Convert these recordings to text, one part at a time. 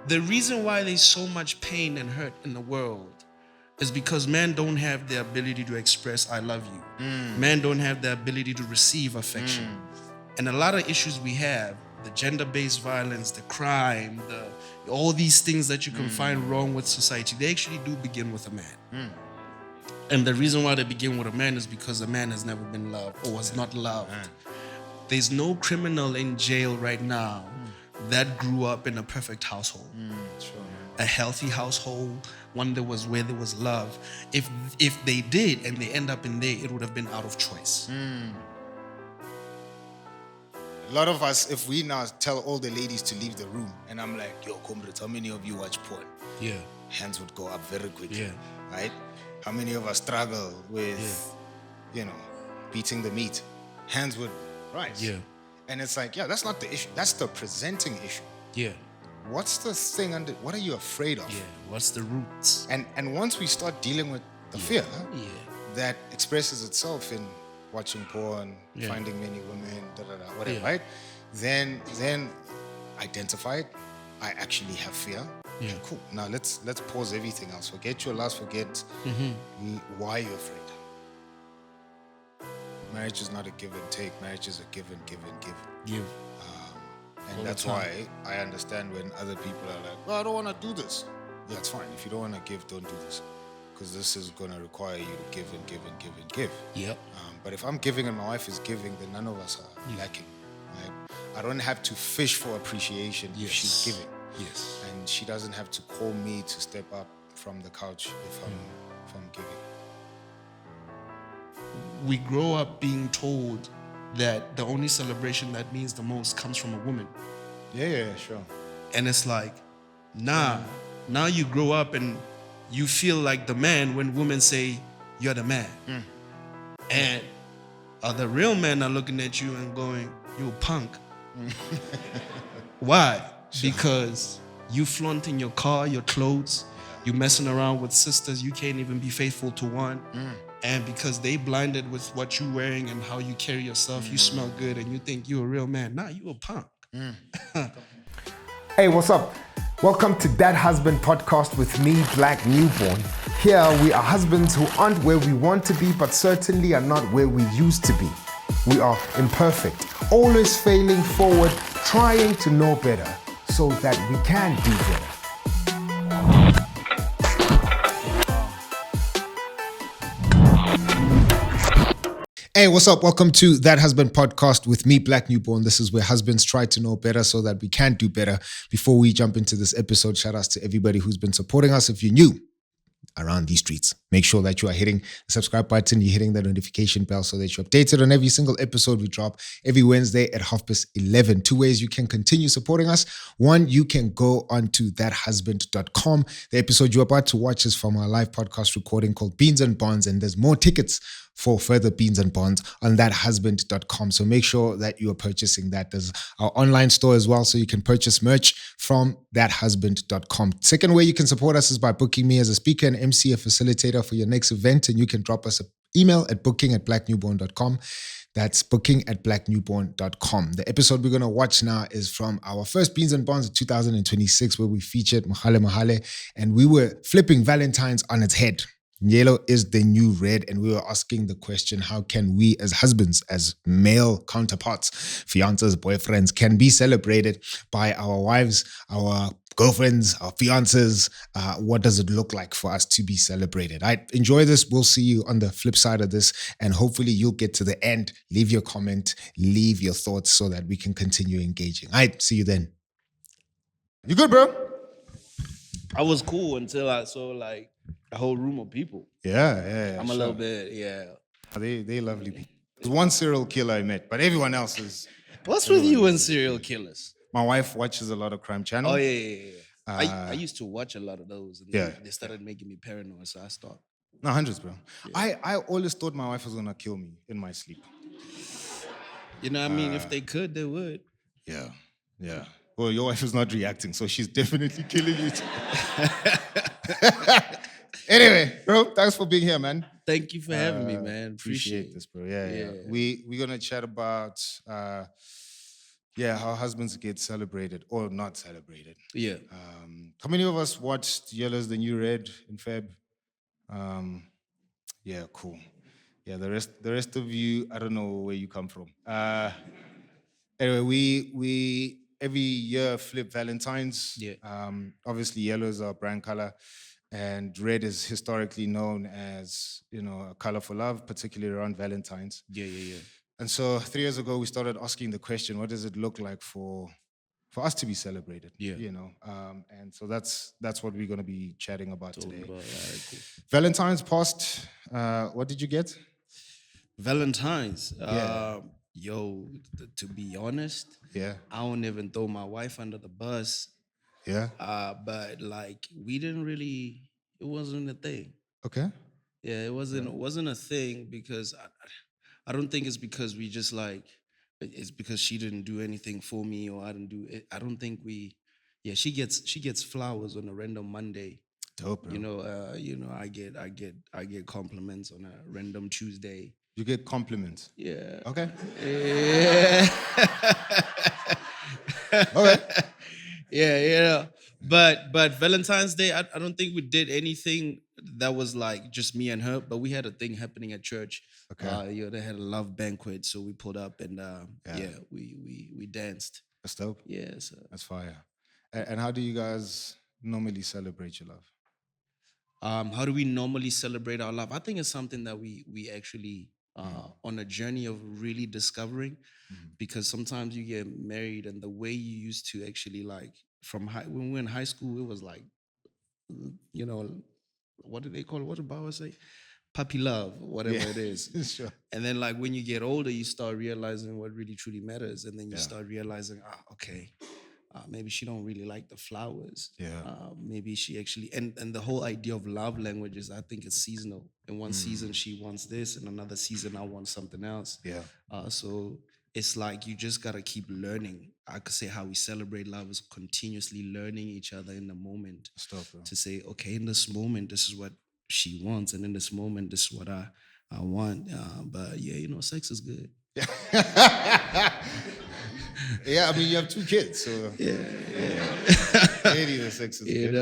The reason why there's so much pain and hurt in the world is because men don't have the ability to express I love you. Men don't have the ability to receive affection. And a lot of issues we have, the gender-based violence, the crime, all these things that you can find wrong with society, they actually do begin with a man. And the reason why they begin with a man is because a man has never been loved or was not loved. There's no criminal in jail right now that grew up in a perfect household. A healthy household, one that was where there was love. If they did and they end up in there, it would have been out of choice. A lot of us, if we now tell all the ladies to leave the room, and I'm like, yo, comrades, how many of you watch porn? Yeah. Hands would go up very quickly. Yeah. Right? How many of us struggle with, beating the meat? Hands would rise. Yeah. And it's like, that's not the issue. That's the presenting issue. Yeah. What's the thing under? What are you afraid of? Yeah. What's the roots? And once we start dealing with the fear that expresses itself in watching porn, finding many women, whatever, right? Then identify it. I actually have fear. Yeah. Cool. Now let's pause everything else. Forget your lust. Forget why you're afraid. Marriage is not a give and take. Marriage is a give and give and give. Give. And that's why I understand when other people are like, well, I don't want to do this. Yeah, it's fine. If you don't want to give, don't do this. Because this is going to require you to give and give and give and give. Yep. But if I'm giving and my wife is giving, then none of us are lacking. Right? I don't have to fish for appreciation if she's giving. Yes. And she doesn't have to call me to step up from the couch if I'm giving. We grow up being told that the only celebration that means the most comes from a woman. Yeah, sure. And it's like, nah. Now you grow up and you feel like the man when women say you're the man. And the real men are looking at you and going, you a punk. Why? Sure. Because you flaunting your car, your clothes, you messing around with sisters, you can't even be faithful to one. And because they blinded with what you wearing and how you carry yourself, you smell good and you think you a real man. Nah, you a punk. Hey, what's up? Welcome to That Husband Podcast with me, Black Newborn. Here we are husbands who aren't where we want to be, but certainly are not where we used to be. We are imperfect, always failing forward, trying to know better so that we can do better. Hey, what's up? Welcome to That Husband Podcast with me, Black Newborn. This is where husbands try to know better so that we can do better. Before we jump into this episode, shout outs to everybody who's been supporting us. If you're new around these streets, make sure that you are hitting the subscribe button, you're hitting the notification bell so that you're updated on every single episode we drop every Wednesday at 11:30. Two ways you can continue supporting us. One, you can go onto thathusband.com. The episode you're about to watch is from our live podcast recording called Beans and Bonds, and there's more tickets for further Beans and Bonds on thathusband.com. So make sure that you are purchasing that. There's our online store as well, so you can purchase merch from thathusband.com. Second way you can support us is by booking me as a speaker and MC, a facilitator for your next event, and you can drop us an email at booking@blacknewborn.com. That's booking@blacknewborn.com. The episode we're going to watch now is from our first Beans and Bonds of 2026, where we featured Mohale, and we were flipping Valentine's on its head. Yellow is the new red, and we were asking the question, how can we as husbands, as male counterparts, fiancés, boyfriends, can be celebrated by our wives, our girlfriends, our fiancés? What does it look like for us to be celebrated? Enjoy this. We'll see you on the flip side of this, and hopefully you'll get to the end. Leave your comment, leave your thoughts so that we can continue engaging. See you then. You good, bro? I was cool until I saw like a whole room of people. Yeah. I'm a little bit, They lovely people. There's one serial killer I met, but everyone else is... What's with you and serial killers? My wife watches a lot of crime channel. Oh, yeah. I used to watch a lot of those. And they started making me paranoid, so I stopped. No, hundreds, bro. Yeah. I always thought my wife was going to kill me in my sleep. You know what I mean? If they could, they would. Yeah. Well, your wife is not reacting, so she's definitely killing you. Anyway, bro, thanks for being here, man. Thank you for having me, man. Appreciate this, bro. Yeah. We're gonna chat about Yeah, how husbands get celebrated or not celebrated. Yeah. How many of us watched Yellow's The New Red in Feb? Yeah, cool. Yeah, the rest of you, I don't know where you come from. Anyway, we every year flip Valentine's. Yeah. Obviously, yellow is our brand color, and red is historically known as a color for love, particularly around Valentine's. Yeah. And so 3 years ago, we started asking the question: what does it look like for us to be celebrated? Yeah. And so that's what we're going to be chatting about today. All right, cool. Valentine's passed. What did you get? Valentine's. Yeah. To be honest, Yeah. I don't even throw my wife under the bus. Yeah. But like we didn't really. It wasn't a thing. Okay. Yeah, it wasn't a thing because I don't think it's because we just like it's because she didn't do anything for me or I didn't do it. I don't think we. Yeah, she gets flowers on a random Monday. Dope, bro. I get compliments on a random Tuesday. You get compliments. Yeah. Okay. Yeah. Okay. Yeah. But Valentine's Day, I don't think we did anything that was like just me and her, but we had a thing happening at church. Okay. They had a love banquet, so we pulled up and we danced. That's dope. Yeah, so That's fire. And how do you guys normally celebrate your love? how do we normally celebrate our love? I think it's something that we actually on a journey of really discovering, because sometimes you get married and the way you used to actually like when we were in high school, it was like, what do they call it? What did Bauer say? Puppy love, whatever it is. Sure. And then like when you get older, you start realizing what really truly matters, and then you Yeah. start realizing, okay. Maybe she don't really like the flowers. Yeah. Maybe she actually and the whole idea of love languages, I think it's seasonal. In one season she wants this, in another season I want something else. Yeah. So it's like you just gotta keep learning. I could say how we celebrate love is continuously learning each other in the moment. Stop, bro. To say, okay, in this moment, this is what she wants, and in this moment, this is what I want. But yeah, sex is good. Yeah, I mean, you have 2 kids, so Yeah. maybe the sex is good.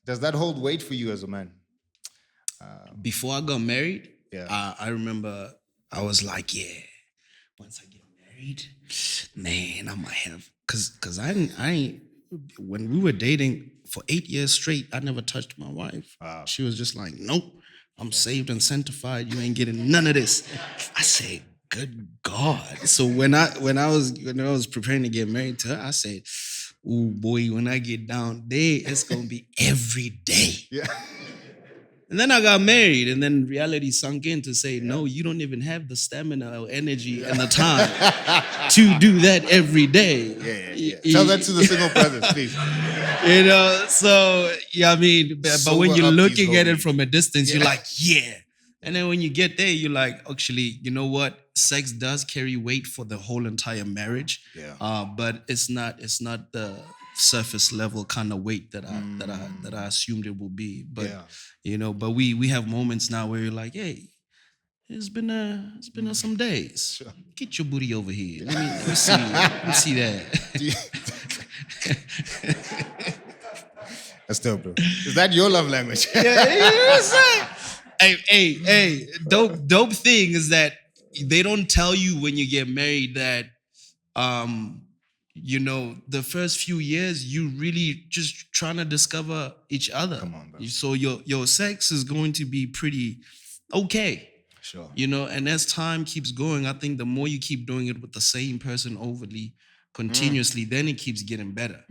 Does that hold weight for you as a man? Before I got married, Yeah. I remember I was like, yeah, once I get married, man, I might have, cause I ain't, when we were dating for 8 years straight, I never touched my wife. Wow. She was just like, nope, I'm saved and sanctified. You ain't getting none of this. I say, good God. So when I was preparing to get married to her, I said, oh boy, when I get down there, it's gonna be every day. Yeah. And then I got married, and then reality sunk in to say, no, you don't even have the stamina or energy and the time to do that every day. Yeah. Tell that to the single brothers, please. So, yeah, I mean, but when Sober you're up looking these at it homies. from a distance, you're Yeah. like, yeah. And then when you get there, you're like, actually, you know what? Sex does carry weight for the whole entire marriage. Yeah. But it's not the surface level kind of weight that I assumed it would be. But but we have moments now where you're like, hey, it's been some days. Sure. Get your booty over here. Let me see. Let me see that. That's dope, bro. Is that your love language? Yeah, you know what I'm saying? Hey, dope thing is that they don't tell you when you get married that the first few years you really just trying to discover each other. Come on, bro. So your sex is going to be pretty okay. Sure. And as time keeps going, I think the more you keep doing it with the same person continuously, then it keeps getting better.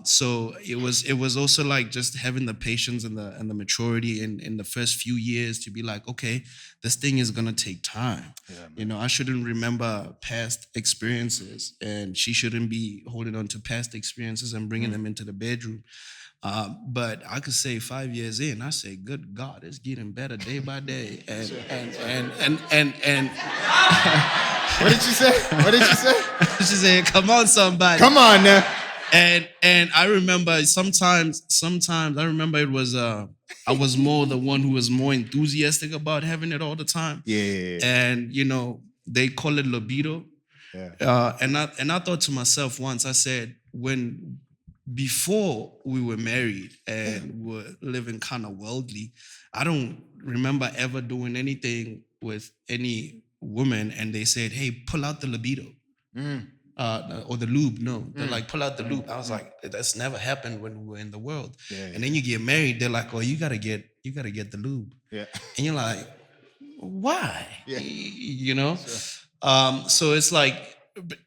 So it was also like just having the patience and the maturity in the first few years to be like, okay, this thing is gonna take time. Yeah, I shouldn't remember past experiences, and she shouldn't be holding on to past experiences and bringing them into the bedroom. But I could say 5 years in, I say, good God, it's getting better day by day. And What did you say? What did you say? she said, come on, somebody. Come on now. And I remember sometimes I remember it was I was more the one who was more enthusiastic about having it all the time. Yeah. And they call it libido. And I thought to myself once, I said, before we were married and were living kind of worldly, I don't remember ever doing anything with any woman and they said, hey, pull out the libido. Or the lube. No, they're like, pull out the lube. I was like, that's never happened when we were in the world. And then you get married, they're like, oh, you gotta get the lube. Yeah. And you're like, why? Yeah. You know? So it's like,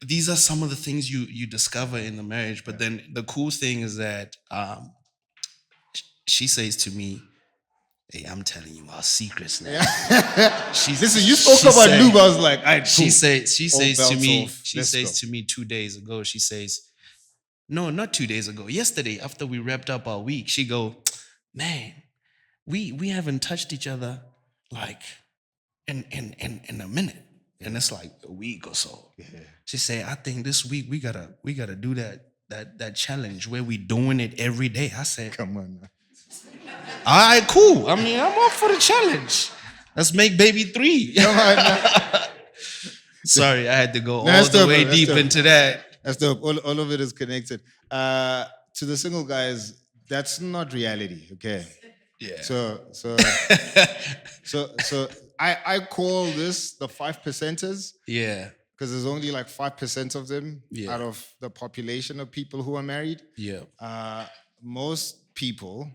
these are some of the things you discover in the marriage. But then the cool thing is that she says to me, hey, I'm telling you our secrets now. Listen, you spoke about lube. I was like, all right, cool. She says to me, off. she says to me 2 days ago, she says, no, not 2 days ago, yesterday after we wrapped up our week, she go, man, we haven't touched each other like in a minute. And it's like a week or so. Yeah. She said, I think this week we gotta do that challenge where we doing it every day. I said, come on, man. All right, cool. I mean, I'm up for the challenge. Let's make baby 3. Come on, man. Sorry, I had to go all the way deep into that. That's dope. All of it is connected. To the single guys, that's not reality, okay? Yeah. So I call this the 5%ers. Yeah. Because there's only like 5% of them Yeah. out of the population of people who are married. Yeah. Most people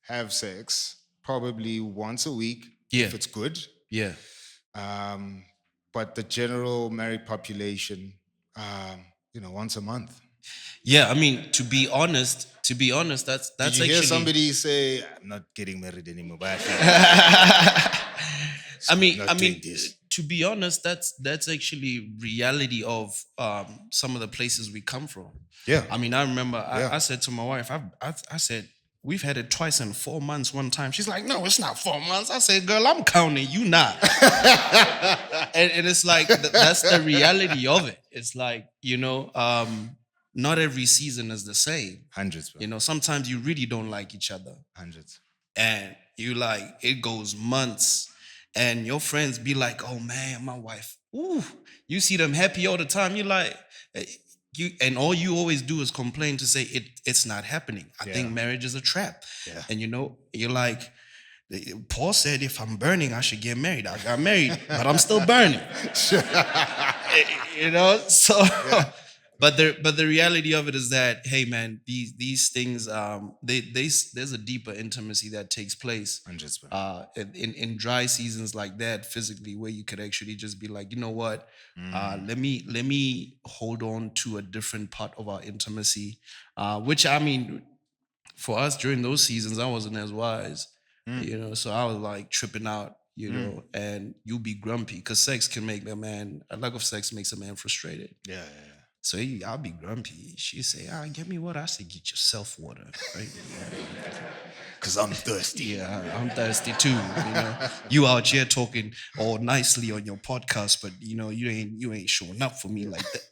have sex probably once a week if it's good. Yeah. But the general married population, once a month. Yeah, I mean, to be honest, that's Did you actually hear somebody say, I'm not getting married anymore, but I mean, this. to be honest, that's actually reality of some of the places we come from. Yeah. I mean, I remember I said to my wife, I said, we've had it twice in 4 months one time. She's like, no, it's not 4 months. I said, girl, I'm counting, you not. and it's like, that's the reality of it. It's like, not every season is the same. Hundreds, bro. Sometimes you really don't like each other. Hundreds. And you like, it goes months. And your friends be like, oh man, my wife, ooh, you see them happy all the time. You're like, and all you always do is complain to say it's not happening. I think marriage is a trap. Yeah. And you're like, Paul said, if I'm burning, I should get married. I got married, but I'm still burning. So... Yeah. But the reality of it is that, hey man, these things there's a deeper intimacy that takes place in dry seasons like that physically, where you could actually just be like, you know what, let me hold on to a different part of our intimacy, which I mean, for us during those seasons, I wasn't as wise, so I was like tripping out, and you'll be grumpy because sex can make a lack of sex makes a man frustrated. Yeah. So I'll be grumpy. She say, get me water. I say, get yourself water, right? Because I'm thirsty. Yeah, I'm thirsty too. You out here talking all nicely on your podcast, but you ain't showing up for me like that.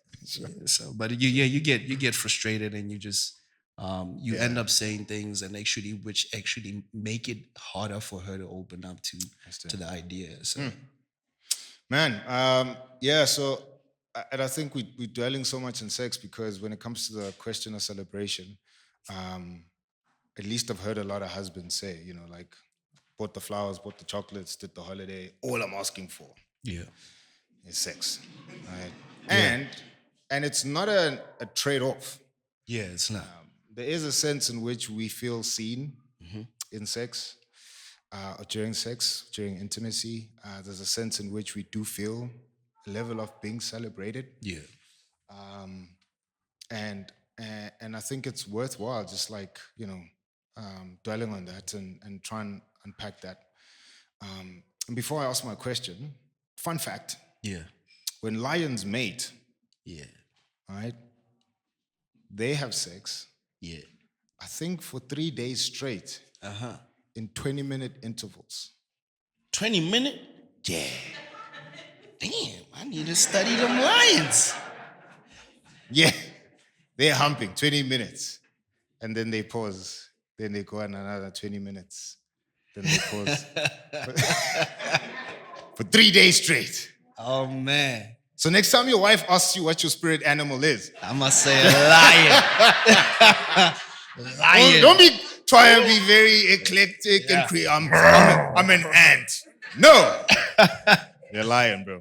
But you get frustrated and you just end up saying things and which actually make it harder for her to open up to the idea. So, man, so. And I think we're dwelling so much on sex because when it comes to the question of celebration, at least I've heard a lot of husbands say, like, bought the flowers, bought the chocolates, did the holiday. All I'm asking for is sex. Right? Yeah. And it's not a trade-off. Yeah, it's not. There is a sense in which we feel seen in sex, or during intimacy. There's a sense in which we do feel level of being celebrated. Yeah. And I think it's worthwhile just like, dwelling on that and try and unpack that. And before I ask my question, fun fact. Yeah. When lions mate, right, they have sex. Yeah. I think for 3 days straight. In 20-minute intervals. 20 minutes? Yeah. Damn, I need to study them lions. Yeah, they're humping 20 minutes. And then they pause. Then they go on another 20 minutes. Then they pause. For 3 days straight. Oh, man. So next time your wife asks you what your spirit animal is, I must say a lion. Lion. don't be trying to be very eclectic and create. I'm an ant. No, you're lying, bro.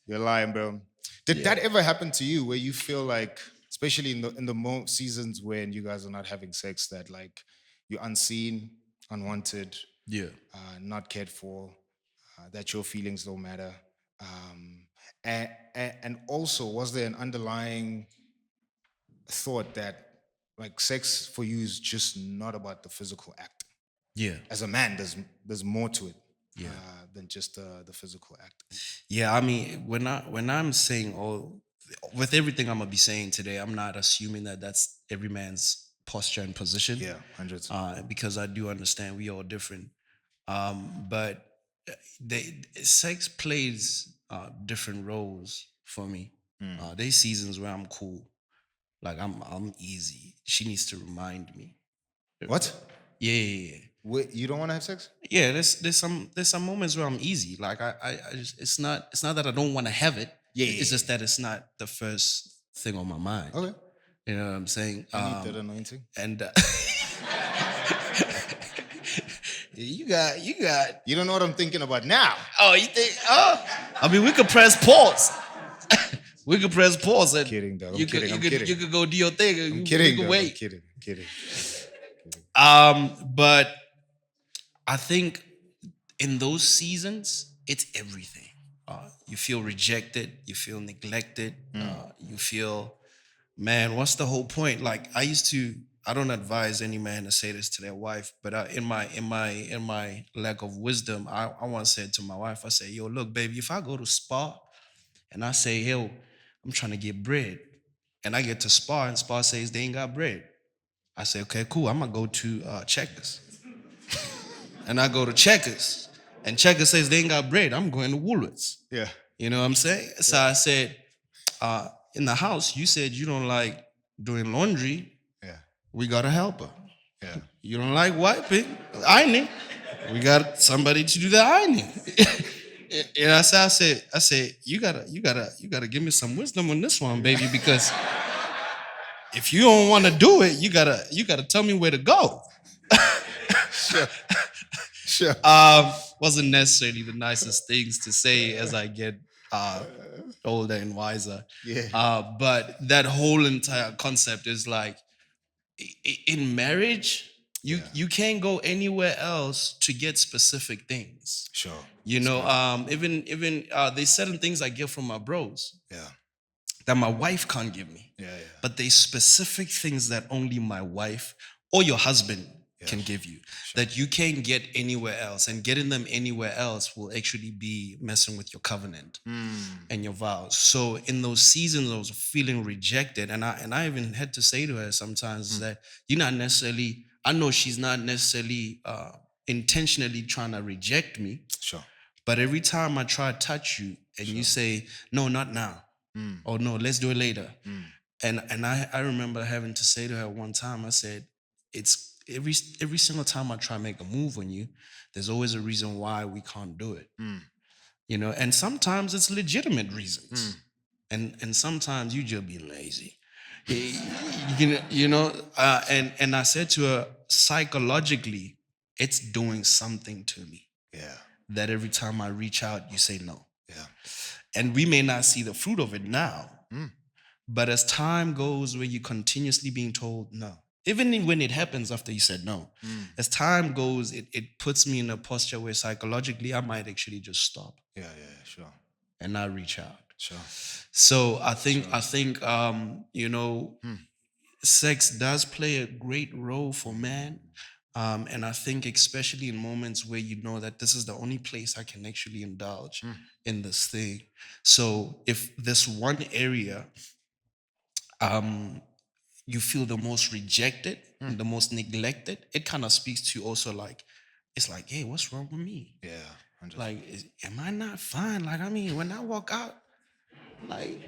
You're lying, bro. Did that ever happen to you where you feel like, especially in the seasons when you guys are not having sex, that like you're unseen, unwanted, Yeah. not cared for, that your feelings don't matter, and also was there an underlying thought that like sex for you is just not about the physical act? Yeah. As a man, there's more to it. Yeah. Than just the physical act. Yeah, I mean, when I'm saying with everything I'm gonna be saying today, I'm not assuming that that's every man's posture and position. Yeah, hundreds. Because I do understand we all different. But sex plays different roles for me. There's seasons where I'm cool, like I'm easy. She needs to remind me. What? Yeah. Wait, you don't want to have sex? Yeah, there's some moments where I'm easy. Like I just, it's not that I don't want to have it. It's just that it's not the first thing on my mind. Okay. You know what I'm saying? I need that anointing. And you got. You don't know what I'm thinking about now. Oh, you think? Oh, I mean, we could press pause. We could press pause and Kidding, dog. you could go do your thing. I'm kidding. We could Dog. wait. I'm kidding. But I think in those seasons, it's everything. You feel rejected, you feel neglected, you feel, man, what's the whole point? Like I don't advise any man to say this to their wife, but in my lack of wisdom, I once said to my wife, I said, yo, look, baby, if I go to Spa and I say, yo, I'm trying to get bread, and I get to Spa and Spa says they ain't got bread, I say, okay, cool, I'm gonna go to Checkers. And I go to Checkers, and Checkers says they ain't got bread, I'm going to Woolworths. Yeah. You know what I'm saying? So I said, in the house, you said you don't like doing laundry. Yeah. We got a helper. Yeah. You don't like wiping, ironing. We got somebody to do the ironing. And I said, you gotta give me some wisdom on this one, baby, because if you don't want to do it, you gotta tell me where to go. Sure. Wasn't necessarily the nicest things to say as I get older and wiser. Yeah. But that whole entire concept is like, in marriage, you can't go anywhere else to get specific things. Sure. You know, even there's certain things I get from my bros. Yeah. That my wife can't give me. Yeah. But there's specific things that only my wife or your husband can give you that you can't get anywhere else. And getting them anywhere else will actually be messing with your covenant and your vows. So in those seasons I was feeling rejected, and I even had to say to her sometimes that you're not necessarily, I know she's not necessarily intentionally trying to reject me. Sure. But every time I try to touch you and you say, no, not now. Or no, let's do it later. And I remember having to say to her one time, I said, it's every single time I try to make a move on you, there's always a reason why we can't do it. You know, and sometimes it's legitimate reasons. And sometimes you just be lazy. You know, and I said to her, psychologically, it's doing something to me. Yeah. That every time I reach out, you say no. Yeah. And we may not see the fruit of it now, but as time goes where you're continuously being told no, even when it happens after you said no, as time goes, it puts me in a posture where psychologically I might actually just stop. Yeah, sure. And not reach out. Sure. So I think you know, sex does play a great role for man. And I think especially in moments where you know that this is the only place I can actually indulge in this thing. So if this one area you feel the most rejected, the most neglected, it kind of speaks to also like, it's like, hey, what's wrong with me? Yeah. 100%. Like, am I not fine? Like, I mean, when I walk out, like,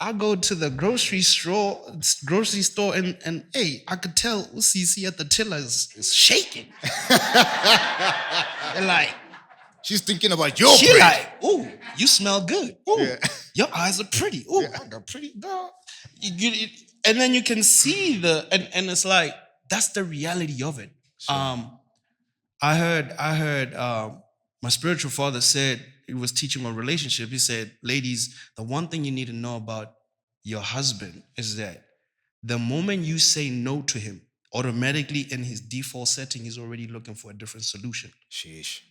I go to the grocery store and hey, I could tell CC at the tiller is shaking. And like, She's thinking about your She bread. like, ooh, you smell good. Ooh, Yeah. your eyes are pretty. Ooh, I got pretty girl. And then you can see and it's like that's the reality of it. I heard my spiritual father said he was teaching on relationship. He said, ladies, the one thing you need to know about your husband is that the moment you say no to him, automatically in his default setting, he's already looking for a different solution. Sheesh.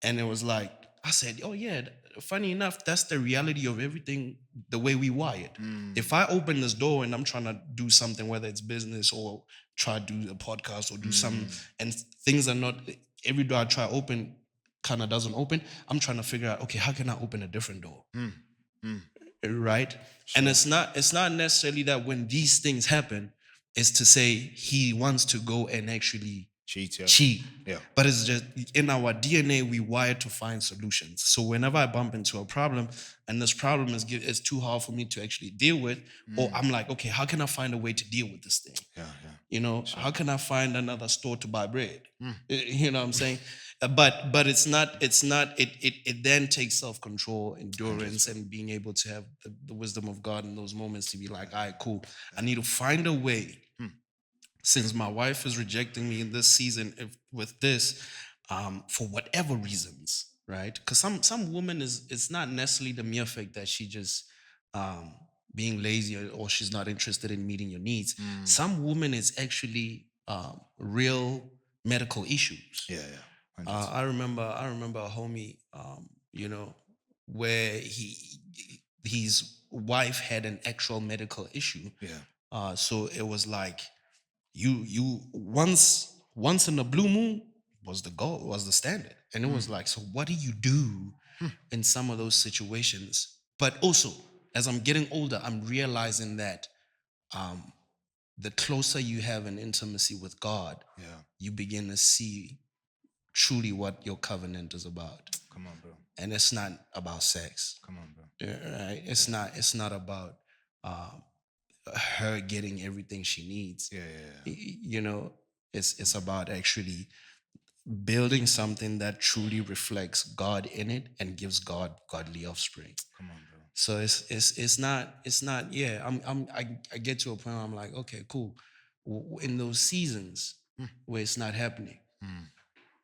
And it was like, I said, oh yeah, funny enough, that's the reality of everything, the way we wired. If I open this door and I'm trying to do something, whether it's business or try to do a podcast or do something, and things are not, every door I try to open kind of doesn't open, I'm trying to figure out, okay, how can I open a different door? Right? And it's not necessarily that when these things happen, it's to say he wants to go and actually cheat. Yeah. But it's just in our DNA, we wired to find solutions. So whenever I bump into a problem and this problem is too hard for me to actually deal with, or I'm like, okay, how can I find a way to deal with this thing? Yeah. You know, how can I find another store to buy bread? You know what I'm saying? But it's not, it then takes self-control, endurance, and being able to have the wisdom of God in those moments to be like, all right, cool. I need to find a way. Since my wife is rejecting me in this season with this, for whatever reasons, right? Because some woman it's not necessarily the mere fact that she just being lazy or she's not interested in meeting your needs. Some woman is actually real medical issues. Yeah. I remember a homie, you know, where his wife had an actual medical issue. Yeah. So it was like you once in a blue moon was the goal, was the standard. And it was like, so what do you do in some of those situations? But also, as I'm getting older, I'm realizing that the closer you have an intimacy with God, you begin to see truly what your covenant is about. Come on, bro. And it's not about sex. Come on, bro. Right? It's not about her getting everything she needs. You know, it's about actually building something that truly reflects God in it and gives God godly offspring. Come on, bro. So it's not yeah. I get to a point where I'm like, okay, cool. In those seasons where it's not happening,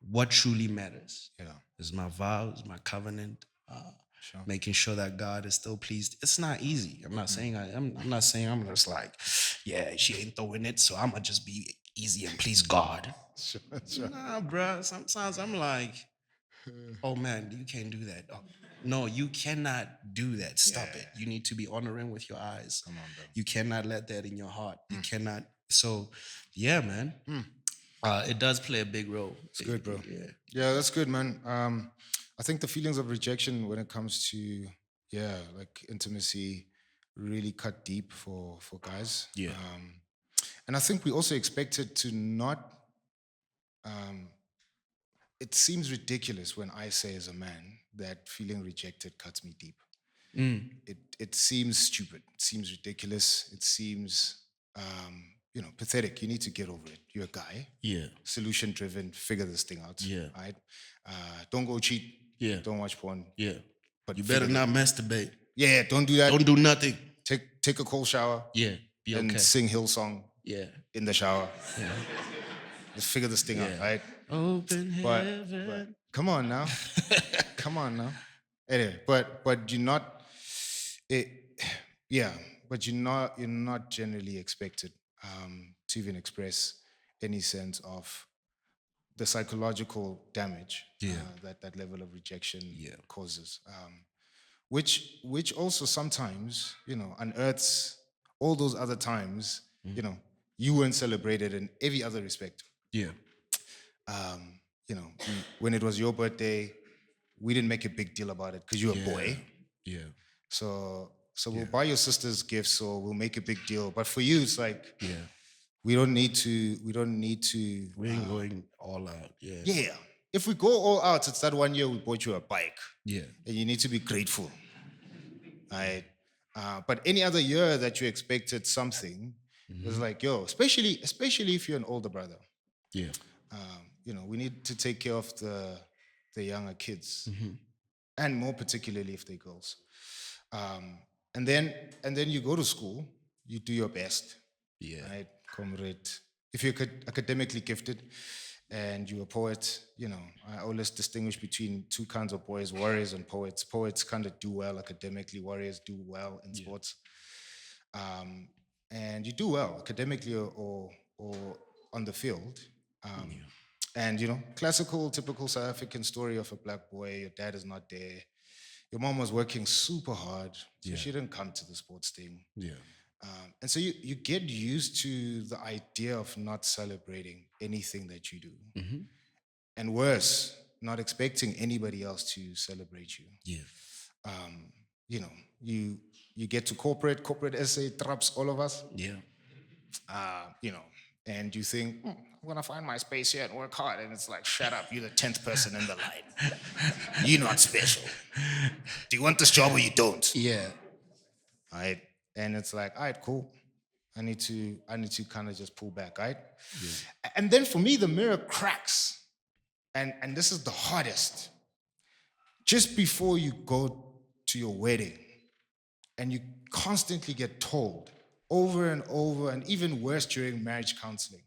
what truly matters is my vows, my covenant, making sure that God is still pleased. It's not easy. I'm not saying I'm not saying I'm just like, yeah, she ain't throwing it, so I'm gonna just be easy and please God. Sure. Nah, bruh. Sometimes I'm like, oh man, you can't do that. Oh, no, you cannot do that. Stop it. You need to be honoring with your eyes. Come on, bro. You cannot let that in your heart. You cannot. So, yeah, man. It does play a big role. It's good, bro. Yeah. Yeah, that's good, man. I think the feelings of rejection when it comes to like intimacy really cut deep for guys. Yeah. And I think we also expected to not it seems ridiculous when I say as a man that feeling rejected cuts me deep. It seems stupid. It seems ridiculous. It seems pathetic. You need to get over it. You're a guy. Yeah. Solution driven. Figure this thing out. Yeah. Right. Don't go cheat. Yeah. Don't watch porn. Yeah. But You better not masturbate. Yeah. Don't do that. Don't do nothing. Take a cold shower. Yeah. Be okay. And sing Hillsong. Yeah. In the shower. Yeah. Let's figure this thing out. Right. Open heaven. But come on now. Come on now. Anyway, but you're not. But you're not generally expected to even express any sense of the psychological damage that level of rejection causes, which also sometimes unearths all those other times you weren't celebrated in every other respect. Yeah. When it was your birthday, we didn't make a big deal about it because you're a boy. Yeah. So we'll buy your sisters gifts or we'll make a big deal. But for you, it's like we don't need to. We ain't going all out. Yeah. Yeah. If we go all out, it's that one year we bought you a bike. Yeah. And you need to be grateful. Right. But any other year that you expected something, it's like, especially if you're an older brother. Yeah. We need to take care of the younger kids, and more particularly if they're girls. Um, and then you go to school, you do your best, Yeah. right, comrade? If you're academically gifted and you're a poet, I always distinguish between two kinds of boys: warriors and poets. Poets kind of do well academically, warriors do well in sports. And you do well academically or on the field. And classical, typical South African story of a black boy. Your dad is not there. Your mom was working super hard, so she didn't come to the sports thing. Yeah. And so you get used to the idea of not celebrating anything that you do. And worse, not expecting anybody else to celebrate you. Yeah. You know, you get to corporate essay traps all of us. Yeah. And you think, I'm gonna find my space here and work hard. And it's like, shut up, you're the 10th person in the line. You're not special. Do you want this job or you don't? Yeah. All right. And it's like, all right, cool. I need to kind of just pull back, right? Yeah. And then for me, the mirror cracks. And this is the hardest. Just before you go to your wedding, and you constantly get told over and over, and even worse during marriage counseling,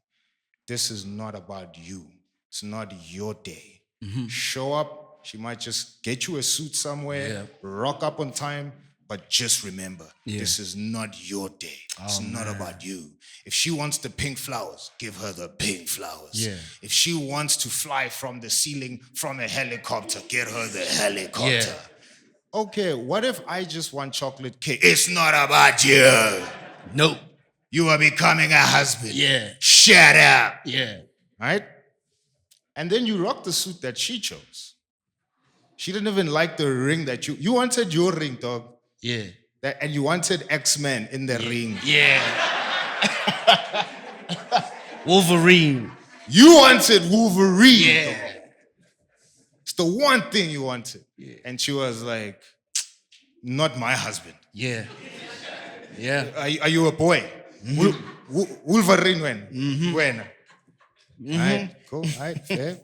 this is not about you. It's not your day. Show up. She might just get you a suit somewhere, rock up on time, but just remember, this is not your day. It's not about you. If she wants the pink flowers, give her the pink flowers. Yeah. If she wants to fly from the ceiling from a helicopter, get her the helicopter. Yeah. Okay, what if I just want chocolate cake? It's not about you. Nope. You are becoming a husband. Yeah. Shut up. Yeah. Right? And then you rock the suit that she chose. She didn't even like the ring that you wanted your ring, dog. Yeah. And you wanted X-Men in the ring. Yeah. Wolverine. You wanted Wolverine. Yeah. Dog. It's the one thing you wanted. Yeah. And she was like, not my husband. Yeah. Yeah. Are you a boy? Wolverine when? When? All right, cool. All right, fair.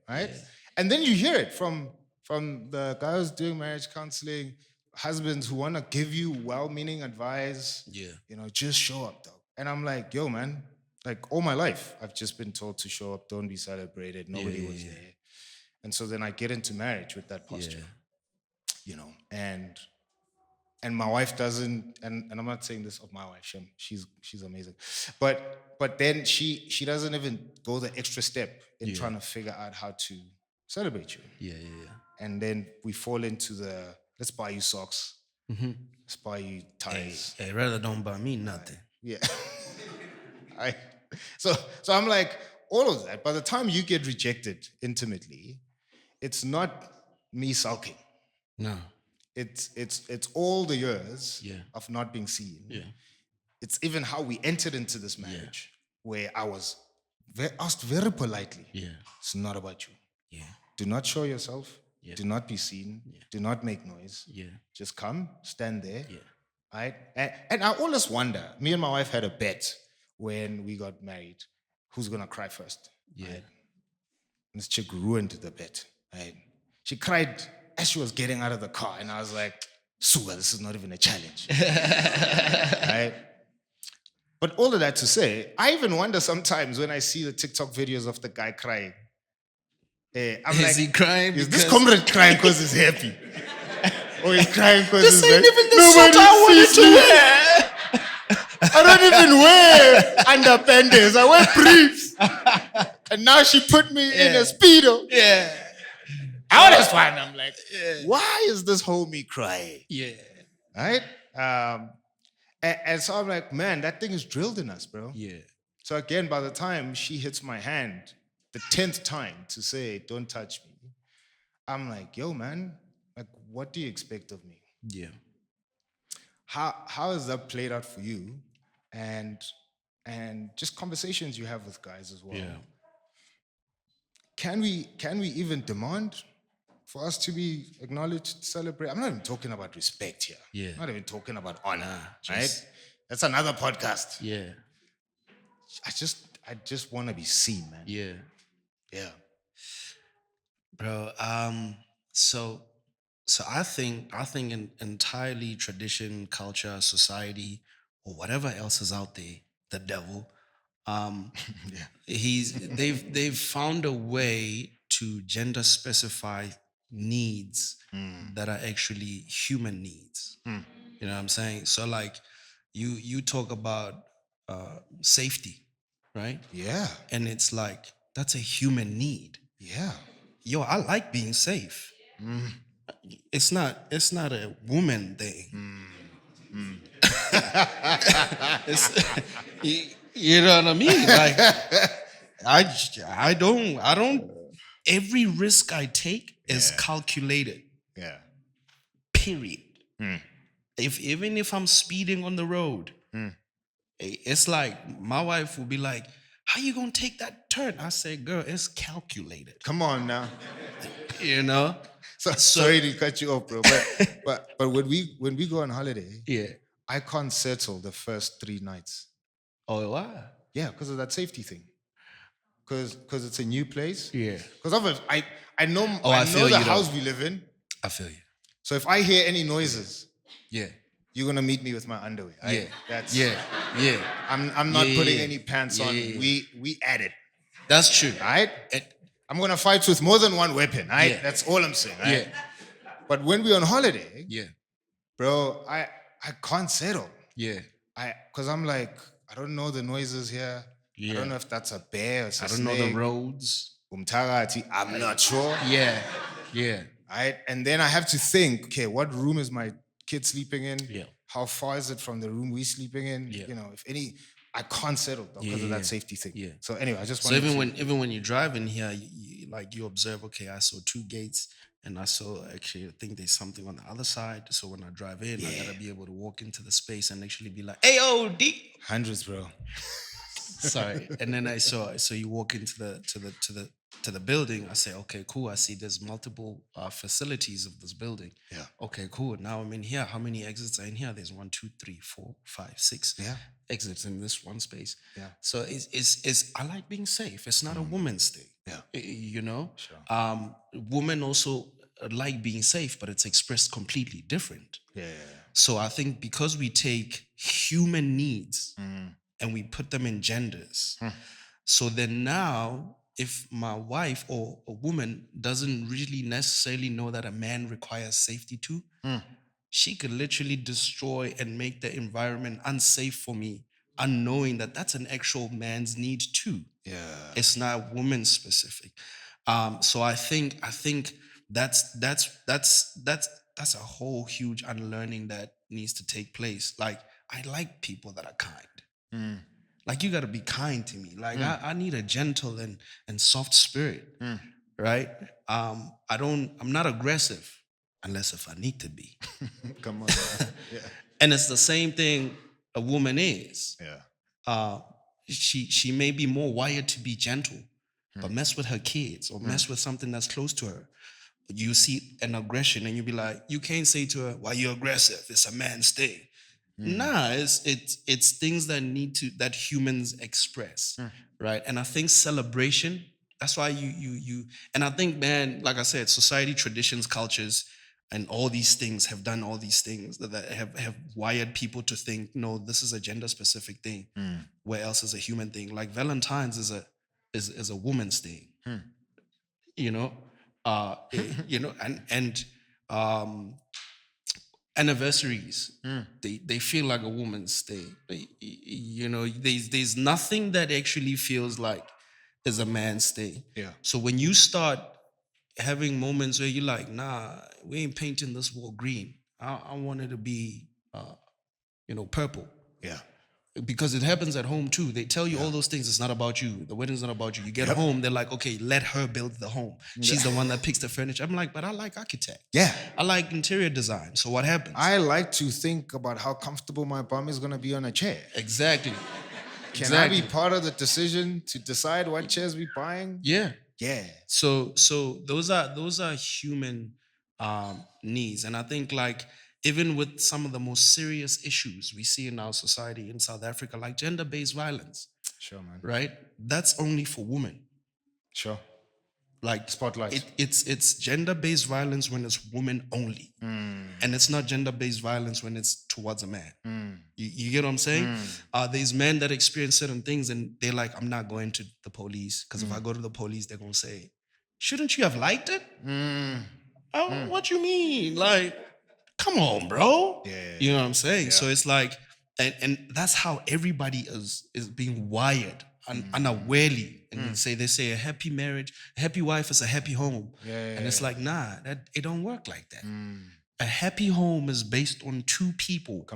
All right. Yeah. And then you hear it from the guy who's doing marriage counseling, husbands who want to give you well-meaning advice. Yeah. Just show up, dog. And I'm like, yo, man, like all my life, I've just been told to show up, don't be celebrated. Nobody was there. And so then I get into marriage with that posture, and my wife doesn't, and I'm not saying this of my wife, she's amazing, but then she doesn't even go the extra step in trying to figure out how to celebrate you. Yeah. And then we fall into the, let's buy you socks, let's buy you ties. Hey, rather don't buy me nothing. Yeah. So I'm like, all of that, by the time you get rejected intimately, it's not me sulking. No. It's all the years of not being seen. Yeah. It's even how we entered into this marriage where I was asked very politely. Yeah. It's not about you. Yeah. Do not show yourself. Yeah. Do not be seen. Yeah. Do not make noise. Yeah. Just come, stand there. Yeah. Right? And I always wonder, me and my wife had a bet when we got married, who's gonna cry first? Yeah. Right? This chick ruined the bet. Right? She cried as she was getting out of the car, and I was like, Suga, this is not even a challenge. Right? But all of that to say, I even wonder sometimes when I see the TikTok videos of the guy crying. Is he crying? Is this comrade crying because he's happy? Or he's crying because he's ain't like, even the suit I wanted to wear. I don't even wear underpants. I wear briefs. And now she put me in a Speedo. Yeah. I was fine. I'm like, why is this homie crying? Yeah. Right? And so I'm like, man, that thing is drilled in us, bro. Yeah. So again, by the time she hits my hand, the 10th time to say, don't touch me, I'm like, yo, man, like, what do you expect of me? Yeah. How has that played out for you? And just conversations you have with guys as well. Yeah. Can we even demand for us to be acknowledged, celebrate? I'm not even talking about respect here. Yeah. I'm not even talking about honor, right? That's another podcast. Yeah. I just want to be seen, man. Yeah. Yeah. bro. So I think in entirely tradition, culture, society, or whatever else is out there, the devil. Um, Yeah. they've found a way to gender specify needs that are actually human needs. You know what I'm saying? So like, you talk about safety, right? Yeah. And it's like that's a human need. Yeah. Yo, I like being safe. It's not a woman thing. It's you know what I mean? Like I don't every risk I take is Yeah. calculated. Yeah. Period. If even if I'm speeding on the road, it's like my wife will be like, "How you gonna take that turn?" I say, "Girl, it's calculated." Come on now. You know. So, So sorry to cut you off, bro. But when we go on holiday, yeah. I can't settle the first 3 nights. Oh wow. Yeah, because of that safety thing. Because it's a new place. Yeah. Because I know Oh, I I know feel the you though. house we live in. I feel you. So if I hear any noises, Yeah. you're gonna meet me with my underwear. Yeah. That's Yeah. Yeah. I'm not Yeah, putting yeah. any pants Yeah, on. yeah, yeah. We add it. That's true. Right? It- I'm gonna fight with more than one weapon, right? Yeah. That's all I'm saying, right? yeah. But when we're on holiday, Yeah. bro, I can't settle. Yeah. Cause I'm like, I don't know the noises here. I Yeah. don't know if that's a bear or it's a I don't know the snake. roads. Umtagati, I'm not sure. Yeah. Yeah. Right? And then I have to think, okay, what room is my kid sleeping in? Yeah. How far is it from the room we sleeping in? Yeah. You know, if any, I can't settle because of Yeah. that safety thing. Yeah. So anyway, I just So wanted even when you drive in here, like you observe, okay, I saw two gates, and I saw actually I think there's something on the other side. So when I drive in, I gotta be able to walk into the space and actually be like, "Hey, oh, D." hundreds, bro. Sorry. And then I saw, so you walk into the building. I say, okay, cool. I see there's multiple facilities of this building. Yeah. Okay, cool. Now I'm in here. How many exits are in here? There's 1, 2, 3, 4, 5, 6 Yeah. exits in this one space. Yeah. So it's I like being safe. It's not a woman's thing. Yeah. You know? Sure. Women also like being safe, but it's expressed completely different. Yeah. So I think because we take human needs and we put them in genders, so then now if my wife or a woman doesn't really necessarily know that a man requires safety too, she could literally destroy and make the environment unsafe for me, unknowing that that's an actual man's need too. Yeah. It's not woman specific. So I think that's a whole huge unlearning that needs to take place. Like I like people that are kind. Like you gotta be kind to me. Like I need a gentle and soft spirit. Right? I'm not aggressive unless if I need to be. Come on. Man. Yeah. And it's the same thing a woman is. Yeah. She may be more wired to be gentle, but mess with her kids or mess with something that's close to her. You see an aggression and you be like, you can't say to her, "Why you aggressive? It's a man's thing." Nah, it's things that humans express, right? And I think celebration. That's why you. And I think, man, like I said, society, traditions, cultures, and all these things have done all these things that have wired people to think, no, this is a gender specific thing, where else is a human thing. Like Valentine's is a woman's thing, you know, and anniversaries, they feel like a woman's thing. There's nothing that actually feels like is a man's thing. Yeah. So when you start having moments where you're like, nah, we ain't painting this wall green. I want it to be, purple. Yeah. Because it happens at home too. They tell you all those things. It's not about you. The wedding's not about you. You get home, they're like, okay, let her build the home. She's the one that picks the furniture. I'm like, but I like architect. Yeah. I like interior design. So what happens? I like to think about how comfortable my bum is gonna be on a chair. Exactly. Can I be part of the decision to decide what chairs we buying? Yeah. Yeah. So those are human needs, and I think like even with some of the most serious issues we see in our society in South Africa, like gender-based violence, Sure, man. right? That's only for women, Sure. Like Spotlight. it's gender-based violence when it's women only, and it's not gender-based violence when it's towards a man. You get what I'm saying? There's men that experience certain things and they're like, I'm not going to the police because if I go to the police, they're gonna say, shouldn't you have liked it? Oh, what you mean? Like, come on, bro. You know what I'm saying? So it's like, and that's how everybody is being wired unawarely. And they say a happy marriage, a happy wife is a happy home. And it's like, nah, that it don't work like that. A happy home is based on two people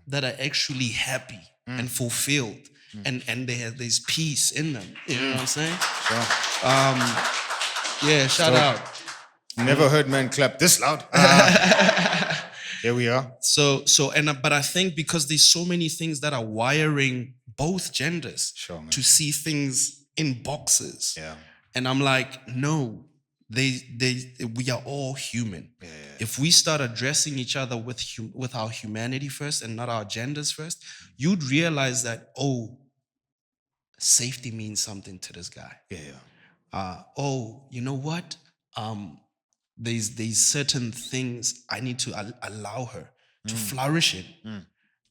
that are actually happy and fulfilled. And there's peace in them. You know what I'm saying? Yeah, shout out. Never heard men clap this loud. Here we are. But I think because there's so many things that are wiring both genders to see things in boxes. Yeah. And I'm like, no, we are all human. If we start addressing each other with our humanity first and not our genders first, you'd realize that, safety means something to this guy. You know what? There's certain things I need to allow her to flourish in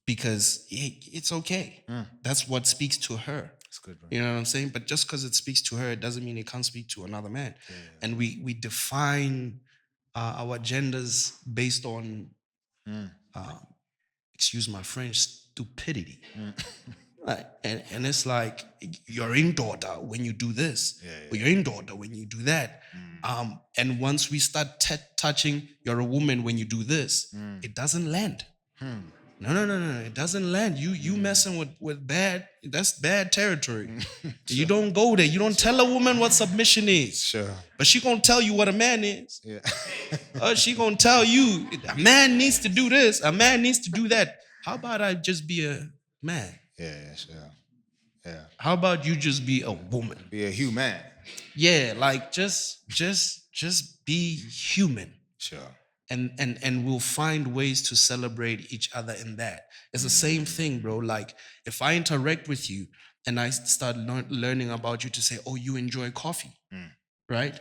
because it's okay. That's what speaks to her. That's good, right? You know what I'm saying? But just because it speaks to her, it doesn't mean it can't speak to another man. And we define our genders based on, excuse my French, stupidity. Right. And it's like, you're in daughter when you do this, or you're in daughter when you do that. And once we start touching, you're a woman when you do this, it doesn't land. No, it doesn't land. You messing with bad, that's bad territory. You don't go there. You don't tell a woman what submission is. Sure. But she gonna tell you what a man is. Yeah. She gonna tell you, a man needs to do this, a man needs to do that. How about I just be a man? Yeah, sure. Yeah. How about you just be a woman? Be a human. Yeah, like just be human. Sure. And we'll find ways to celebrate each other in that. It's the same thing, bro. Like if I interact with you and I start learning about you to say, oh, you enjoy coffee, right?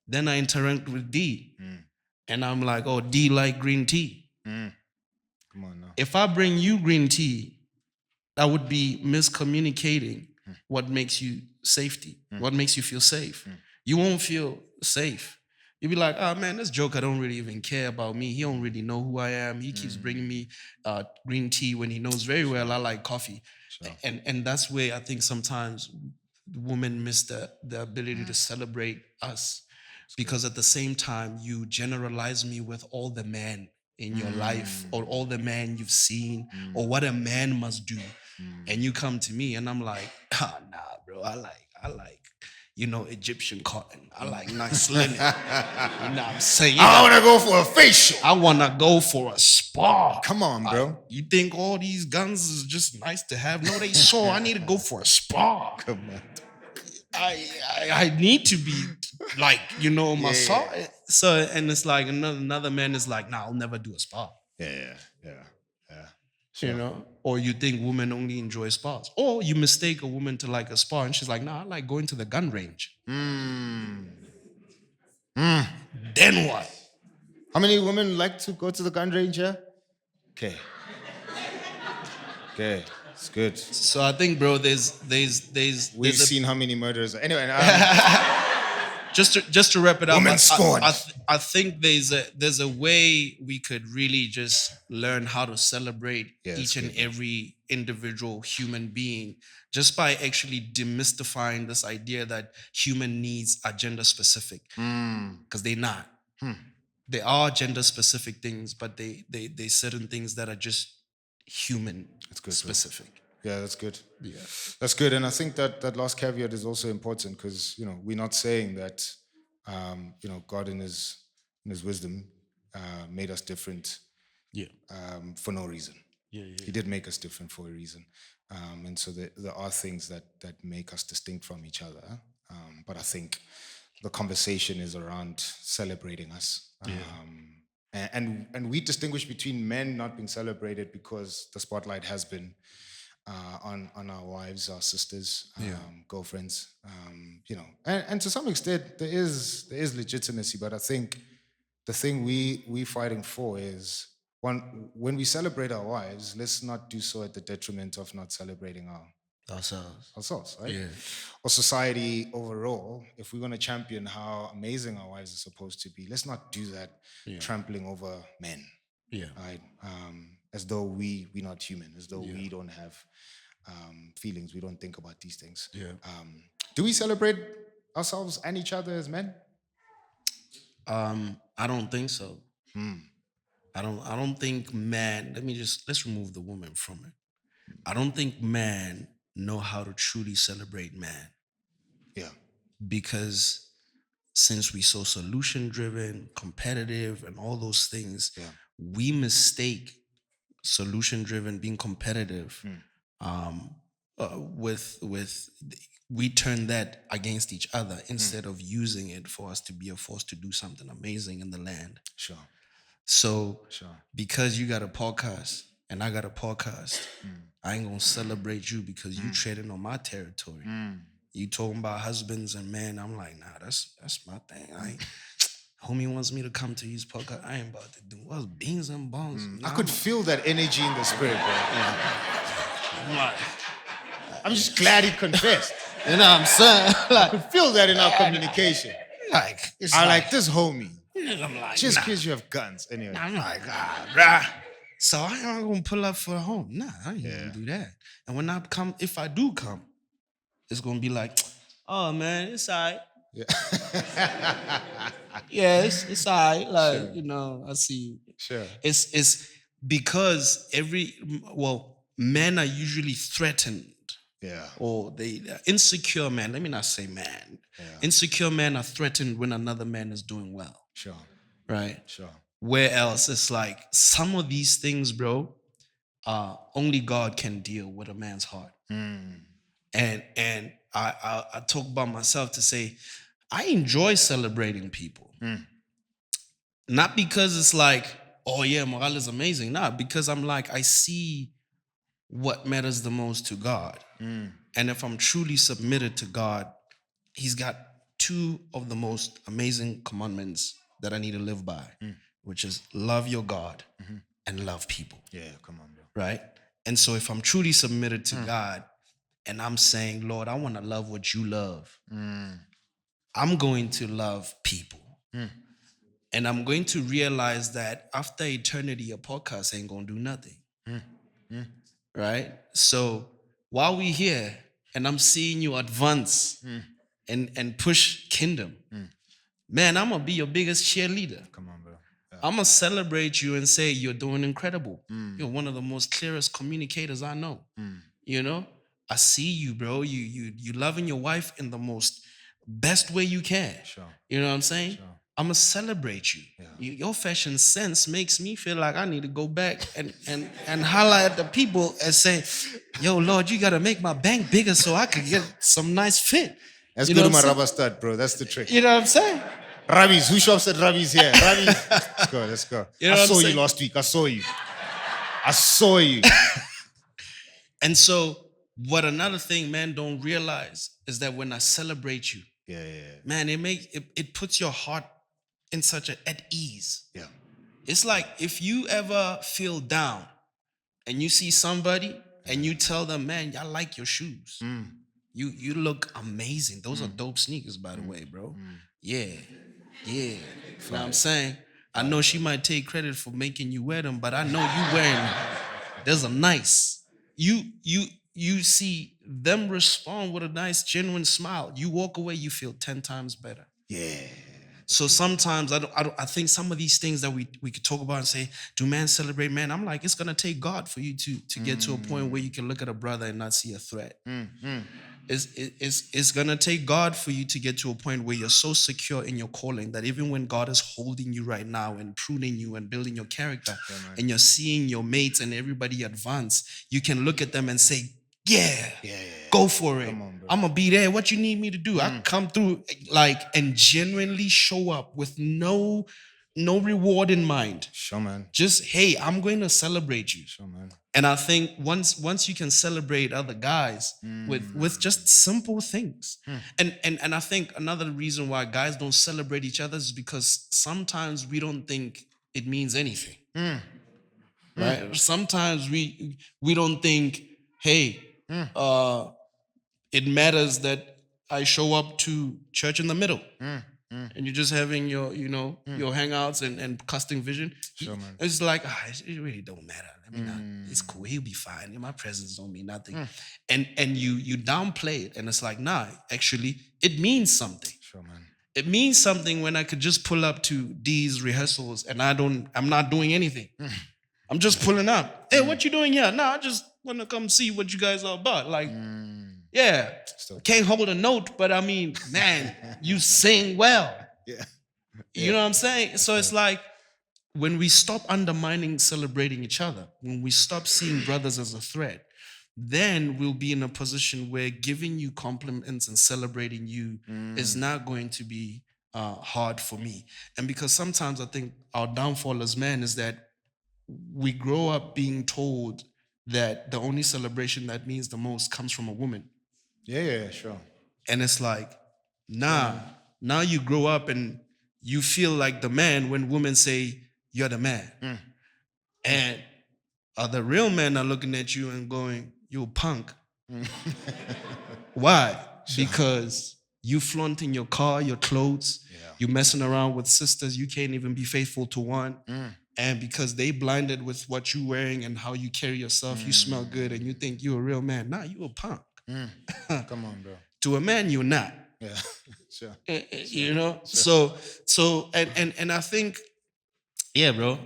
Then I interact with D and I'm like, oh, D like green tea. Come on now. If I bring you green tea, that would be miscommunicating what makes you safety, what makes you feel safe. You won't feel safe. You'll be like, oh man, this joker don't really even care about me. He don't really know who I am. He keeps bringing me green tea when he knows very well I like coffee. Sure. And that's where I think sometimes women miss the ability to celebrate us. Because at the same time, you generalize me with all the men in your life or all the men you've seen or what a man must do. And you come to me and I'm like, nah, bro, I like, Egyptian cotton. I like nice linen. You know what I'm saying? I want to go for a facial. I want to go for a spa. Come on, bro. You think all these guns is just nice to have? No, they sore. I need to go for a spa. Come on. I need to be like, massage. So, and it's like another man is like, nah, I'll never do a spa. Yeah. Sure. Or you think women only enjoy spas. Or you mistake a woman to like a spa and she's like, nah, I like going to the gun range. Then what? How many women like to go to the gun range here? Okay. It's good. So I think, bro, We've seen how many murders. Anyway, just to wrap it up, Woman scorned. I think there's a way we could really just learn how to celebrate each and every individual human being just by actually demystifying this idea that human needs are gender specific, because they're not. They are gender specific things, but they certain things that are just human specific. Bro. Yeah, that's good. Yeah, that's good. And I think that last caveat is also important because we're not saying that God in his wisdom made us different for no reason. He did make us different for a reason, and so there are things that make us distinct from each other. But I think the conversation is around celebrating us. And we distinguish between men not being celebrated because the spotlight has been on our wives, our sisters, Yeah. girlfriends. And to some extent there is legitimacy, but I think the thing we fighting for is when we celebrate our wives, let's not do so at the detriment of not celebrating ourselves, right? Yeah. Or society overall. If we're going to champion how amazing our wives are supposed to be, let's not do that trampling over men. Yeah. Right? As though we're not human, as though we don't have feelings, we don't think about these things. Yeah. Do we celebrate ourselves and each other as men? I don't think so. I don't think man, let's remove the woman from it. I don't think man know how to truly celebrate man, Yeah. because since we so solution driven, competitive, and all those things, we mistake solution driven, being competitive, with we turn that against each other instead of using it for us to be a force to do something amazing in the land. Sure. So because you got a podcast and I got a podcast, I ain't gonna celebrate you because you treading on my territory. You talking about husbands and men. I'm like, nah, that's my thing. Homie wants me to come to his podcast. I ain't about to do what's beans and bones. I could feel that energy in the spirit, bro. I'm just glad he confessed. You know what I'm saying? I could feel that in our communication. It's I like this homie. I'm like, Just nah. because you have guns. Anyway. I'm like, bruh. So I ain't gonna pull up for home. Nah, I ain't gonna do that. And when if I do come, it's gonna be like, oh man, it's all right. Yeah. Yeah, it's all right. Like, I see. Sure. It's because men are usually threatened. Yeah. Or insecure men. Let me not say man. Yeah. Insecure men are threatened when another man is doing well. Sure. Right? Sure. Where else it's like some of these things, bro, only God can deal with a man's heart. And I talk about myself to say, I enjoy celebrating people. Not because it's like, oh yeah, Mogale is amazing. Nah, because I'm like, I see what matters the most to God. And if I'm truly submitted to God, he's got two of the most amazing commandments that I need to live by, which is love your God and love people. Yeah, come on, bro. Right? And so if I'm truly submitted to God and I'm saying, Lord, I want to love what you love, I'm going to love people. And I'm going to realize that after eternity, a podcast ain't going to do nothing. Right? So while we're here and I'm seeing you advance and push kingdom, man, I'm going to be your biggest cheerleader. Come on, bro. Yeah. I'm going to celebrate you and say you're doing incredible. You're one of the most clearest communicators I know. I see you, bro. You loving your wife in the most best way you can. Sure. You know what I'm saying? Sure. I'm going to celebrate you. Yeah. Your fashion sense makes me feel like I need to go back and holler at the people and say, yo, Lord, you got to make my bank bigger so I could get some nice fit. Let's go to my rubber stud, bro. That's the trick. You know what I'm saying? Ravi's. Who shops at Ravi's here? Ravi's. Let's go. I saw you last week. I saw you. And so what another thing men don't realize is that when I celebrate you, man, it puts your heart in such at ease. Yeah. It's like if you ever feel down and you see somebody and you tell them, man, I like your shoes. You look amazing. Those are dope sneakers, by the way, bro. Yeah. You know what I'm saying? I know she might take credit for making you wear them, but I know you wearing them. There's a nice. You see them respond with a nice, genuine smile. You walk away, you feel 10 times better. Yeah. So sometimes I think some of these things that we could talk about and say, do men celebrate men? I'm like, it's gonna take God for you to get to a point where you can look at a brother and not see a threat. It's gonna take God for you to get to a point where you're so secure in your calling that even when God is holding you right now and pruning you and building your character, and you're seeing your mates and everybody advance, you can look at them and say, go for it. I'm gonna be there. What you need me to do? I come through and genuinely show up with no reward in mind. Sure, man. Just, hey, I'm going to celebrate you. Sure, man. And I think once you can celebrate other guys with just simple things. And I think another reason why guys don't celebrate each other is because sometimes we don't think it means anything. Right? Sometimes we don't think, hey, it matters that I show up to church in the middle. And you're just having your, your hangouts and casting vision. Sure, man. It's like, it really don't matter. I mean, it's cool. He'll be fine. My presence don't mean nothing. And you downplay it, and it's like, nah, actually, it means something. Sure, man. It means something when I could just pull up to these rehearsals and I'm not doing anything. I'm just pulling up. Hey, what you doing here? Nah, I just want to come see what you guys are about. Like, yeah, can't hold a note, but I mean, man, you sing well. Yeah. You know what I'm saying? So it's like, when we stop undermining celebrating each other, when we stop seeing brothers as a threat, then we'll be in a position where giving you compliments and celebrating you is not going to be hard for me. And because sometimes I think our downfall as men is that we grow up being told that the only celebration that means the most comes from a woman. Yeah, sure. And it's like, nah, now you grow up and you feel like the man when women say, you're the man. And other real men are looking at you and going, you're a punk. Why? Because you flaunting your car, your clothes, you messing around with sisters, you can't even be faithful to one. And because they blinded with what you wearing and how you carry yourself, you smell good and you think you're a real man. Nah, you a punk. Come on, bro. To a man, you're not. Yeah, sure. You know? So and I think, yeah, bro.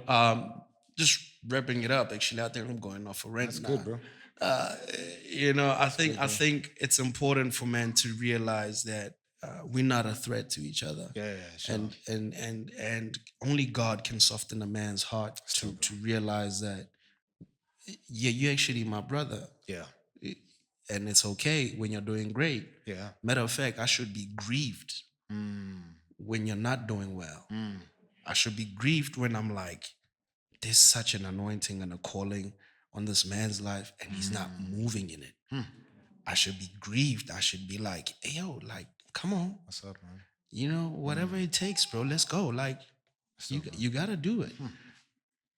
Just wrapping it up. Actually, I think I'm going off a rant. That's good, bro. I think it's important for men to realize that we're not a threat to each other. Yeah, sure. And only God can soften a man's heart to realize that, yeah, you're actually my brother. Yeah. And it's okay when you're doing great. Yeah. Matter of fact, I should be grieved when you're not doing well. I should be grieved when I'm like, there's such an anointing and a calling on this man's life and he's not moving in it. I should be grieved. I should be like, hey, yo, like, come on. What's up, man? You know, whatever it takes, bro, let's go. Like, you got to do it.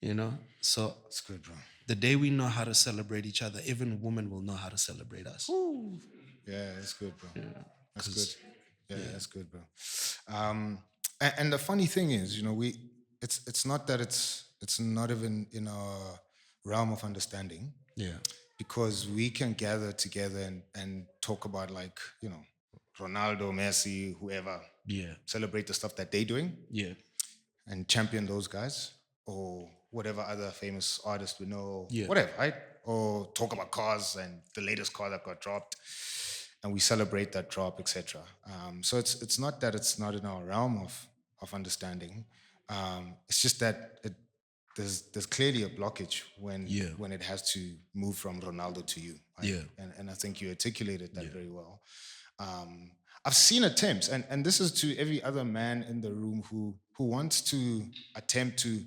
You know? So That's good, bro. the day we know how to celebrate each other, even women will know how to celebrate us. Yeah, that's good, bro. That's good. Yeah, that's good, bro. And the funny thing is, it's not that it's not even in our realm of understanding. Yeah. Because we can gather together and talk about, like, Ronaldo, Messi, whoever. Yeah. Celebrate the stuff that they're doing. Yeah. And champion those guys, or whatever other famous artist we know, Yeah. whatever, right? Or talk about cars and the latest car that got dropped, and we celebrate that drop, etc. So it's not that it's not in our realm of understanding. It's just that there's clearly a blockage when it has to move from Ronaldo to you. Right? Yeah. And I think you articulated that very well. I've seen attempts, and this is to every other man in the room who wants to attempt to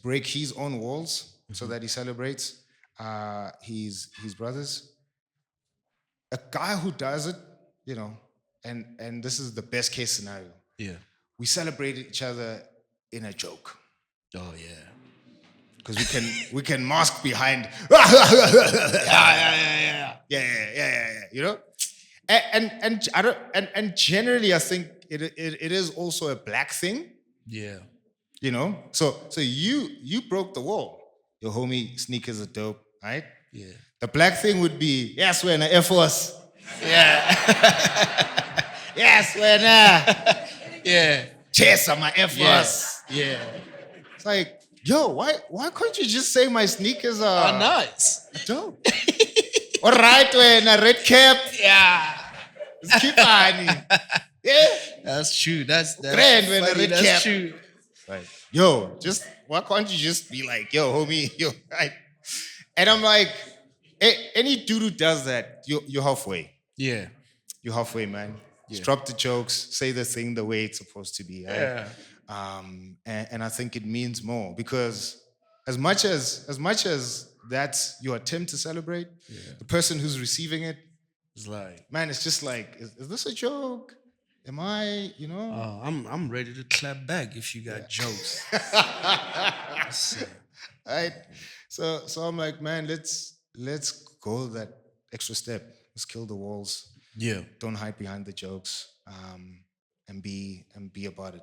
break his own walls so that he celebrates his brothers. A guy who does it, and this is the best case scenario. Yeah. We celebrate each other in a joke. Oh, yeah. Because we can mask behind yeah. And generally I think it is also a black thing. Yeah. So you broke the wall. Your homie sneakers are dope, right? Yeah. The black thing would be, yes, we're in the Air Force. Yeah. Yes, we're in Yeah. chest on my Air Force. Yeah. It's like, yo, why can't you just say my sneakers are nice. dope? All right, we're in a red cap. Yeah. Let's keep on. Yeah. That's true. That's Grand when funny. the red That's cap. true. Right. Yo, why can't you just be like, yo, homie, yo, right? And I'm like, any dude who does that, you're halfway. Yeah. You're halfway, man. Yeah. Just drop the jokes, say the thing the way it's supposed to be. Right? Yeah. And I think it means more because as much as that's your attempt to celebrate, the person who's receiving it, It's like, man, it's just like, is this a joke? Am I, I'm ready to clap back if you got jokes. right? So I'm like, man, let's go that extra step. Let's kill the walls. Yeah. Don't hide behind the jokes, and be about it.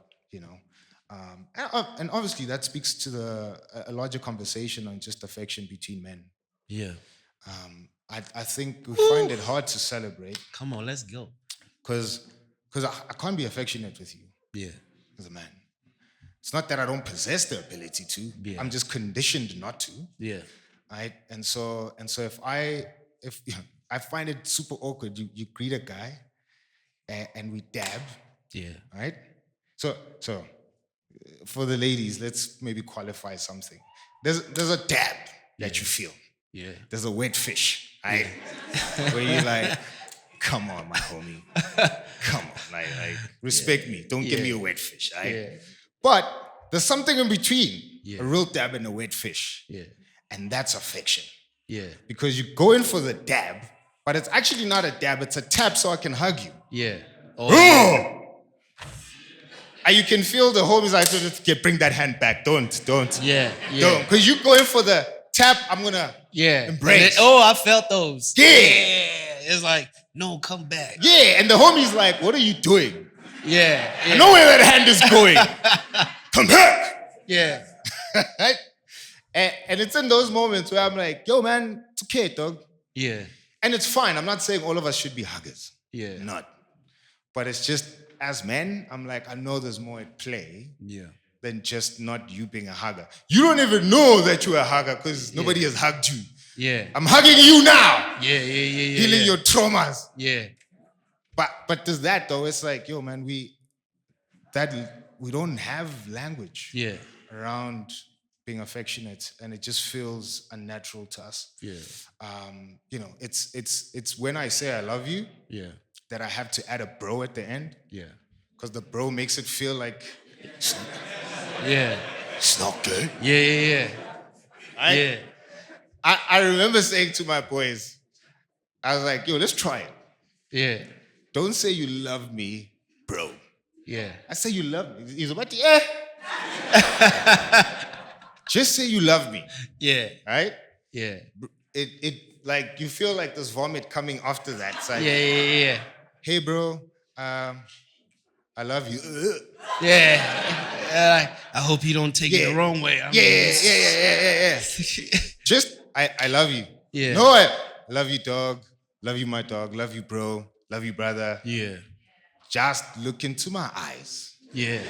And obviously that speaks to a larger conversation on just affection between men. Yeah. I think we find it hard to celebrate Come on, let's go. because I can't be affectionate with you Yeah. as a man. It's not that I don't possess the ability to. Yeah. I'm just conditioned not to. Yeah. Right? And so if I find it super awkward, you greet a guy and we dab. Yeah. Right? So for the ladies, let's maybe qualify something. There's a dab that you feel. Yeah. There's a wet fish, right? Where you're like, come on, my homie. Come on. Like respect me. Don't give me a wet fish, right? Yeah. But there's something in between. Yeah. A real dab and a wet fish. Yeah. And that's affection. Yeah. Because you go in for the dab, but it's actually not a dab, it's a tap so I can hug you. Yeah. Oh! And you can feel the homies like, okay, bring that hand back. Don't. Yeah. Yeah. Don't. Because you go in for the tap, I'm gonna embrace. I felt those. Yeah. It's like, no, come back. Yeah, and the homie's like, what are you doing? Yeah. I know where that hand is going. Come back. Yeah. Right? And it's in those moments where I'm like, yo, man, it's okay, dog. Yeah. And it's fine. I'm not saying all of us should be huggers. Yeah. Not. But it's just, as men, I'm like, I know there's more at play than just not you being a hugger. You don't even know that you're a hugger because nobody has hugged you. Yeah. I'm hugging you now. Yeah. Healing your traumas. Yeah. But there's that though. It's like, yo, man, we don't have language around being affectionate, and it just feels unnatural to us. Yeah. It's when I say I love you that I have to add a bro at the end. Yeah. Because the bro makes it feel like Yeah. it's not good. Yeah. Yeah. I remember saying to my boys, I was like, yo, let's try it. Yeah. Don't say you love me, bro. Yeah. I say you love me. He's about just say you love me. Yeah. Right? Yeah. It like you feel like there's vomit coming after that. It's like, Yeah. hey bro, I love you. Yeah. I hope you don't take it the wrong way. Yeah. Just I love you. Yeah. No, I love you, dog. Love you, my dog. Love you, bro. Love you, brother. Yeah. Just look into my eyes. Yeah.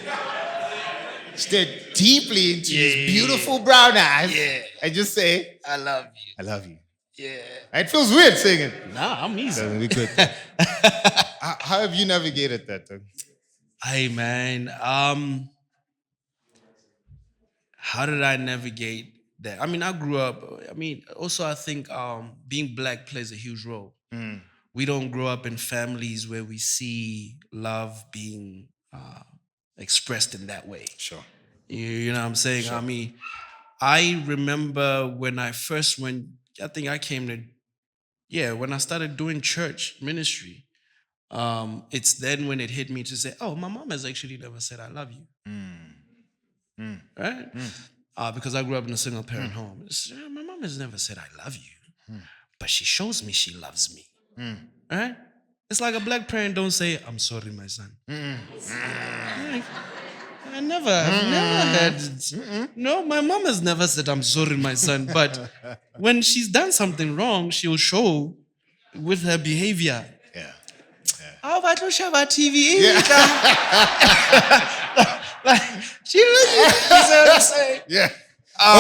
Stare deeply into these beautiful brown eyes. Yeah. And just say, I love you. I love you. Yeah. It feels weird saying it. Nah, I'm easy. Doesn't be good. How have you navigated that, dog? Hey man, how did I navigate that? I mean, I grew up. Also I think being black plays a huge role. We don't grow up in families where we see love being expressed in that way. Sure. You know what I'm saying? Sure. I mean, I remember when I first when I started doing church ministry. It's then when it hit me to say, oh, my mom has actually never said I love you. Right? Because I grew up in a single parent home. My mom has never said I love you, but she shows me she loves me. Right? It's like a black parent don't say, I'm sorry, my son. Like, I've never heard. No, my mom has never said, I'm sorry, my son. But when she's done something wrong, she'll show with her behavior. Yeah. Oh, but we have a TV. Like, she said what I'm saying. Yeah.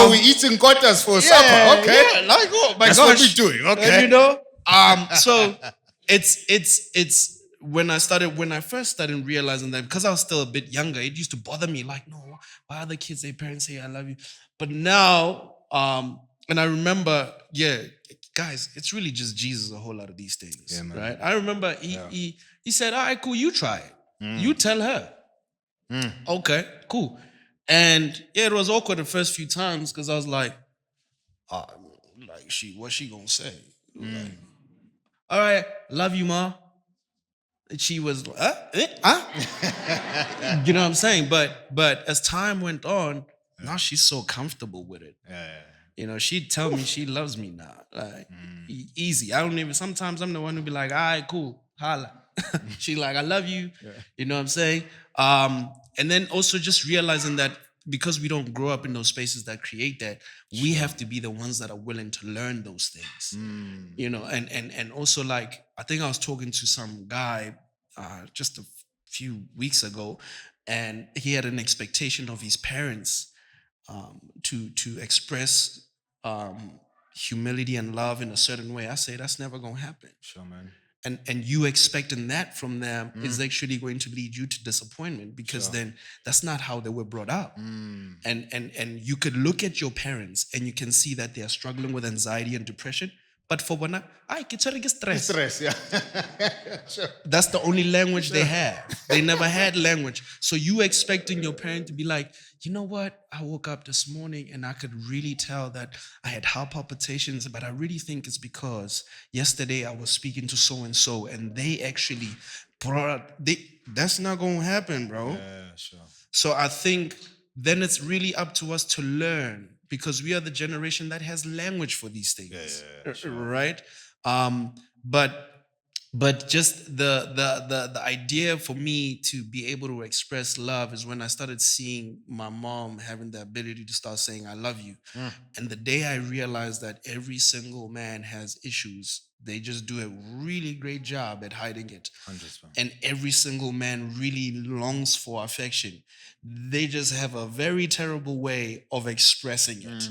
We eating quarters for supper. Okay. Yeah, like, oh my That's gosh. what we're doing. Okay. You know? So it's when I first started realizing that, because I was still a bit younger, it used to bother me. Like, no, why other kids, their parents say I love you? But now, and I remember, guys, it's really just Jesus, a whole lot of these things. Yeah, right? I remember he said, all right, cool, you try it. You tell her. Okay, cool. And yeah, it was awkward the first few times because I was like, uh, what's she gonna say? Like, all right, love you, ma. And she was like, you know what I'm saying? But as time went on, now she's so comfortable with it. You know, she'd tell me she loves me now. Like easy. I don't even sometimes I'm the one who be like, all right, cool, holla. She like, I love you. You know what I'm saying? And then also just realizing that because we don't grow up in those spaces that create that, we have to be the ones that are willing to learn those things. You know, and also like I think I was talking to some guy just a few weeks ago, and he had an expectation of his parents to express humility and love in a certain way. I say that's never gonna happen. Sure, man. And you expecting that from them is actually going to lead you to disappointment because then that's not how they were brought up. And you could look at your parents and you can see that they are struggling with anxiety and depression. But for one, I get stress. Stress, yeah. Sure. That's the only language they have. They never had language. So you expecting your parent to be like, you know what? I woke up this morning and I could really tell that I had heart palpitations, but I really think it's because yesterday I was speaking to so and so, and they actually that's not gonna happen, bro. Yeah, sure. So I think then it's really up to us to learn because we are the generation that has language for these things, right? But just the idea for me to be able to express love is when I started seeing my mom having the ability to start saying I love you. And the day I realized that every single man has issues, they just do a really great job at hiding it. 100%. And every single man really longs for affection. They just have a very terrible way of expressing it.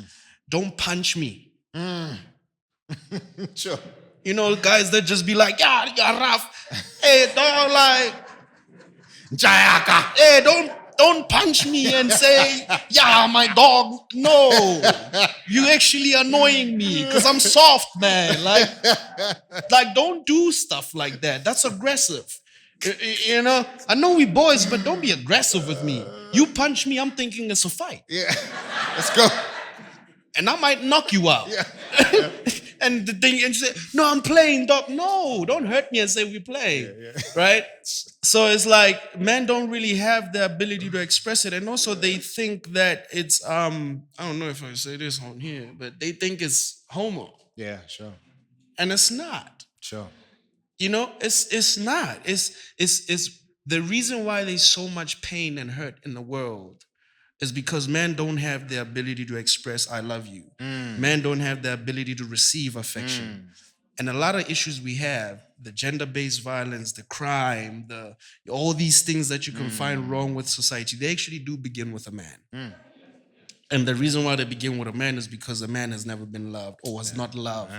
Don't punch me. Sure. You know, guys that just be like, yeah, you're rough. Hey, don't like, Jayaka. hey, don't punch me and say, yeah, my dog. No, you actually annoying me because I'm soft, man. Like, don't do stuff like that. That's aggressive. You know, I know we boys, but don't be aggressive with me. You punch me, I'm thinking it's a fight. Yeah. Let's go. And I might knock you out. Yeah. And the thing, and you say, no, I'm playing, dog. No, don't hurt me and say we play. Right? So it's like men don't really have the ability to express it. And also they think that it's I don't know if I say this on here, but they think it's homo. Yeah, sure. And it's not. Sure. You know, it's not. It's the reason why there's so much pain and hurt in the world is because men don't have the ability to express I love you. Men don't have the ability to receive affection. And a lot of issues we have, the gender-based violence, the crime, all these things that you can find wrong with society, they actually do begin with a man. And the reason why they begin with a man is because a man has never been loved or was not loved.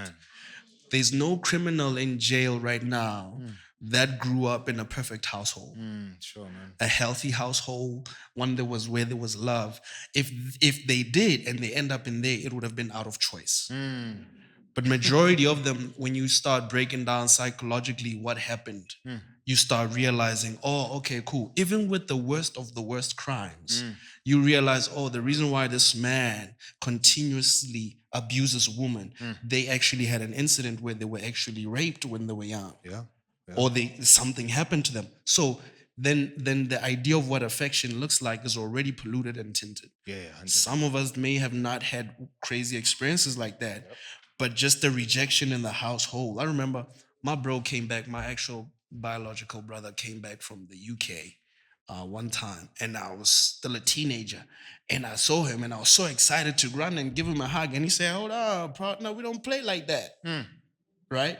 There's no criminal in jail right now that grew up in a perfect household. Sure, man. A healthy household, one that was where there was love. If they did and they end up in there, it would have been out of choice. But majority of them, when you start breaking down psychologically what happened, you start realizing, oh, okay, cool. Even with the worst of the worst crimes, you realize, oh, the reason why this man continuously abuses women, they actually had an incident where they were actually raped when they were young. Yeah. Or something happened to them. So then the idea of what affection looks like is already polluted and tinted. Yeah. 100%. Some of us may have not had crazy experiences like that, but just the rejection in the household. I remember my bro came back, my actual biological brother came back from the UK one time, and I was still a teenager, and I saw him, and I was so excited to run and give him a hug, and he said, hold on, partner, we don't play like that, right?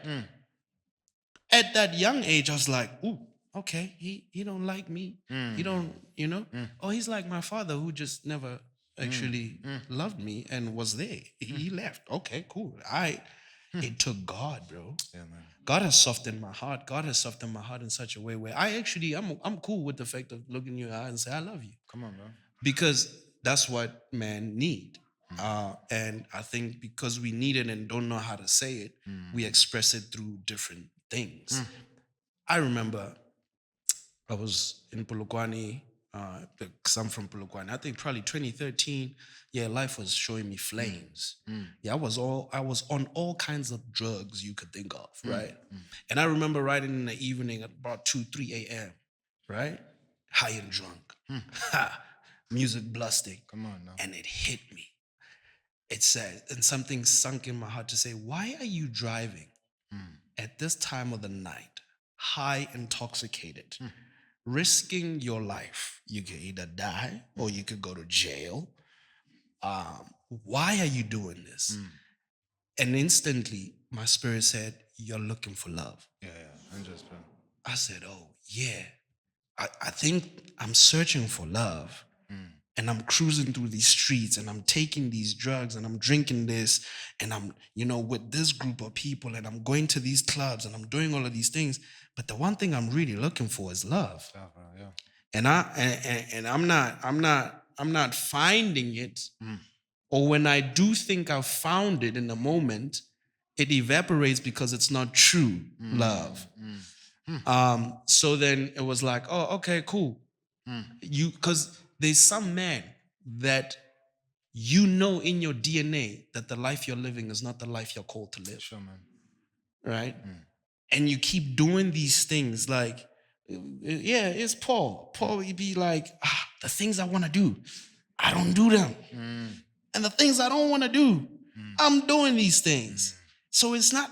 At that young age, I was like, ooh, okay, he don't like me. He don't, you know? Oh, he's like my father who just never actually loved me and was there. He left. Okay, cool. It took God, bro. Yeah, man. God has softened my heart. God has softened my heart in such a way where I'm cool with the fact of looking in your eye and say, I love you. Come on, bro. Because that's what men need. And I think because we need it and don't know how to say it, we express it through different things. I remember I was in Polokwane Because I'm from Polokwane. I think probably 2013. Yeah, life was showing me flames. Yeah, I was on all kinds of drugs you could think of, right? And I remember riding in the evening at about 2, 3 a.m. Right, high and drunk, music blasting. Come on now. And it hit me. It said, and something sunk in my heart to say, why are you driving at this time of the night, high, intoxicated, risking your life? You could either die or you could go to jail. Why are you doing this? And instantly, my spirit said, you're looking for love. Yeah, 100%. I said, oh, yeah. I think I'm searching for love. And I'm cruising through these streets and I'm taking these drugs and I'm drinking this and I'm, with this group of people and I'm going to these clubs and I'm doing all of these things. But the one thing I'm really looking for is love. And I'm not finding it. Or when I do think I've found it in the moment, it evaporates because it's not true love. So then it was like, oh, okay, cool. Because there's some man that in your DNA that the life you're living is not the life you're called to live. Sure, man. Right? And you keep doing these things like, yeah, it's Paul. Paul, he'd be like, the things I want to do, I don't do them. And the things I don't want to do, I'm doing these things. So it's not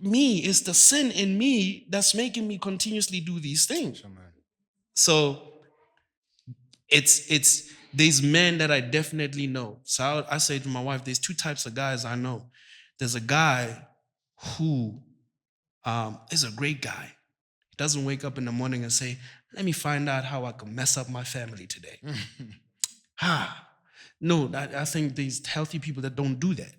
me, it's the sin in me that's making me continuously do these things. Sure, man. So it's these men that I definitely know. So I say to my wife, there's 2 types of guys I know. There's a guy who is a great guy. He doesn't wake up in the morning and say, let me find out how I can mess up my family today. No, I think there's healthy people that don't do that.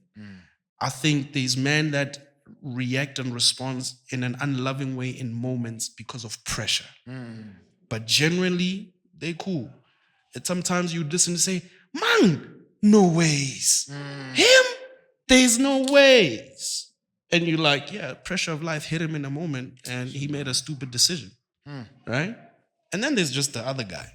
I think there's men that react and respond in an unloving way in moments because of pressure. But generally, they cool. And sometimes you listen and say, man, no ways. Him, there's no ways. And you're like, yeah, pressure of life hit him in a moment and he made a stupid decision. Right? And then there's just the other guy.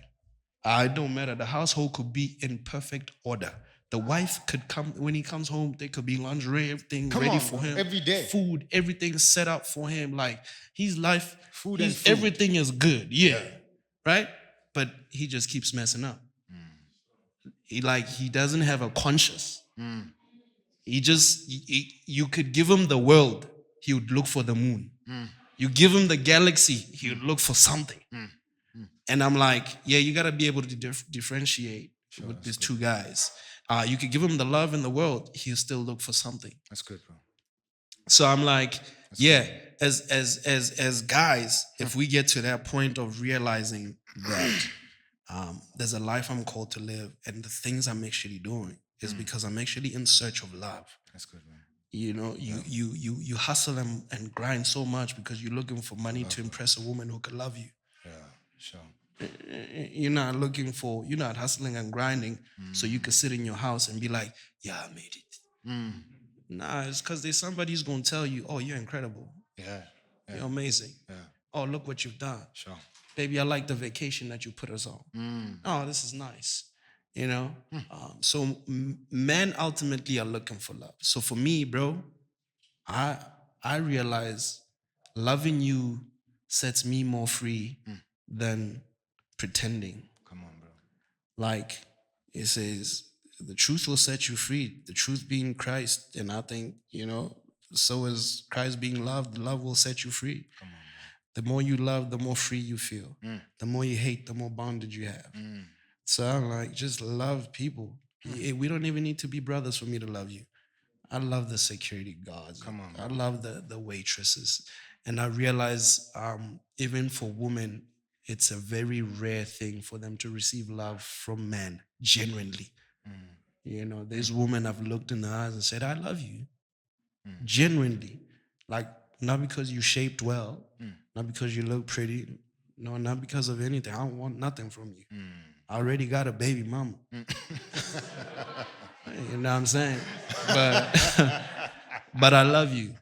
It don't matter. The household could be in perfect order. The wife could come, when he comes home, there could be lingerie, everything ready for him. Every day. Food, everything set up for him. Like, his life, Food and food. everything is good. Yeah. Right? But he just keeps messing up. He doesn't have a conscience. You could give him the world, he would look for the moon. You give him the galaxy, he would look for something. And I'm like, yeah, you got to be able to differentiate with these 2 guys. You could give him the love in the world, he'll still look for something. That's good, bro. So I'm like, as guys, if we get to that point of realizing that there's a life I'm called to live and the things I'm actually doing is because I'm actually in search of love. That's good, man. You hustle and grind so much because you're looking for money to impress a woman who can love you. Yeah, sure. You're not hustling and grinding so you can sit in your house and be like, yeah, I made it. Nah, it's because there's somebody who's going to tell you, oh, you're incredible. Yeah. You're amazing. Yeah. Oh, look what you've done. Sure. Baby, I like the vacation that you put us on. Oh, this is nice. So men ultimately are looking for love. So for me, bro, I realize loving you sets me more free than pretending. Come on, bro. Like it says, the truth will set you free. The truth being Christ. And I think, so is Christ being loved. The love will set you free. Come on, bro. The more you love, the more free you feel. The more you hate, the more bondage you have. So I'm like, just love people. We don't even need to be brothers for me to love you. I love the security guards. Come on, bro. I love the waitresses. And I realize even for women, it's a very rare thing for them to receive love from men, genuinely. There's women I've looked in the eyes and said, I love you. Genuinely. Like, not because you shaped well, not because you look pretty, no, not because of anything. I don't want nothing from you. I already got a baby mama. You know what I'm saying? But I love you.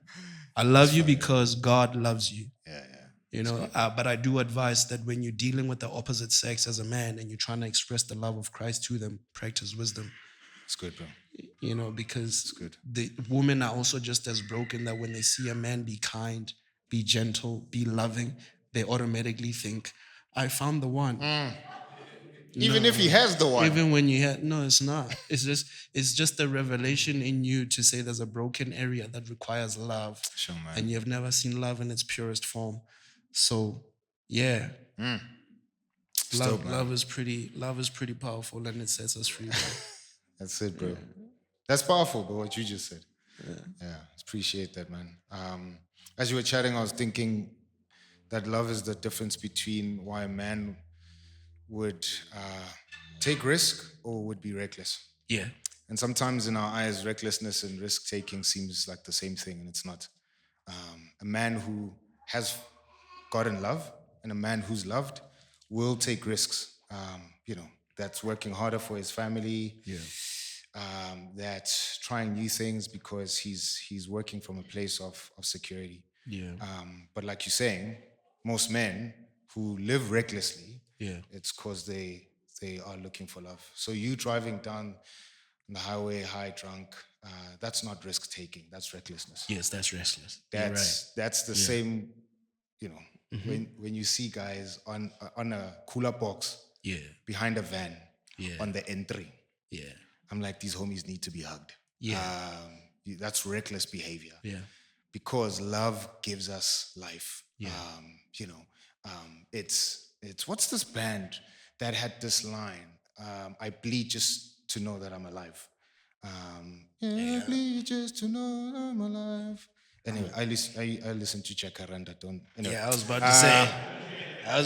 I love you because God loves you. Yeah. But I do advise that when you're dealing with the opposite sex as a man and you're trying to express the love of Christ to them, practice wisdom. It's good, bro. Because good. the women are also just as broken that when they see a man be kind, be gentle, be loving, they automatically think, I found the one. Even if he has the one. Even when you had, no, it's not. It's just a revelation in you to say there's a broken area that requires love. Sure, man. And you've never seen love in its purest form. So, yeah. Love is pretty powerful and it sets us free. That's it, bro. That's powerful, bro, what you just said. Yeah, appreciate that, man. As you were chatting, I was thinking that love is the difference between why a man would take risk or would be reckless. Yeah. And sometimes in our eyes, recklessness and risk-taking seems like the same thing, and it's not. A man who has gotten love and a man who's loved will take risks. That's working harder for his family. Yeah. That's trying new things because he's working from a place of security. Yeah. But like you're saying, most men who live recklessly, it's because they are looking for love. So you driving down the highway high drunk, that's not risk taking. That's recklessness. Yes, that's restless. That's the same. When you see guys on a cooler box, behind a van, on the entry, I'm like, these homies need to be hugged. That's reckless behavior. Because love gives us life. It's what's this band that had this line? I bleed just to know that I'm alive. I bleed just to know I'm alive. Anyway, I listen to Jacaranda. Yeah, I was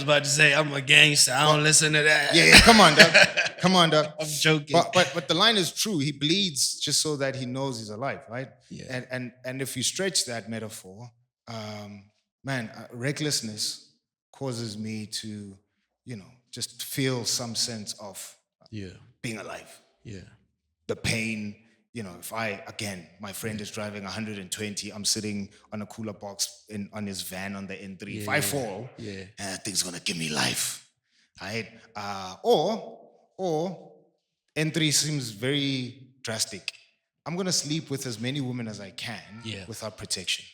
about to say I'm a gangster. I don't listen to that. Yeah, come on, dog. I'm joking. But the line is true. He bleeds just so that he knows he's alive, right? Yeah. And if you stretch that metaphor, recklessness causes me to, just feel some sense of being alive. Yeah. The pain, if my friend is driving 120, I'm sitting on a cooler box on his van on the N3. If I fall, that thing's gonna give me life, right? Or N3 seems very drastic. I'm gonna sleep with as many women as I can without protection.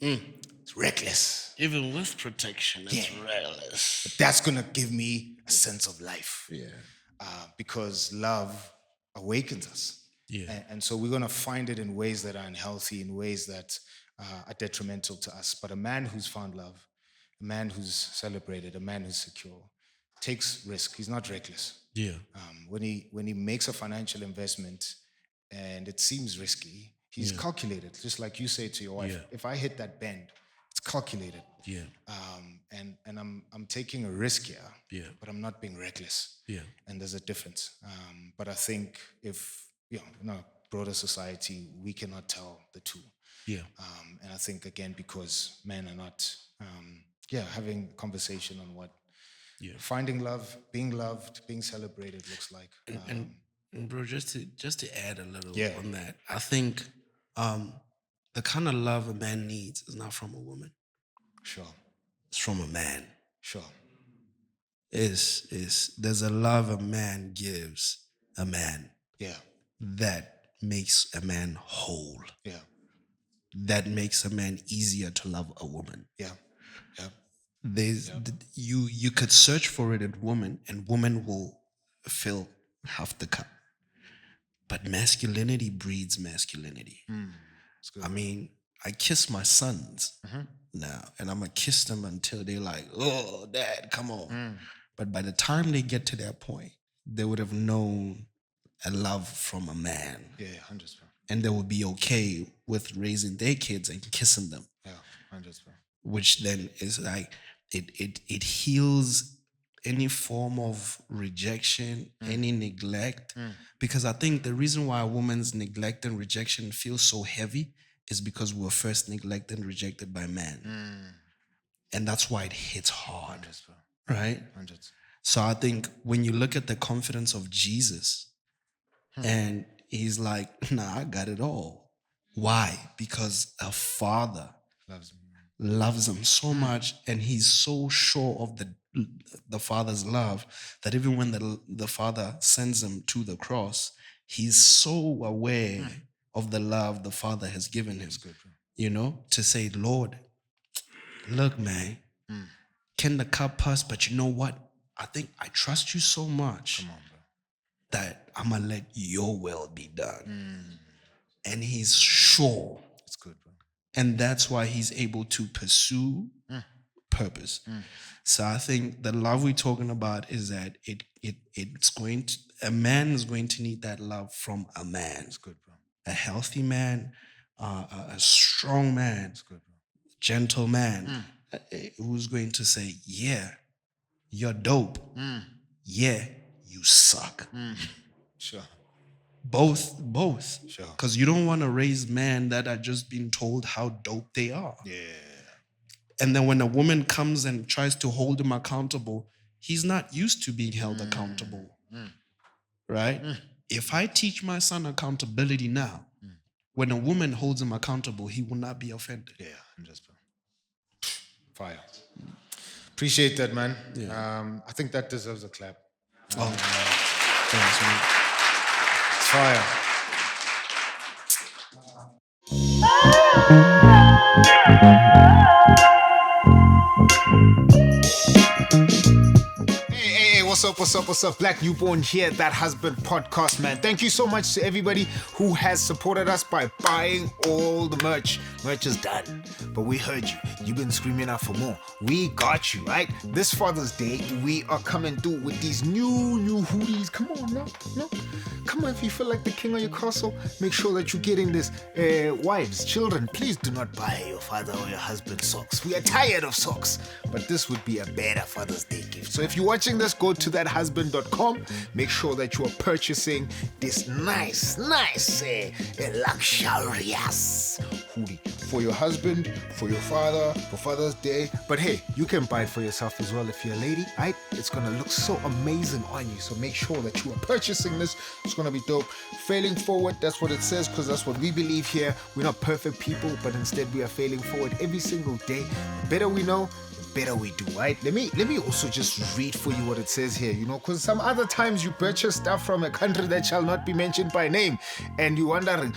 It's reckless. Even with protection, it's reckless. But that's gonna give me a sense of life. Because love awakens us. And so we're going to find it in ways that are unhealthy, in ways that are detrimental to us. But a man who's found love, a man who's celebrated, a man who's secure, takes risk. He's not reckless. When he makes a financial investment and it seems risky, he's calculated. Just like you say to your wife, if I hit that bend, it's calculated. And I'm taking a risk here, but I'm not being reckless. And there's a difference. But I think if in our broader society, we cannot tell the two. And I think, again, because men are not having a conversation on what finding love, being loved, being celebrated looks like. And bro, just to add a little on that, I think the kind of love a man needs is not from a woman. Sure. It's from a man. Sure. There's a love a man gives a man. That makes a man whole. That makes a man easier to love a woman. You could search for it in woman, and woman will fill half the cup. But masculinity breeds masculinity. I mean, I kiss my sons now, and I'm gonna kiss them until they're like, "Oh, Dad, come on." But by the time they get to that point, they would have known a love from a man. 100%. And they will be okay with raising their kids and kissing them. 100%. Which then is like, it heals any form of rejection, any neglect. Because I think the reason why a woman's neglect and rejection feels so heavy is because we were first neglected and rejected by man. And that's why it hits hard. 100%. Right? 100%. So I think when you look at the confidence of Jesus, and he's like, nah, I got it all. Why? Because a father loves him so much, and he's so sure of the father's love that even when the father sends him to the cross, he's so aware of the love the father has given him. You know, to say, Lord, look, man, can the cup pass? But you know what? I think I trust you so much that I'm gonna let your will be done. And he's sure. It's good, bro. And that's why he's able to pursue purpose. So I think the love we're talking about is that it's going to, a man is going to need that love from a man. It's good, bro. A healthy man, a strong man, It's good, bro. gentle man, who's going to say, yeah, you're dope. Yeah, you suck. Sure. Both. Sure. Because you don't want to raise men that are just being told how dope they are. Yeah. And then when a woman comes and tries to hold him accountable, he's not used to being held accountable. Right? If I teach my son accountability now, when a woman holds him accountable, he will not be offended. Yeah, I'm just fire. Appreciate that, man. Yeah. I think that deserves a clap. Thanks, man. It's fire. Hey, what's up? Black Newborn here, That Husband Podcast, man. Thank you so much to everybody who has supported us by buying all the merch. Merch is done, but we heard you. You've been screaming out for more. We got you, right? This Father's Day, we are coming through with these new hoodies. Come on now, no? Come on, if you feel like the king of your castle, make sure that you're getting this. Wives, children, please do not buy your father or your husband socks. We are tired of socks, but this would be a better Father's Day gift. So if you're watching this, go to thathusband.com. Make sure that you are purchasing this nice, luxurious hoodie for your husband, for your father, for Father's Day. But hey, you can buy it for yourself as well if you're a lady, right? It's gonna look so amazing on you. So make sure that you are purchasing this. It's gonna be dope. Failing forward, that's what it says, because that's what we believe here. We're not perfect people, but instead we are failing forward every single day. The better we know, better we do, right? Let me also just read for you what it says here, you know, because some other times you purchase stuff from a country that shall not be mentioned by name, and you're wondering,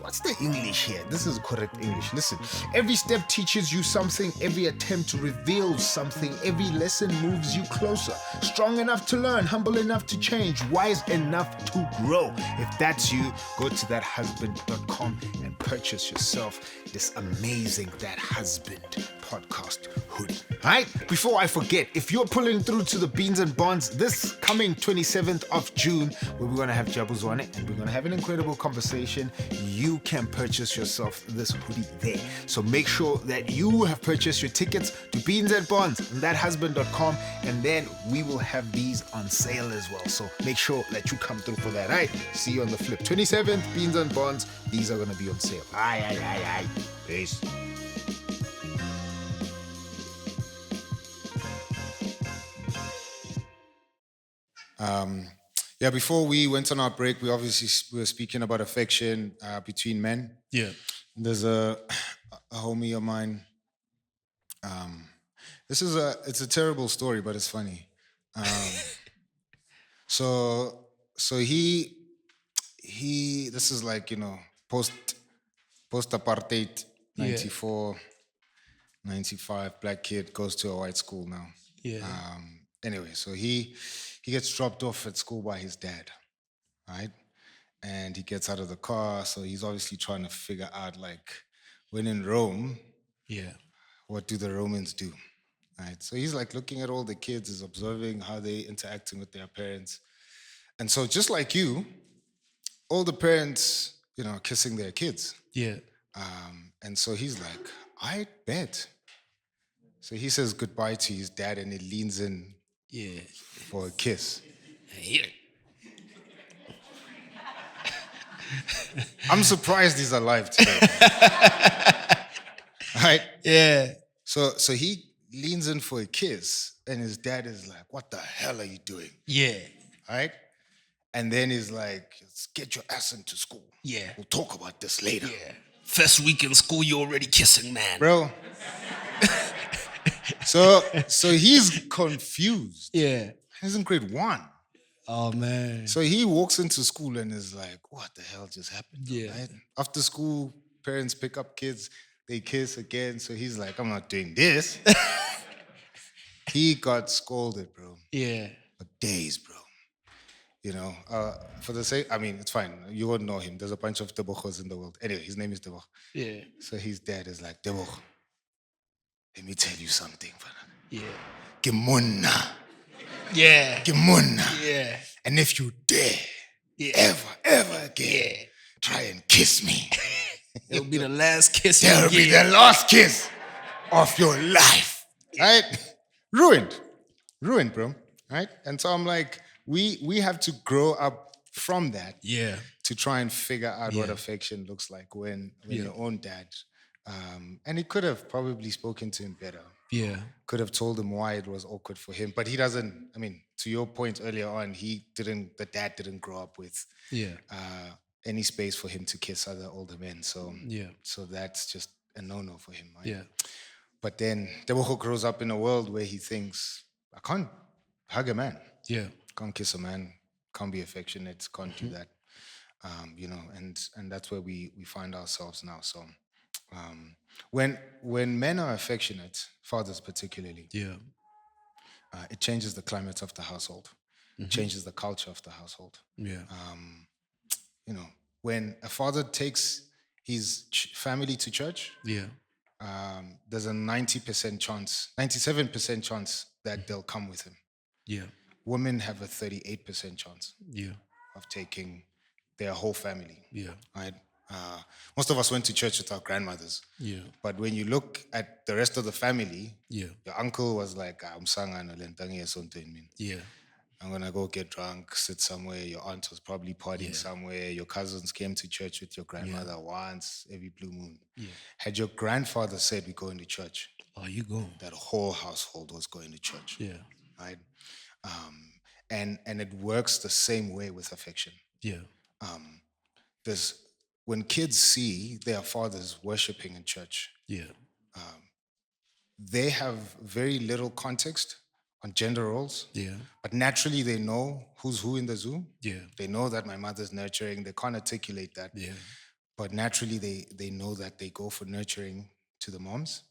what's the English here? This is correct English. Listen, every step teaches you something, every attempt reveals something, every lesson moves you closer, strong enough to learn, humble enough to change, wise enough to grow. If that's you, go to thathusband.com and purchase yourself this amazing That Husband podcast hoodie. Alright, before I forget, if you're pulling through to the Beans and Bonds this coming 27th of June, where we're going to have Jabuz on it and we're going to have an incredible conversation, you can purchase yourself this hoodie there. So make sure that you have purchased your tickets to Beans and Bonds and thathusband.com, and then we will have these on sale as well. So make sure that you come through for that. Alright, see you on the flip. 27th, Beans and Bonds, these are going to be on sale. Aye. Peace. Before we went on our break, we were speaking about affection between men. Yeah. There's a homie of mine. It's a terrible story, but it's funny. So he this is like, you know, post apartheid, 94, 95, black kid goes to a white school now. Yeah. Anyway, so he gets dropped off at school by his dad, right? And he gets out of the car, so he's obviously trying to figure out, like, when in Rome, Yeah. what do the Romans do, right? So he's like looking at all the kids, is observing how they interacting with their parents. And so just like you, all the parents, you know, kissing their kids. Yeah. And so he's like, I bet. So he says goodbye to his dad and he leans in for a kiss. Yeah. I'm surprised he's alive today. Right? Yeah. So he leans in for a kiss and his dad is like, what the hell are you doing? Yeah. Right? And then he's like, let's get your ass into school. Yeah. We'll talk about this later. Yeah. First week in school, you're already kissing, man. bro. So he's confused. Yeah. He's in grade 1. Oh, man. So he walks into school and is like, what the hell just happened? Yeah. Right? After school, parents pick up kids, they kiss again. So he's like, I'm not doing this. He got scolded, bro. Yeah. For days, bro. You know, for the sake, I mean, it's fine. You won't know him. There's a bunch of Debochos in the world. Anyway, his name is Deboch. Yeah. So his dad is like, Deboch, let me tell you something. Yeah. Gemuna. Yeah. Gemuna. Yeah. And if you dare ever again, try and kiss me, It'll be the last kiss that'll you be get. the last kiss of your life. Right? Ruined, bro. Right? And so I'm like, we have to grow up from that Yeah. to try and figure out what Yeah. affection looks like when your own dad, and he could have probably spoken to him better. Yeah. Could have told him why it was awkward for him, but he doesn't. I mean, to your point earlier on, the dad didn't grow up with Yeah. any space for him to kiss other older men. So Yeah. so that's just a no-no for him. Right? Yeah. But then Tebogo grows up in a world where he thinks, I can't hug a man, Yeah. can't kiss a man, can't be affectionate, can't do that. You know, and that's where we find ourselves now. So when men are affectionate, fathers particularly, Yeah. it changes the climate of the household, changes the culture of the household. Yeah. You know, when a father takes his family to church, Yeah. there's a 90% chance, 97% chance that they'll come with him. Yeah. Women have a 38% chance Yeah. of taking their whole family. Yeah. Right? Most of us went to church with our grandmothers. Yeah. But when you look at the rest of the family, Yeah. your uncle was like, Yeah. I'm going to go get drunk, sit somewhere. Your aunt was probably partying somewhere. Your cousins came to church with your grandmother once every blue moon. Yeah. Had your grandfather said we're going to church, Oh, you go. that whole household was going to church. Yeah. Right? And it works the same way with affection. Yeah. When kids see their fathers worshiping in church, Yeah. they have very little context on gender roles. Yeah. But naturally they know who's who in the zoo. Yeah. They know that my mother's nurturing. They can't articulate that. Yeah. But naturally they know that they go for nurturing to the moms.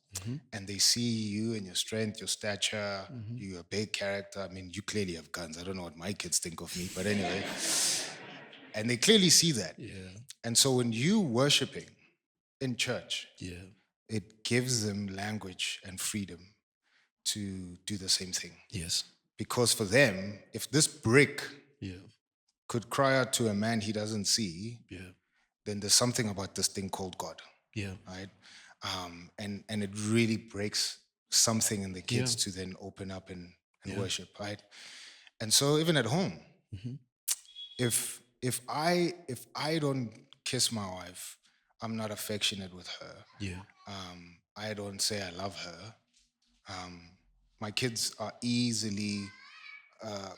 And they see you and your strength, your stature, you're a big character. I mean, you clearly have guns. I don't know what my kids think of me, but anyway. And they clearly see that. Yeah. And so when you worshiping in church, Yeah. it gives them language and freedom to do the same thing. Yes. Because for them, if this brick Yeah. could cry out to a man he doesn't see, Yeah. then there's something about this thing called God, Yeah. right? And it really breaks something in the kids to then open up and worship, right? And so even at home, if I don't kiss my wife, I'm not affectionate with her. Yeah. I don't say I love her. My kids are easily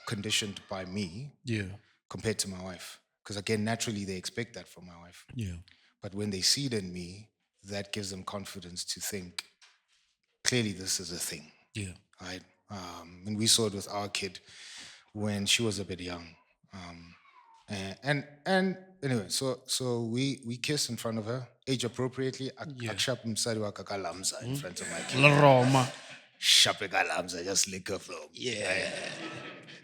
conditioned by me Yeah. compared to my wife. Because again, naturally they expect that from my wife. Yeah. But when they see it in me, that gives them confidence to think, clearly this is a thing. Yeah. Right? And we saw it with our kid when she was a bit young. And anyway, so we kiss in front of her, age appropriately. Akshap msari wa kakalamza in front of my kid. Roma. Shape kalamza, just lick her flow. Yeah.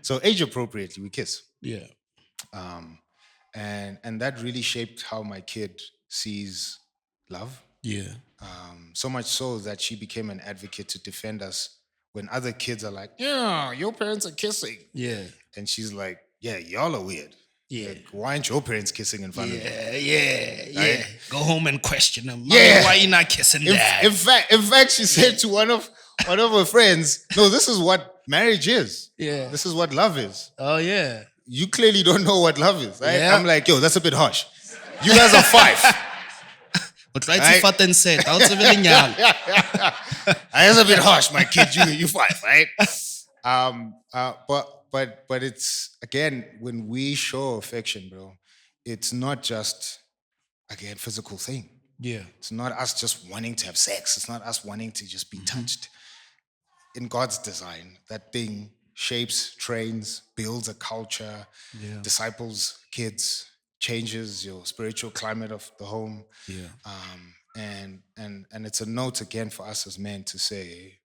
So age appropriately, we kiss. Yeah. And that really shaped how my kid sees love. Yeah. So much so that she became an advocate to defend us when other kids are like, yeah, your parents are kissing. Yeah. And she's like, yeah, y'all are weird. Yeah. Like, why aren't your parents kissing in front of you? Yeah. Right? Go home and question them. Yeah. Mommy, why you not kissing dad? In fact, she said to one of her friends, no, this is what marriage is. Yeah. This is what love is. Oh, yeah. You clearly don't know what love is, right? Yeah. I'm like, yo, that's a bit harsh. You guys are 5. But try to fat and say, that's a very young. That's a bit harsh, my kid. You 5, right? But it's, again, when we show affection, bro, it's not just, again, physical thing. Yeah. It's not us just wanting to have sex. It's not us wanting to just be touched. In God's design, that thing shapes, trains, builds a culture, Yeah. disciples kids, changes your spiritual climate of the home. Yeah. And it's a note again for us as men to say,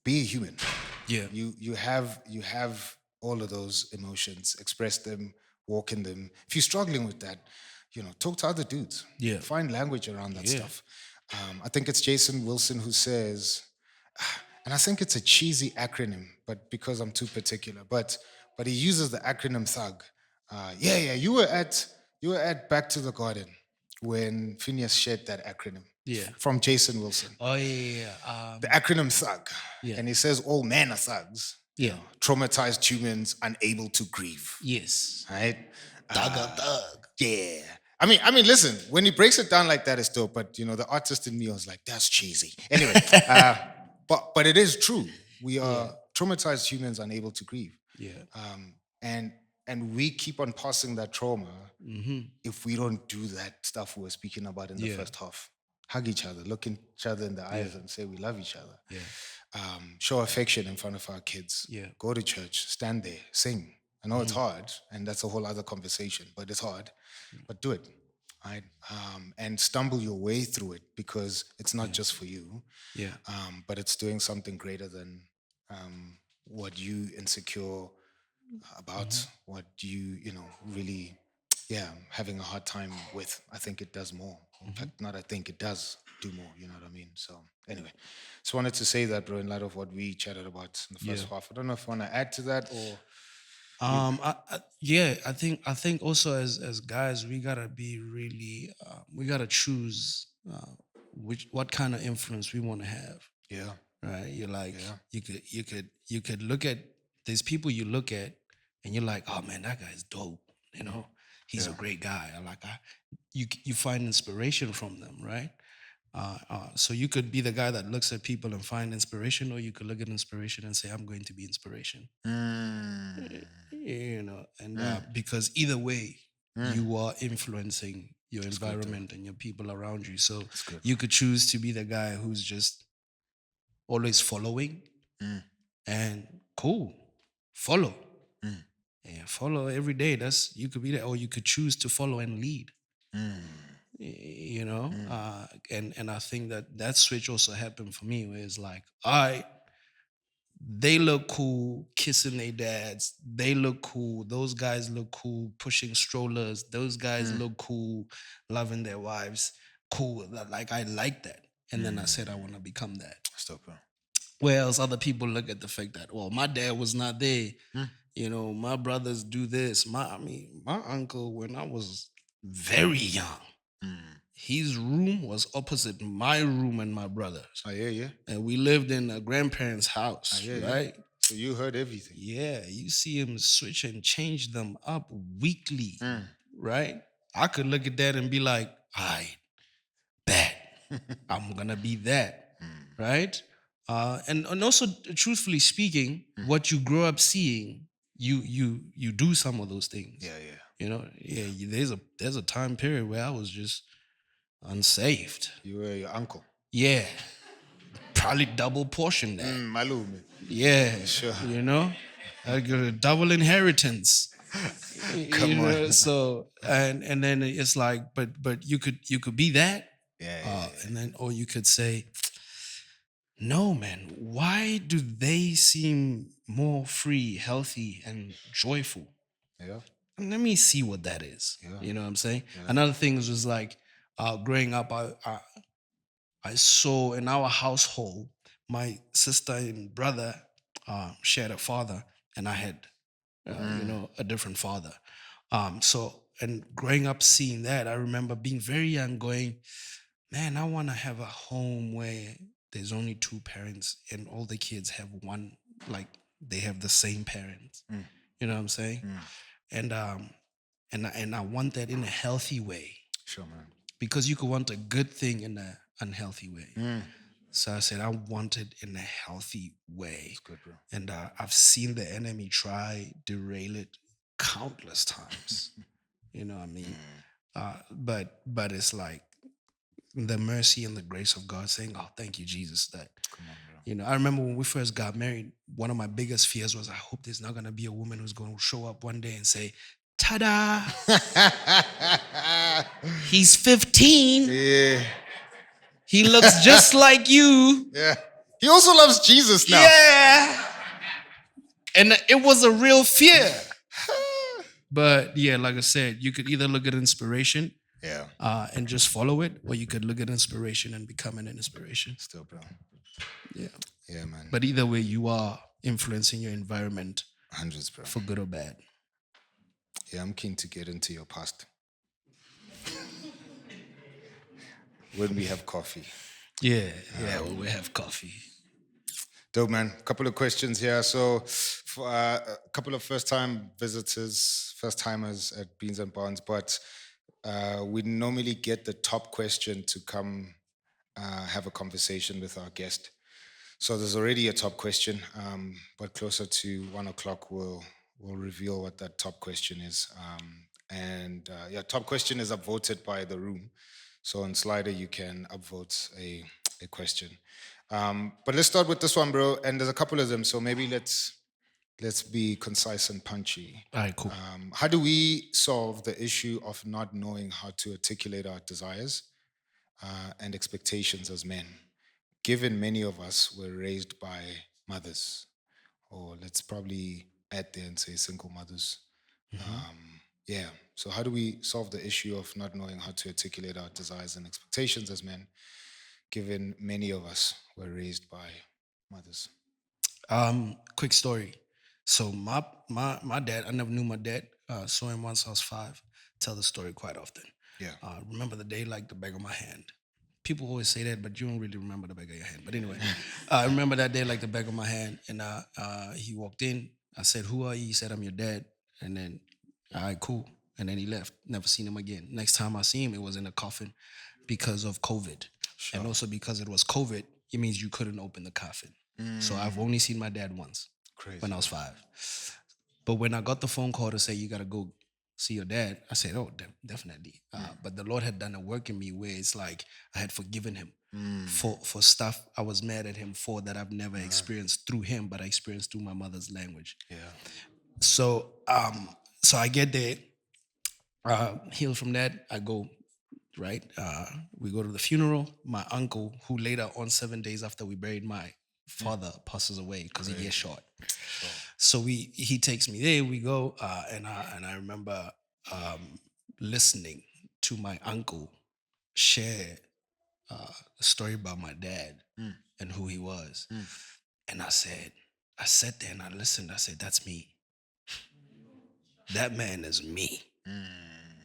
be a human. Yeah. You have all of those emotions, express them, walk in them. If you're struggling with that, talk to other dudes. Yeah. Find language around that Yeah. stuff. I think it's Jason Wilson who says, and I think it's a cheesy acronym, but because I'm too particular, but he uses the acronym thug. Yeah, you were at Back to the Garden when Phineas shared that acronym. Yeah. From Jason Wilson. Oh yeah. The acronym thug. Yeah. And he says all men are thugs. Yeah. Traumatized humans unable to grieve. Yes. Right? Thug. Yeah. I mean, listen, when he breaks it down like that, it's dope. But the artist in me was like, that's cheesy. Anyway, but it is true. We are traumatized humans unable to grieve. Yeah. And we keep on passing that trauma if we don't do that stuff we were speaking about in the first half. Hug each other, look each other in the eyes, and say we love each other. Yeah. Show affection in front of our kids. Yeah. Go to church, stand there, sing. I know it's hard, and that's a whole other conversation, but it's hard. But do it, right? And stumble your way through it, because it's not just for you. Yeah. But it's doing something greater than what you insecure about, what you really, having a hard time with. I think it does more. In fact, not I think it does do more. You know what I mean? So anyway, just wanted to say that, bro, in light of what we chatted about in the first half. I don't know if you want to add to that or. I think also as guys, we gotta be really, we gotta choose what kind of influence we want to have. Yeah. Right? You're like, you could look at, there's people you look at and you're like, oh man, that guy's dope. He's a great guy. You find inspiration from them, right? So you could be the guy that looks at people and find inspiration, or you could look at inspiration and say, I'm going to be inspiration. Because either way, you are influencing your environment and your people around you. So you could choose to be the guy who's just always following, and cool, follow. Yeah, follow every day. You could be that, or you could choose to follow and lead. And I think that switch also happened for me, where it's like, they look cool kissing their dads. They look cool. Those guys look cool pushing strollers. Those guys look cool loving their wives. Cool. Like, I like that. And then I said, I want to become that. Stop, bro. Whereas other people look at the fact that, well, my dad was not there. My brothers do this. My uncle, when I was very young, his room was opposite my room and my brother's. Oh, yeah. And we lived in a grandparents' house, right? So you heard everything. Yeah, you see him switch and change them up weekly, right? I could look at that and be like, all right, bet. I'm going to be that, right? And also, truthfully speaking, what you grow up seeing, you do some of those things. There's a time period where I was just unsaved. You were your uncle. Yeah. Probably double portion that. Malume. Yeah. Sure. I got a double inheritance. Come on. So and then it's like, but you could be that. And then, or you could say, no, man, why do they seem more free, healthy, and joyful? Yeah. Let me see what that is. Yeah. You know what I'm saying? Yeah. Another thing was like, growing up, I saw in our household, my sister and brother shared a father, and I had, a different father. And growing up seeing that, I remember being very young going, man, I want to have a home where there's only two parents and all the kids have one, like they have the same parents. You know what I'm saying? And I want that in a healthy way. Sure, man. Because you could want a good thing in an unhealthy way. So I said, I want it in a healthy way. That's good, bro. And I've seen the enemy try derail it countless times. You know what I mean? But it's like, the mercy and the grace of God, saying, "Oh, thank you, Jesus." That Come on, bro. you know, I remember when we first got married. One of my biggest fears was, I hope there's not gonna be a woman who's going to show up one day and say, "Ta-da! He's 15. Yeah. He looks just like you." Yeah. He also loves Jesus now. Yeah. And it was a real fear. But yeah, like I said, you could either look at inspiration Yeah. and just follow it, or you could look at inspiration and become an inspiration. Still, bro. Yeah. Yeah, man. But either way, you are influencing your environment Hundreds, bro. for good or bad. Yeah, I'm keen to get into your past. When we have coffee. Yeah, well, we have coffee. Dope, man. A couple of questions here. So, for, a couple of first-time visitors, first-timers at Beans and Bonds, but we normally get the top question to come have a conversation with our guest. So there's already a top question, but closer to 1 o'clock, we'll reveal what that top question is. Top question is upvoted by the room. So on Slider, you can upvote a question. But let's start with this one, bro. And there's a couple of them, so maybe let's be concise and punchy. All right, cool. How do we solve the issue of not knowing how to articulate our desires and expectations as men, given many of us were raised by mothers, or let's probably add there and say single mothers? So how do we solve the issue of not knowing how to articulate our desires and expectations as men, given many of us were raised by mothers? Quick story. So my dad, I never knew my dad. Saw him once I was 5. Tell the story quite often. Yeah. Remember the day like the back of my hand. People always say that, but you don't really remember the back of your hand. But anyway, I remember that day like the back of my hand. And he walked in. I said, "Who are you?" He said, "I'm your dad." And then, all right, cool. And then he left. Never seen him again. Next time I see him, it was in a coffin because of COVID. Sure. And also because it was COVID, it means you couldn't open the coffin. So I've only seen my dad once. Crazy. When I was 5. But when I got the phone call to say, "You got to go see your dad," I said, "Oh, definitely." But the Lord had done a work in me where it's like I had forgiven him for stuff I was mad at him for that I've never experienced through him, but I experienced through my mother's language. Yeah. So I get there, healed from that. I go, right? We go to the funeral. My uncle, who later on 7 days after we buried my father, passes away because he gets shot. Sure. So he takes me there. We go, and I remember listening to my uncle share a story about my dad and who he was. And I sat there and I listened. I said, "That's me. That man is me.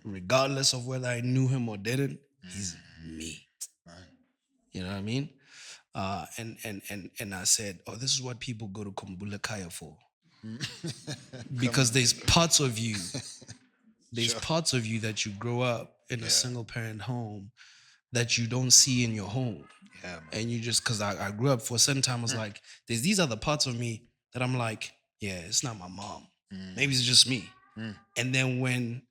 Regardless of whether I knew him or didn't, he's me." You know what I mean? And I said, "Oh, this is what people go to Kumbula Kaya for." Because there's parts of you that you grow up in a single parent home that you don't see in your home. Yeah, man. And you just, because I grew up for a certain time, I was like, there's these other parts of me that I'm like, yeah, it's not my mom. Maybe it's just me. And then when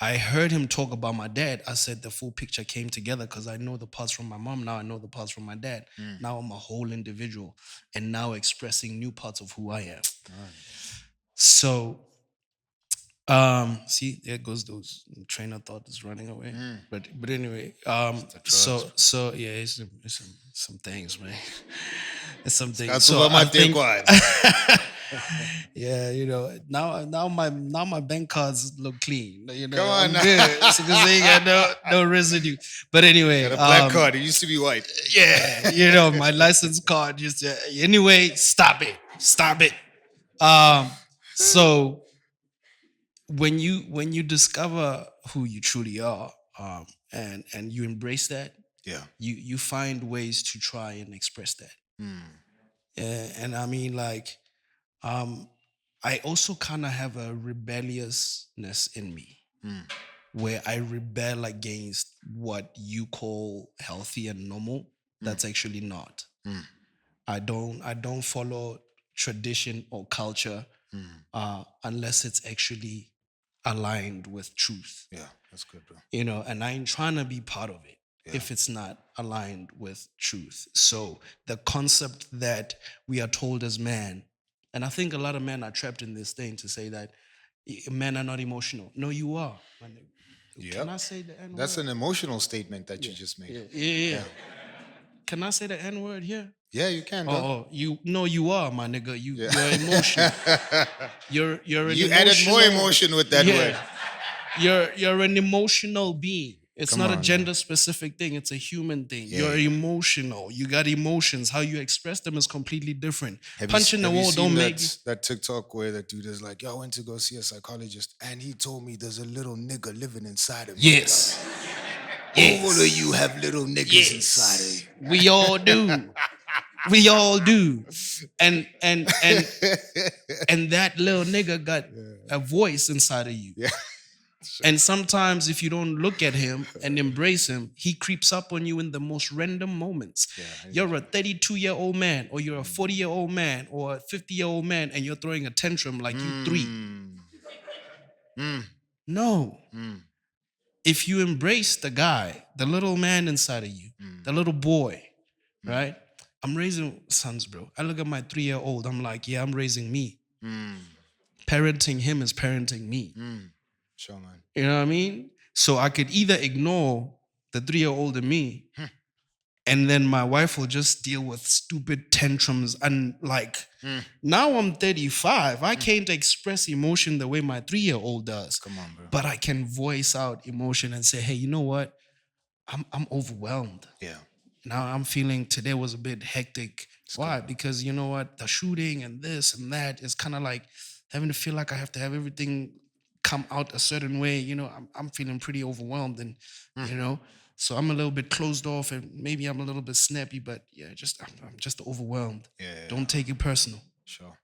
I heard him talk about my dad, I said the full picture came together because I know the parts from my mom. Now I know the parts from my dad. Now I'm a whole individual and now expressing new parts of who I am. So, see, there goes those train of thought is running away. But anyway, so yeah, it's some things, man. It's some things. That's So what my I think, yeah. yeah, now my bank cards look clean. Come on I'm now. good because they ain't got no residue. But anyway, Got a black card. It used to be white. yeah, my license card just anyway. Stop it. So when you discover who you truly are, and you embrace that, you find ways to try and express that. And I mean, like, I also kind of have a rebelliousness in me, where I rebel against what you call healthy and normal. That's actually not. I don't follow tradition or culture unless it's actually aligned with truth. Yeah, that's good, bro. And I ain't trying to be part of it. if it's not aligned with truth. So the concept that we are told as men, and I think a lot of men are trapped in this thing to say that men are not emotional. No, you are. My nigga. Can I say the N word? That's an emotional statement that you just made. Yeah. Can I say the N word here? Yeah, you can. Go. You are, my nigga. You're emotional. You're an You emotional, added more emotion with that word. You're an emotional being. It's Come not a on, gender specific thing. It's a human thing. You're emotional. You got emotions. How you express them is completely different. Punching the wall don't make you. That TikTok where that dude is like, yo, I went to go see a psychologist and he told me there's a little nigga living inside of me. Yes. All of you have little niggas inside of you. We all do. We all do. And that little nigga got a voice inside of you. Yeah. And sometimes if you don't look at him and embrace him, he creeps up on you in the most random moments. You're a 32-year-old man, or you're a 40-year-old man, or a 50-year-old man, and you're throwing a tantrum like you 3. No. If you embrace the guy, the little man inside of you, the little boy, right? I'm raising sons, bro. I look at my 3-year-old, I'm like, yeah, I'm raising me. Parenting him is parenting me. Sure, man. You know what I mean? So I could either ignore the 3-year-old in me, and then my wife will just deal with stupid tantrums. And now I'm 35. I can't express emotion the way my 3-year-old does. Come on, bro. But I can voice out emotion and say, hey, you know what? I'm overwhelmed. Yeah. Now I'm feeling today was a bit hectic. Why? Because you know what? The shooting and this and that is kind of like having to feel like I have to have everything come out a certain way. You know, I'm feeling pretty overwhelmed, and you know, so I'm a little bit closed off, and maybe I'm a little bit snappy, but yeah, I'm just overwhelmed. Don't take it personal. Sure.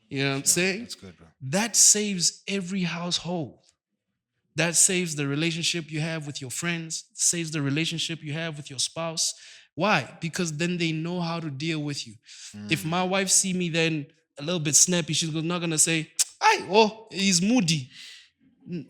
You know what I'm saying? That's good, bro. That saves every household. That saves the relationship you have with your friends, saves the relationship you have with your spouse. Why? Because then they know how to deal with you. If my wife see me then a little bit snappy, she's not going to say, he's moody.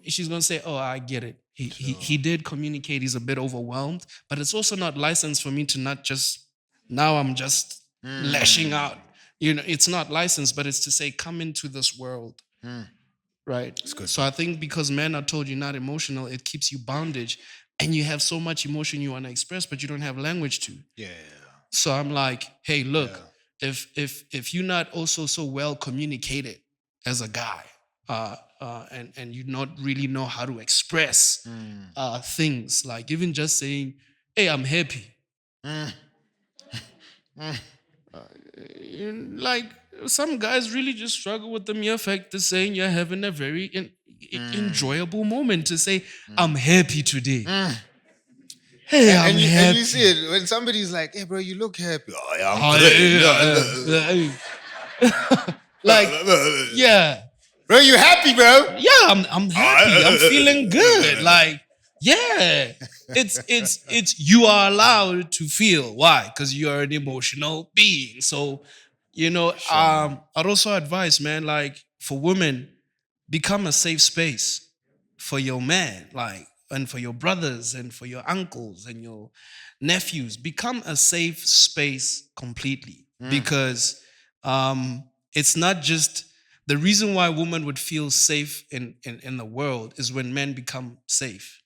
She's going to say, oh, I get it. He did communicate. He's a bit overwhelmed. But it's also not licensed for me to not just, now I'm just lashing out. You know, it's not licensed, but it's to say, come into this world. Right? It's good. So I think because men are told you're not emotional, it keeps you bondage. And you have so much emotion you want to express, but you don't have language to. Yeah. So I'm like, hey, look, if you're not also so well communicated as a guy, and you not really know how to express things, like even just saying, hey, I'm happy. Like some guys really just struggle with the mere fact of saying you're having a very enjoyable moment, to say, I'm happy today. Hey, I'm happy. And you see it when somebody's like, hey, bro, you look happy. Oh, yeah, I'm great. Like, yeah. Bro, you happy, bro? Yeah, I'm happy. I'm feeling good. Like, yeah. It's you are allowed to feel. Why? Because you are an emotional being. So, you know, I'd also advise, man, like for women, become a safe space for your man, like, and for your brothers and for your uncles and your nephews. Become a safe space completely, because it's not just the reason why women would feel safe in the world is when men become safe.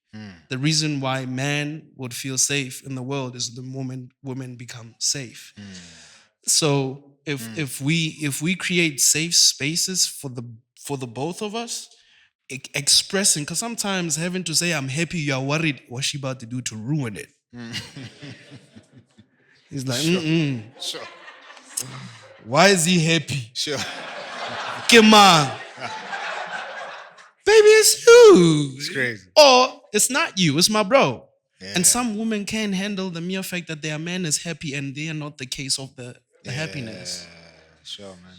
The reason why men would feel safe in the world is the moment women become safe. So if we create safe spaces for the both of us, expressing, because sometimes having to say I'm happy, you're worried what's she about to do to ruin it. He's like, Sure. Why is he happy? Sure. Come on. Baby, it's you. It's crazy. Or it's not you, it's my bro. Yeah. And some women can't handle the mere fact that their man is happy and they are not the case of the happiness. Sure, man.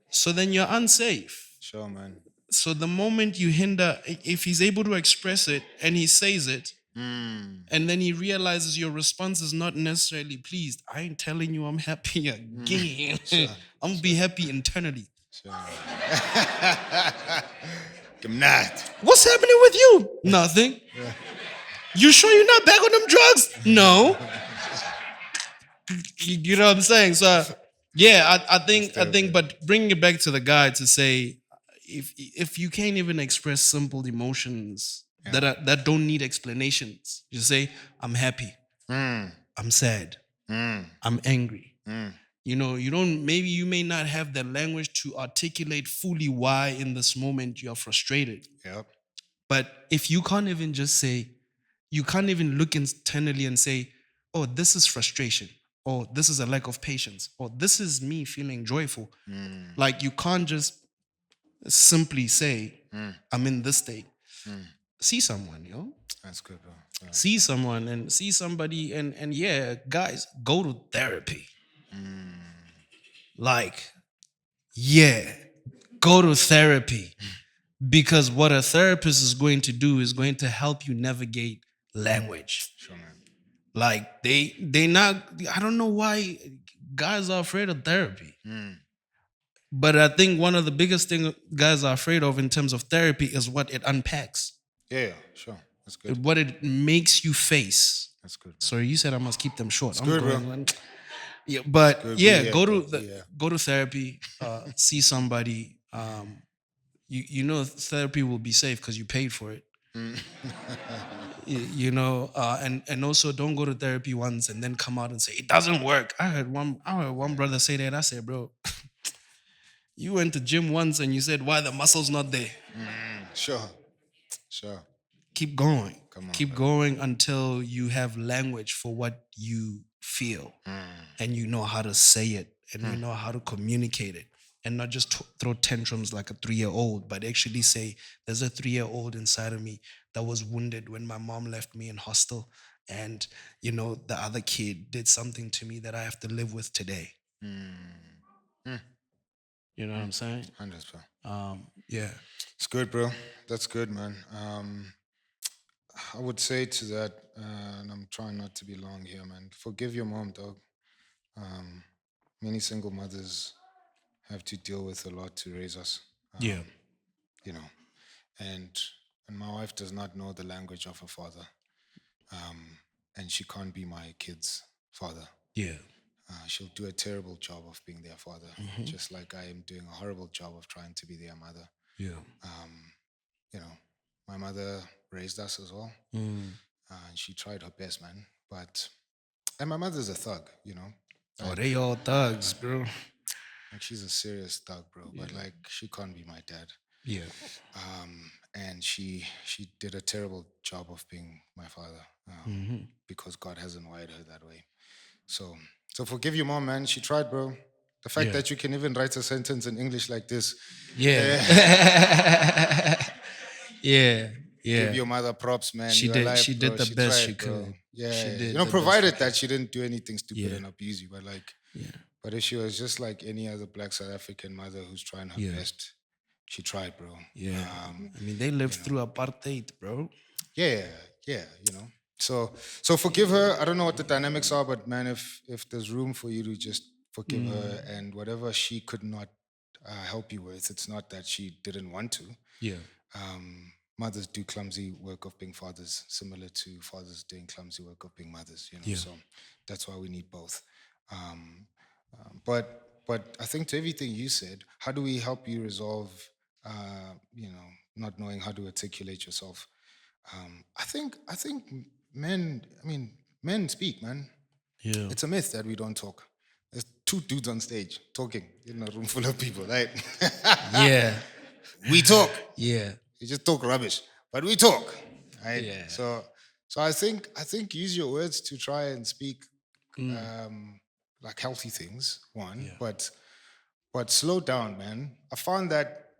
So then you're unsafe. Sure, man. So the moment you hinder, if he's able to express it and he says it, and then he realizes your response is not necessarily pleased, I ain't telling you I'm happy again. I'm gonna be happy internally. Sure. I'm not. What's happening with you? Nothing. You sure you're not back on them drugs? No. You know what I'm saying? So yeah, I think, but bringing it back to the guy to say, if you can't even express simple emotions that don't need explanations, you say, I'm happy, I'm sad, I'm angry. You know, you may not have the language to articulate fully why in this moment you're frustrated. Yep. But if you can't even just say, you can't even look internally and say, oh, this is frustration, or this is a lack of patience, or this is me feeling joyful. Like you can't just simply say, I'm in this state. See someone, That's good, bro. see someone and see somebody, and yeah, guys, go to therapy. Like, yeah, go to therapy. Because what a therapist is going to do is going to help you navigate language. Sure, man. Like they not, I don't know why guys are afraid of therapy. But I think one of the biggest thing guys are afraid of in terms of therapy is what it unpacks. Yeah, sure. That's good. What it makes you face. That's good, bro. Sorry, you said I must keep them short. It's good, bro. Yeah, but Good, yeah, yeah, go to therapy, see somebody. You know therapy will be safe because you paid for it. You know, and also don't go to therapy once and then come out and say it doesn't work. I heard one brother say that. I said, bro, you went to gym once and you said, why the muscle's not there? Sure. Sure. Keep going. Come on, Keep going until you have language for what you feel, and you know how to say it, and you know how to communicate it, and not just throw tantrums like a 3-year-old, but actually say, there's a 3-year-old inside of me that was wounded when my mom left me in hostel, and you know the other kid did something to me that I have to live with today. You know what I'm saying? 100%. Yeah. It's good, bro. That's good, man. I would say to that, and I'm trying not to be long here, man. Forgive your mom, dog. Many single mothers have to deal with a lot to raise us. Yeah. You know, and my wife does not know the language of her father, and she can't be my kid's father. Yeah. She'll do a terrible job of being their father, just like I am doing a horrible job of trying to be their mother. Yeah. You know, my mother raised us as well, and she tried her best, man. And my mother's a thug, you know. Oh, they all thugs, bro. Like she's a serious thug, bro. But like she can't be my dad. Yeah. And she did a terrible job of being my father, because God hasn't wired her that way. So forgive your mom, man. She tried, bro. The fact that you can even write a sentence in English like this. Yeah. Yeah. Yeah. Give your mother props, man. She You're did. alive, She did bro. the best tried, she bro. could. Yeah, She did you know, the best provided she that she didn't do anything stupid Yeah. and abuse you, but like, Yeah. but if she was just like any other Black South African mother who's trying her Yeah. best, she tried, bro. Yeah. I mean, they lived through apartheid, bro. Yeah, you know. So forgive her. I don't know what the dynamics are, but man, if there's room for you to just forgive her and whatever she could not help you with, it's not that she didn't want to. Yeah. Mothers do clumsy work of being fathers, similar to fathers doing clumsy work of being mothers. You know, Yeah. so that's why we need both. But I think to everything you said, how do we help you resolve? You know, not knowing how to articulate yourself. I think men. I mean, men speak, man. Yeah. It's a myth that we don't talk. There's two dudes on stage talking in a room full of people, right? Yeah. We talk. Yeah. You just talk rubbish, but we talk, right? Yeah. So I think use your words to try and speak like healthy things. One, but slow down, man. I found that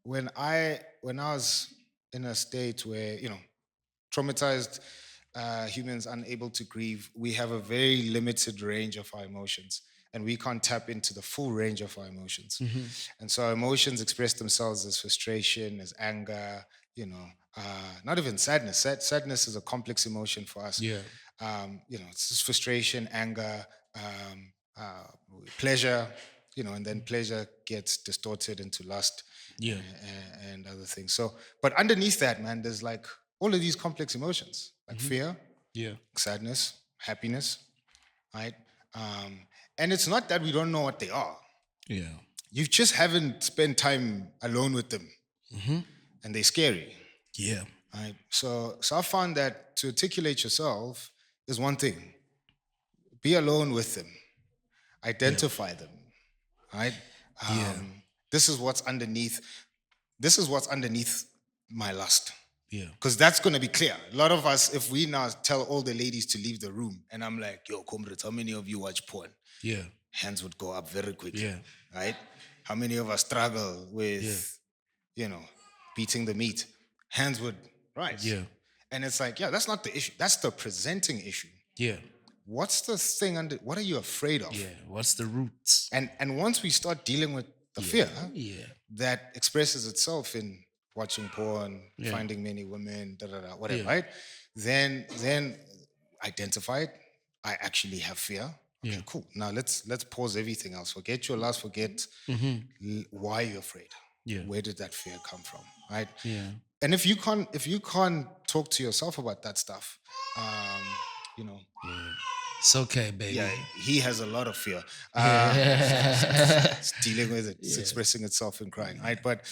when I was in a state where, you know, traumatized humans unable to grieve, we have a very limited range of our emotions, and we can't tap into the full range of our emotions. And so our emotions express themselves as frustration, as anger, you know, not even sadness. Sadness is a complex emotion for us. Yeah. You know, it's just frustration, anger, pleasure, you know, and then pleasure gets distorted into lust Yeah. and other things. So, but underneath that, man, there's like all of these complex emotions like fear, Yeah. sadness, happiness, right? And it's not that we don't know what they are. Yeah. You just haven't spent time alone with them, and they're scary, Yeah. right? So I found that to articulate yourself is one thing. Be alone with them, identify them, right? Yeah. This is what's underneath. This is what's underneath my lust. Yeah. Because that's going to be clear. A lot of us, if we now tell all the ladies to leave the room, and I'm like, yo, comrades, how many of you watch porn? Yeah. Hands would go up very quickly, Yeah. right? How many of us struggle with, beating the meat? Hands would rise. Yeah. And it's like, yeah, that's not the issue. That's the presenting issue. Yeah. What's the thing under, what are you afraid of? Yeah. What's the roots? And once we start dealing with the fear Yeah. that expresses itself in watching porn, Yeah. finding many women, whatever, Yeah. right? Then identify it. I actually have fear. Okay, Yeah. cool. Now let's pause everything else. Forget your lust. Forget why you're afraid. Yeah. Where did that fear come from? Right? Yeah. And if you can't talk to yourself about that stuff, you know, It's okay, baby. yeah, he has a lot of fear. It's dealing with it. It's expressing itself in crying, right? But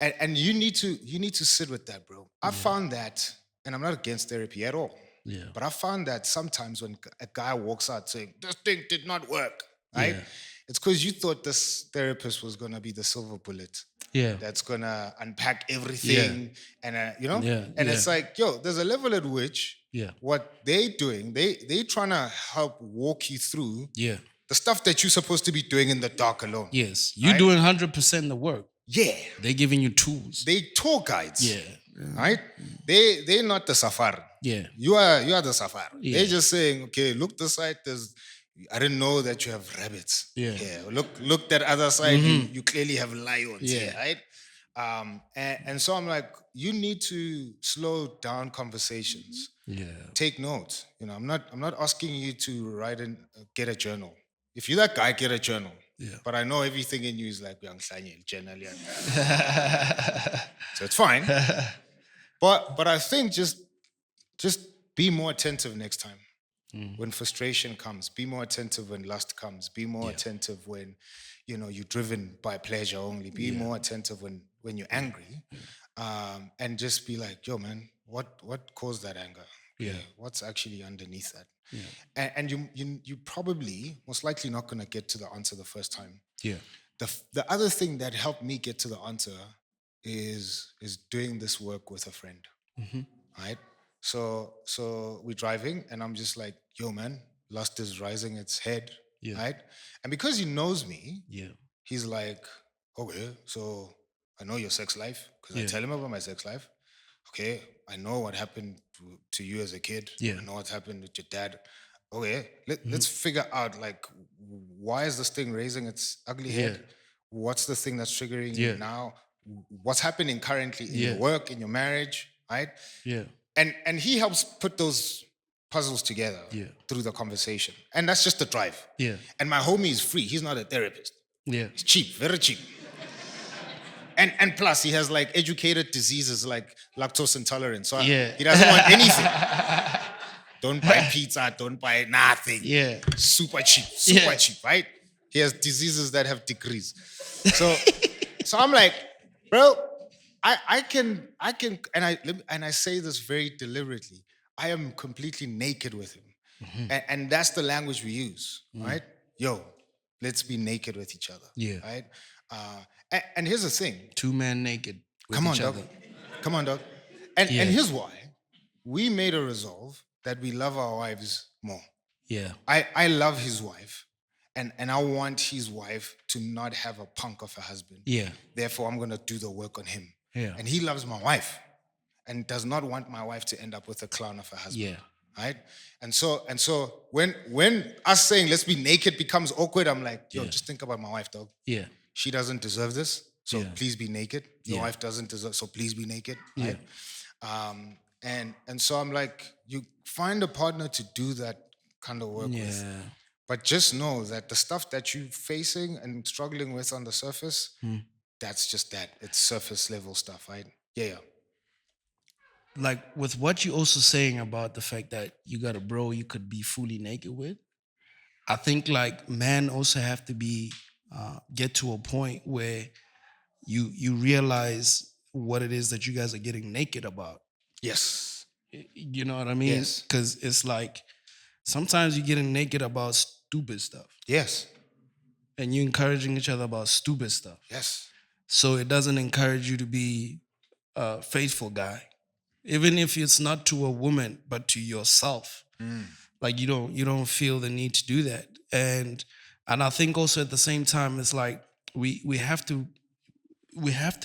and you need to sit with that, bro. I found that, and I'm not against therapy at all. Yeah. But I found that sometimes when a guy walks out saying this thing did not work, right? Yeah. It's because you thought this therapist was gonna be the silver bullet. Yeah. That's gonna unpack everything, and Yeah, and yeah. it's like, yo, there's a level at which what they doing, they trying to help walk you through Yeah. the stuff that you're supposed to be doing in the dark alone. Yes. You Right? doing 100% the work. Yeah, They giving you tools. they tour guides. Yeah. Right? They're not the safari. Yeah. You are the safari. Yeah. They're just saying, okay, look this side. I didn't know that you have rabbits. Yeah. Yeah. Look that other side. You clearly have lions. Yeah. Here, right? And so I'm like, you need to slow down conversations. Yeah. Take notes. I'm not asking you to write and get a journal. If you're that guy, get a journal. Yeah. But I know everything in you is like journal. So it's fine. But I think just be more attentive next time. When frustration comes, be more attentive when lust comes. Be more attentive when you're driven by pleasure only. Be more attentive when you're angry, and just be like, yo, man, what caused that anger? Yeah. What's actually underneath that? Yeah. And you probably most likely not gonna get to the answer the first time. Yeah. The other thing that helped me get to the answer is doing this work with a friend. Right? So we're driving, and I'm just like, yo, man, lust is rising its head. Yeah. Right? And because he knows me, Yeah. he's like, okay, so I know your sex life, because I tell him about my sex life. Okay, I know what happened to you as a kid. Yeah. I know what happened with your dad. Okay, let's figure out, like, why is this thing raising its ugly head? What's the thing that's triggering you now? What's happening currently in your work, in your marriage, right? Yeah. And he helps put those puzzles together through the conversation. And that's just the drive. Yeah. And my homie is free. He's not a therapist. Yeah. It's cheap, very cheap. And plus, he has like educated diseases like lactose intolerance. So he doesn't want anything. Don't buy pizza, don't buy nothing. Yeah. Super cheap, cheap, right? He has diseases that have degrees. So I'm like, bro, I can, and I say this very deliberately. I am completely naked with him. And that's the language we use, right? Yo, let's be naked with each other. Yeah. Right? And here's the thing. Two men naked with Come on, each dog. other. Come on, dog. And here's why. We made a resolve that we love our wives more. Yeah. I love his wife, and I want his wife to not have a punk of a husband. Yeah. Therefore, I'm going to do the work on him. Yeah. And he loves my wife and does not want my wife to end up with a clown of a husband. Yeah. Right? And so when us saying let's be naked becomes awkward, I'm like, yo, just think about my wife, dog. Yeah. She doesn't deserve this, so please be naked. Your wife doesn't deserve, so please be naked. Right? And so I'm like, you find a partner to do that kind of work with. But just know that the stuff that you're facing and struggling with on the surface, that's just that. It's surface level stuff, right? Yeah. like with what you also saying about the fact that you got a bro you could be fully naked with, I think like men also have to be get to a point where you realize what it is that you guys are getting naked about. Yes. You know what I mean? Yes. Because it's like sometimes you're getting naked about stupid stuff Yes. and you're encouraging each other about stupid stuff. Yes. So it doesn't encourage you to be a faithful guy, even if it's not to a woman, but to yourself. Like you don't feel the need to do that. And I think also at the same time, it's like we have to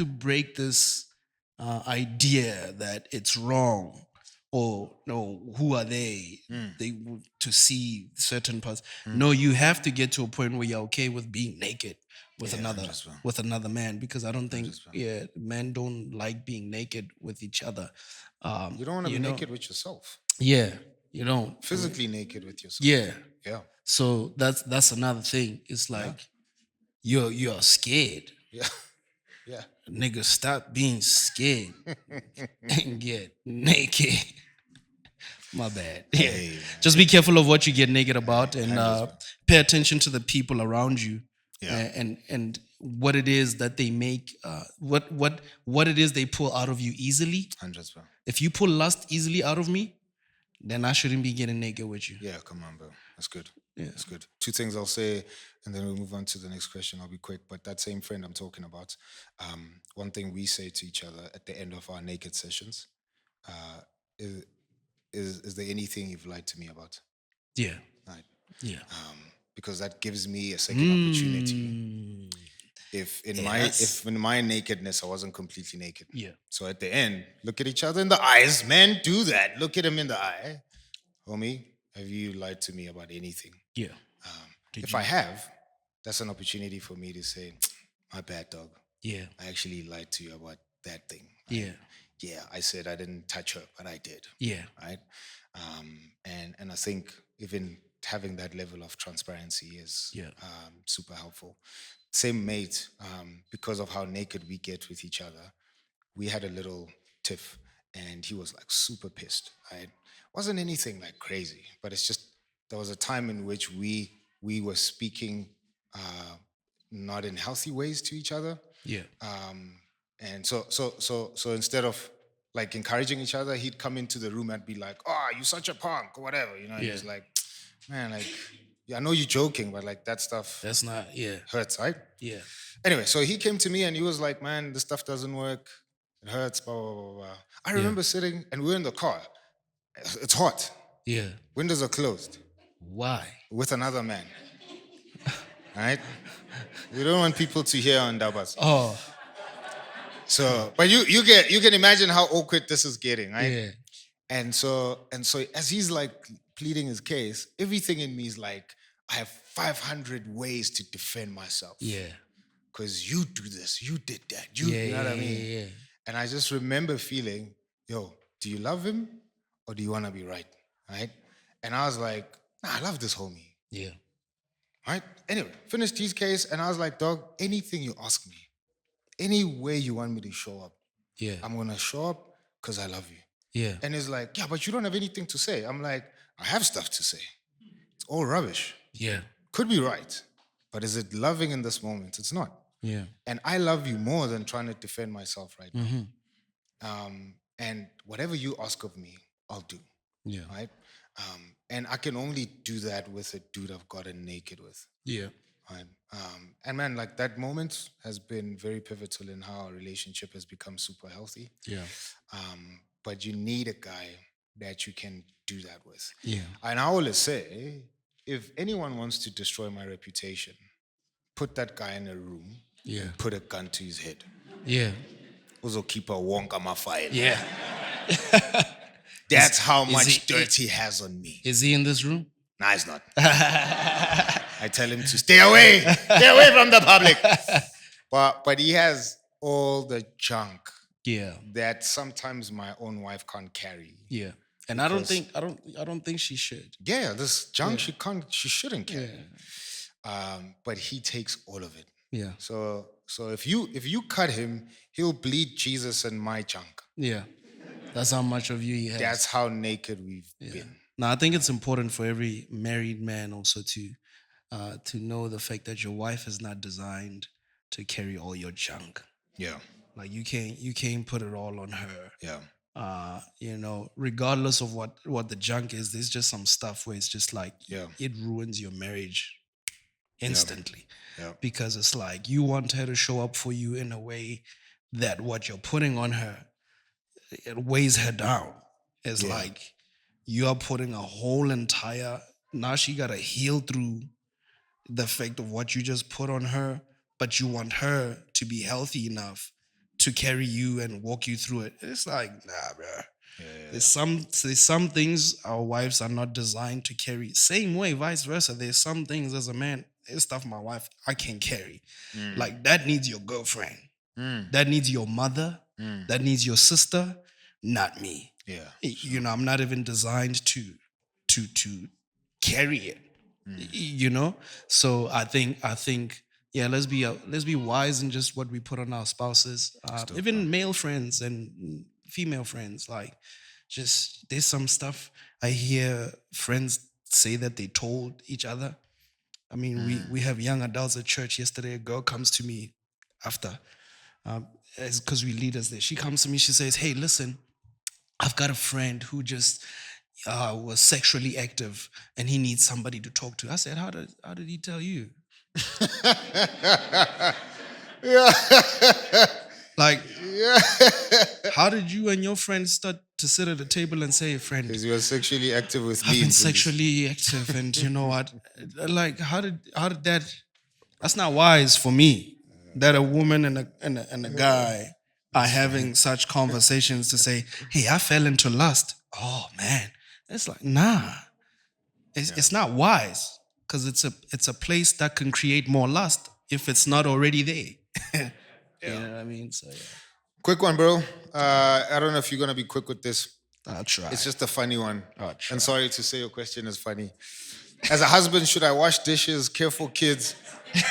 break this idea that it's wrong or no, who are they to see certain parts. No, you have to get to a point where you're okay with being naked with Yeah, another 100%. with another man, because I don't think 100%. men don't like being naked with each other. You don't want to be naked with yourself. Yeah, you don't. Physically naked with yourself. Yeah. Yeah. So that's another thing. It's like you're scared. Yeah. Yeah. Nigga, stop being scared and get naked. My bad. Yeah. Hey, man. Just be careful of what you get naked about, and 100%. pay attention to the people around you. Yeah. And what it is that they make, what it is they pull out of you easily. 100%. If you pull lust easily out of me, then I shouldn't be getting naked with you. Yeah, come on, bro. That's good. Yeah. That's good. Two things I'll say, and then we'll move on to the next question. I'll be quick. But that same friend I'm talking about, one thing we say to each other at the end of our naked sessions is, is there anything you've lied to me about? Yeah. Right. Yeah. Because that gives me a second opportunity. If in my nakedness I wasn't completely naked. Yeah. So at the end, look at each other in the eyes. Men, do that. Look at him in the eye. Homie, have you lied to me about anything? Yeah. If I have, that's an opportunity for me to say, my bad, dog. Yeah. I actually lied to you about that thing. Yeah. Yeah, I said I didn't touch her, but I did. Yeah. Right? And I think even having that level of transparency is super helpful. Same mate, because of how naked we get with each other, we had a little tiff, and he was like super pissed. Right? Wasn't anything like crazy, but it's just there was a time in which we were speaking not in healthy ways to each other. Yeah. And so instead of like encouraging each other, he'd come into the room and be like, "Oh, you such a punk," or whatever, you know. And he's like, "Man, like, yeah, I know you're joking, but like that stuff That's not. Yeah. hurts, right?" Yeah. Anyway, so he came to me and he was like, "Man, this stuff doesn't work. It hurts, blah, blah, blah, blah." I remember sitting and we're in the car. It's hot. Yeah. Windows are closed Why? with another man. Right? We don't want people to hear on Dabas. Oh. So, but you can imagine how awkward this is getting, right? Yeah. And so as he's like pleading his case, everything in me is like, I have 500 ways to defend myself. Yeah. Because you do this, you did that, you know what I mean? Yeah. And I just remember feeling, yo, do you love him or do you want to be right? Right? And I was like, nah, I love this homie. Yeah. Right? Anyway, finished his case, and I was like, dog, anything you ask me, any way you want me to show up, Yeah. I'm going to show up because I love you. Yeah. And he's like, yeah, but you don't have anything to say. I'm like, I have stuff to say. It's all rubbish. Yeah. Could be right. But is it loving in this moment? It's not. Yeah. And I love you more than trying to defend myself right now. Mm-hmm. And whatever you ask of me, I'll do. Yeah. Right? And I can only do that with a dude I've gotten naked with. Yeah. Right? And man, like that moment has been very pivotal in how our relationship has become super healthy. Yeah. But you need a guy that you can do that with. Yeah. And I always say, if anyone wants to destroy my reputation, put that guy in a room, Yeah. and put a gun to his head. Yeah. Also keep a wonk on my file. Yeah. That's how much he- dirt he has on me. Is he in this room? Nah, he's not. I tell him to stay away from the public. But he has all the junk Yeah. that sometimes my own wife can't carry. Yeah. And I don't think she should. Yeah, this junk she shouldn't carry. But he takes all of it. Yeah. So if you cut him, he'll bleed Jesus and my junk. Yeah. That's how much of you he has. That's how naked we've been. Now, I think it's important for every married man also to know the fact that your wife is not designed to carry all your junk. Yeah. Like you can't put it all on her. Yeah. Regardless of what the junk is, there's just some stuff where it's just like Yeah. it ruins your marriage instantly. Yeah. Because it's like you want her to show up for you in a way that what you're putting on her, it weighs her down. It's like you are putting a whole entire, now she got to heal through the effect of what you just put on her, but you want her to be healthy enough to carry you and walk you through it. It's like, nah, bro. There's some things our wives are not designed to carry. Same way, vice versa. There's some things as a man, there's stuff my wife I can't carry. Like that needs your girlfriend. That needs your mother. That needs your sister, not me. Yeah. I'm not even designed to carry it. So I think let's be wise in just what we put on our spouses, even male friends and female friends. Like, just there's some stuff I hear friends say that they told each other. I mean, we have young adults at church. Yesterday, a girl comes to me after, because we leaders there. She comes to me. She says, "Hey, listen, I've got a friend who just was sexually active and he needs somebody to talk to." I said, how did he tell you? Like, how did you and your friends start to sit at the table and say, "Friend, Because you were sexually active with I've me. been sexually active," and you know what? Like, how did that? That's not wise for me. That a woman and a guy are having such conversations to say, "Hey, I fell into lust." Oh man, it's like, nah, it's not wise, because it's a place that can create more lust if it's not already there. You know what I mean? So yeah, Quick one, bro. I don't know if you're going to be quick with this. I'll try. It's just a funny one. I'll try. And sorry to say your question is funny. As a husband, should I wash dishes, care for kids,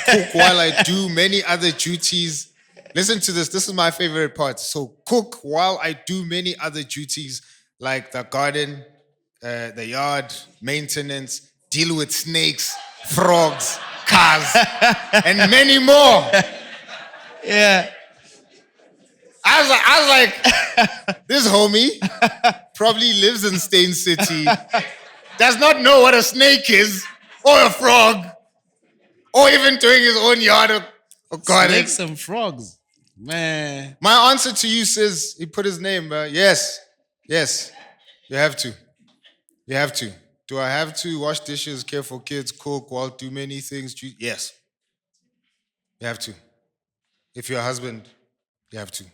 cook while I do many other duties? Listen to this. This is my favorite part. So cook while I do many other duties like the garden, the yard, maintenance, deal with snakes, frogs, cars, and many more. Yeah. I was like, this homie probably lives in Stain City, does not know what a snake is, or a frog, or even doing his own yard or garden. Snakes and frogs, man. My answer to you says, he put his name, yes, you have to. You have to. Do I have to wash dishes, care for kids, cook, while do many things? Yes. You have to. If you're a husband, you have to.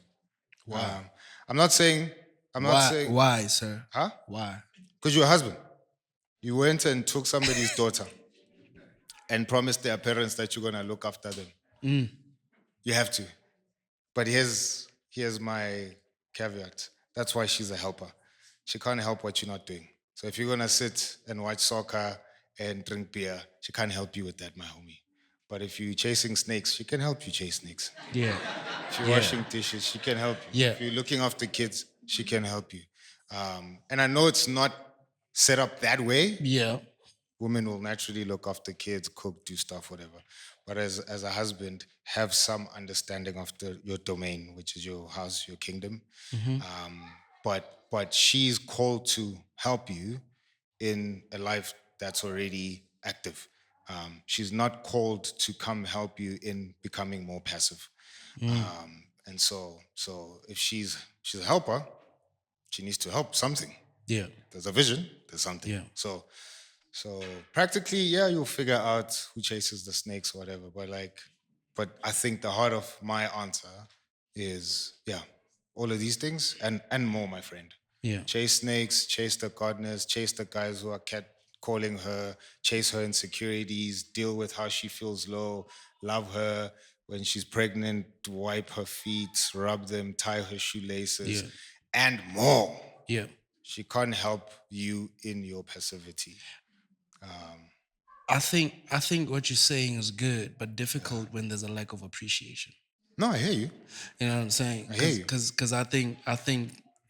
Why? I'm not saying. Why, sir? Huh? Why? Because you're a husband. You went and took somebody's daughter and promised their parents that you're going to look after them. You have to. But here's my caveat. That's why she's a helper. She can't help what you're not doing. So if you're going to sit and watch soccer and drink beer, she can't help you with that, my homie. But if you're chasing snakes, she can help you chase snakes. Yeah. If you're washing dishes, she can help you. Yeah. If you're looking after kids, she can help you. And I know it's not set up that way. Yeah. Women will naturally look after kids, cook, do stuff, whatever. But as a husband, have some understanding of your domain, which is your house, your kingdom. But she's called to help you in a life that's already active. She's not called to come help you in becoming more passive. And so if she's a helper, she needs to help something. Yeah. There's a vision, there's something. Yeah. So practically, yeah, you'll figure out who chases the snakes or whatever. But I think the heart of my answer is, yeah, all of these things and more, my friend. Yeah. Chase snakes, chase the gardeners, chase the guys who are calling her, chase her insecurities, deal with how she feels low, love her. When she's pregnant, wipe her feet, rub them, tie her shoelaces, and more. Yeah. She can't help you in your passivity. I think what you're saying is good, but difficult when there's a lack of appreciation. No, I hear you. You know what I'm saying? I hear you. Because I think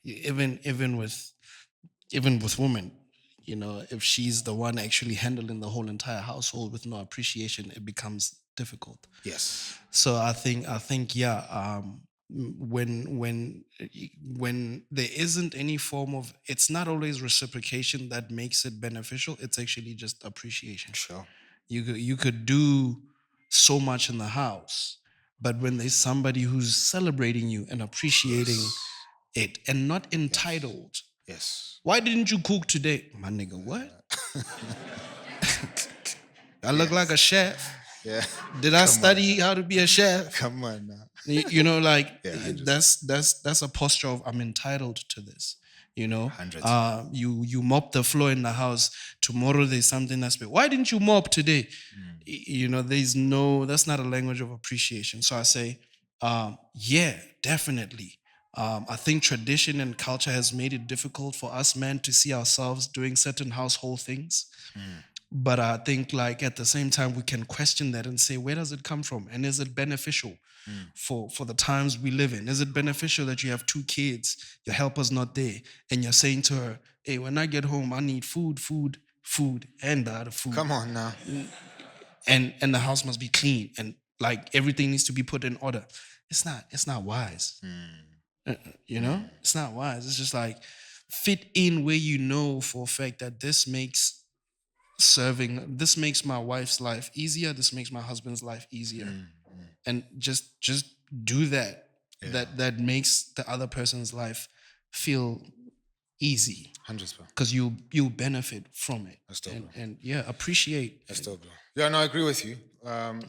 even with women, if she's the one actually handling the whole entire household with no appreciation, it becomes difficult. Yes. So I think yeah, when there isn't any form of, it's not always reciprocation that makes it beneficial. It's actually just appreciation. Sure. You could do so much in the house, but when there's somebody who's celebrating you and appreciating it and not entitled. Yes. Why didn't you cook today? My nigga, what? I look like a chef. Yeah. Did I study how to be a chef? Come on now. That's a posture of, I'm entitled to this. Hundreds. You mop the floor in the house. Tomorrow there's something that's big. Why didn't you mop today? That's not a language of appreciation. So I say, yeah, definitely. I think tradition and culture has made it difficult for us men to see ourselves doing certain household things. But I think, like, at the same time, we can question that and say, where does it come from? And is it beneficial for the times we live in? Is it beneficial that you have 2 kids, your helper's not there, and you're saying to her, hey, when I get home, I need food, and the other food. Come on now. And the house must be clean, and like everything needs to be put in order. It's not wise. It's not wise. It's just like, fit in where you know for a fact that this makes my wife's life easier, this makes my husband's life easier. And just do that. That makes the other person's life feel easy. 100%. Because you'll benefit from it. That's dope, bro. And yeah, appreciate. That's dope, bro. Yeah, no, I agree with you. And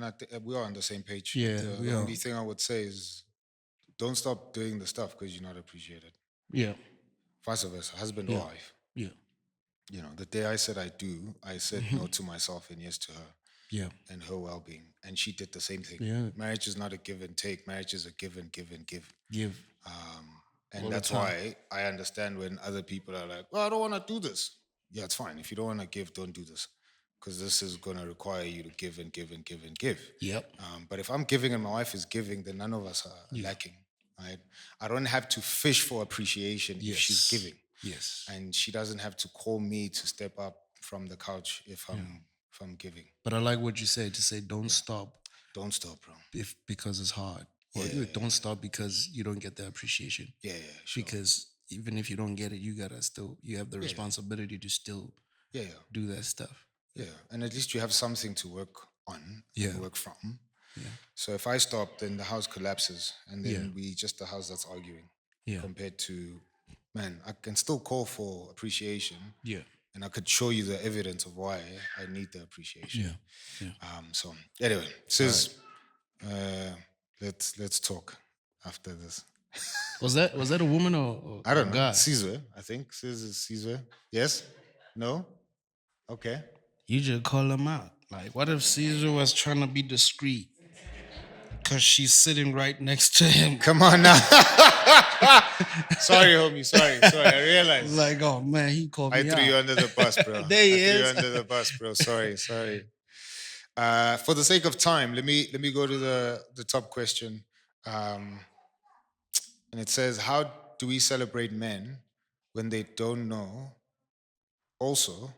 I think we are on the same page. Yeah, the only thing I would say is, don't stop doing the stuff because you're not appreciated. Yeah. Vice versa, husband or wife. Yeah. The day I said I do, I said no to myself and yes to her. Yeah. And her well-being. And she did the same thing. Yeah. Marriage is not a give and take. Marriage is a give and give and give. Give. And All that's the time. why I understand when other people are like, well, I don't want to do this. Yeah, it's fine. If you don't want to give, don't do this. Because this is going to require you to give and give and give and give. Yep. But if I'm giving and my wife is giving, then none of us are lacking. Right? I don't have to fish for appreciation if she's giving. Yes. And she doesn't have to call me to step up from the couch if I'm giving. But I like what you said, to say don't stop. Don't stop, bro. Because it's hard. Or don't stop because you don't get the appreciation. Yeah, sure. Because even if you don't get it, you have the responsibility to still do that stuff. Yeah, and at least you have something to work on, work from. Yeah. So if I stop, then the house collapses, and then we just the house that's arguing. Yeah. Compared to, man, I can still call for appreciation. Yeah. And I could show you the evidence of why I need the appreciation. Yeah. So anyway, sis, let's talk after this. Was that a woman or I don't know. guy? Caesar, I think. Caesar. Yes? No? Okay. You just call him out. Like, what if Caesar was trying to be discreet? Because she's sitting right next to him. Come on now. Sorry, homie. Sorry. I realized. Like, oh man, he called me I threw out. you under the bus, bro. There he is. I threw you under the bus, bro. Sorry. For the sake of time, let me go to the top question. And it says, how do we celebrate men when they don't know also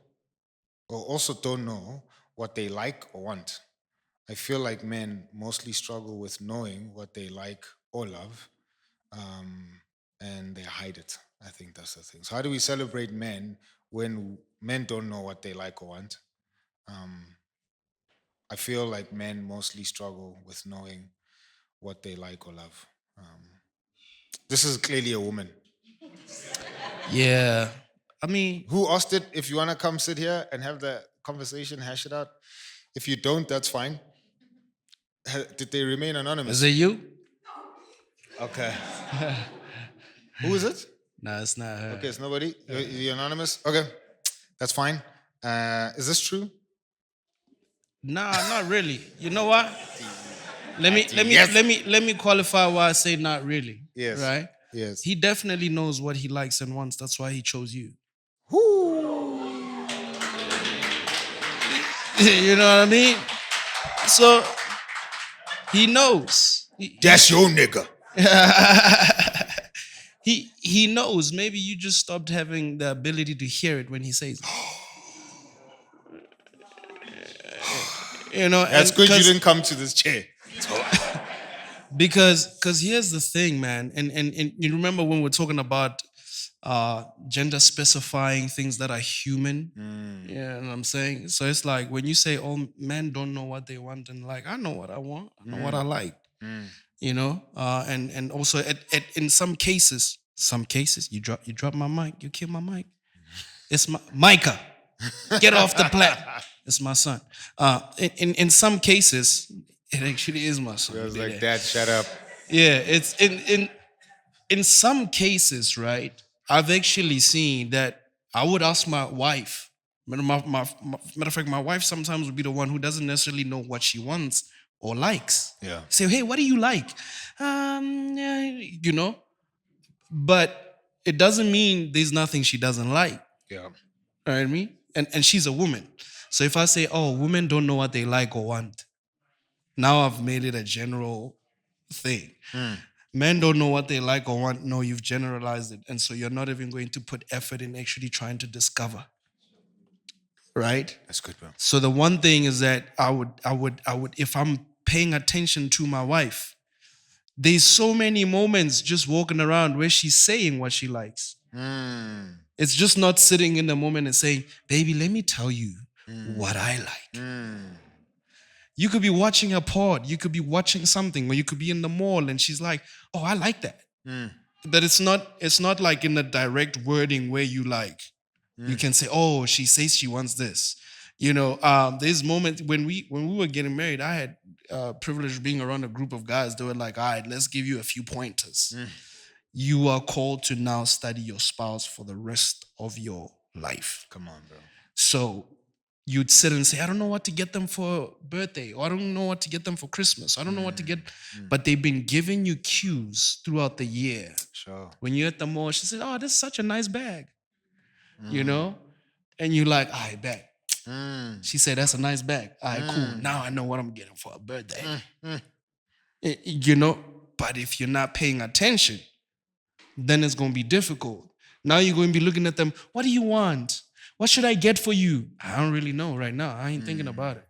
don't know what they like or want? I feel like men mostly struggle with knowing what they like or love, and they hide it. I think that's the thing. So how do we celebrate men when men don't know what they like or want? I feel like men mostly struggle with knowing what they like or love. This is clearly a woman. Yeah. I mean, Who asked it? If you want to come sit here and have the conversation, hash it out. If you don't, that's fine. Did they remain anonymous? is it you? Okay. Who is it? No, it's not her. Okay, it's nobody. You're anonymous? Okay, that's fine. Is this true? Nah, not really. You know what? Let me qualify why I say not really. Yes. Right? Yes. He definitely knows what he likes and wants. That's why he chose you. You know what I mean? So he knows. That's your nigga. he knows. Maybe you just stopped having the ability to hear it when he says it. That's and good you didn't come to this chair. because here's the thing, man, and you remember when we're talking about gender specifying things that are human. Yeah, and I'm saying, so it's like when you say, "Oh, men don't know what they want," and like, I know what I want, I know what I like, and also in some cases, you drop my mic, you kill my mic. It's my Micah, get off the plat. It's my son. In some cases, it actually is my son. I was like, Dad, shut up. Yeah, it's in some cases, right? I've actually seen that I would ask my wife. Matter of fact, my wife sometimes would be the one who doesn't necessarily know what she wants or likes. Yeah. Say, hey, what do you like? But it doesn't mean there's nothing she doesn't like. Yeah. You know what I mean? And she's a woman. So if I say, oh, women don't know what they like or want, now I've made it a general thing. Men don't know what they like or want. No, you've generalized it. And so you're not even going to put effort in actually trying to discover. Right? That's good, bro. So the one thing is that I would, if I'm paying attention to my wife, there's so many moments just walking around where she's saying what she likes. It's just not sitting in the moment and saying, baby, let me tell you what I like. You could be watching a pod, you could be watching something, or you could be in the mall and she's like, oh, I like that. But it's not like in a direct wording where you like, you can say, oh, she says she wants this. There's moments when we were getting married, I had privilege of being around a group of guys that were like, all right, let's give you a few pointers. You are called to now study your spouse for the rest of your life. Come on, bro. So you'd sit and say, I don't know what to get them for birthday, or I don't know what to get them for Christmas. I don't know what to get. But they've been giving you cues throughout the year. Sure. When you're at the mall, she says, oh, this is such a nice bag. And you're like, I bet. She said, that's a nice bag. All right, cool. Now I know what I'm getting for a birthday. But if you're not paying attention, then it's going to be difficult. Now you're going to be looking at them. What do you want? What should I get for you? I don't really know right now. I ain't thinking about it.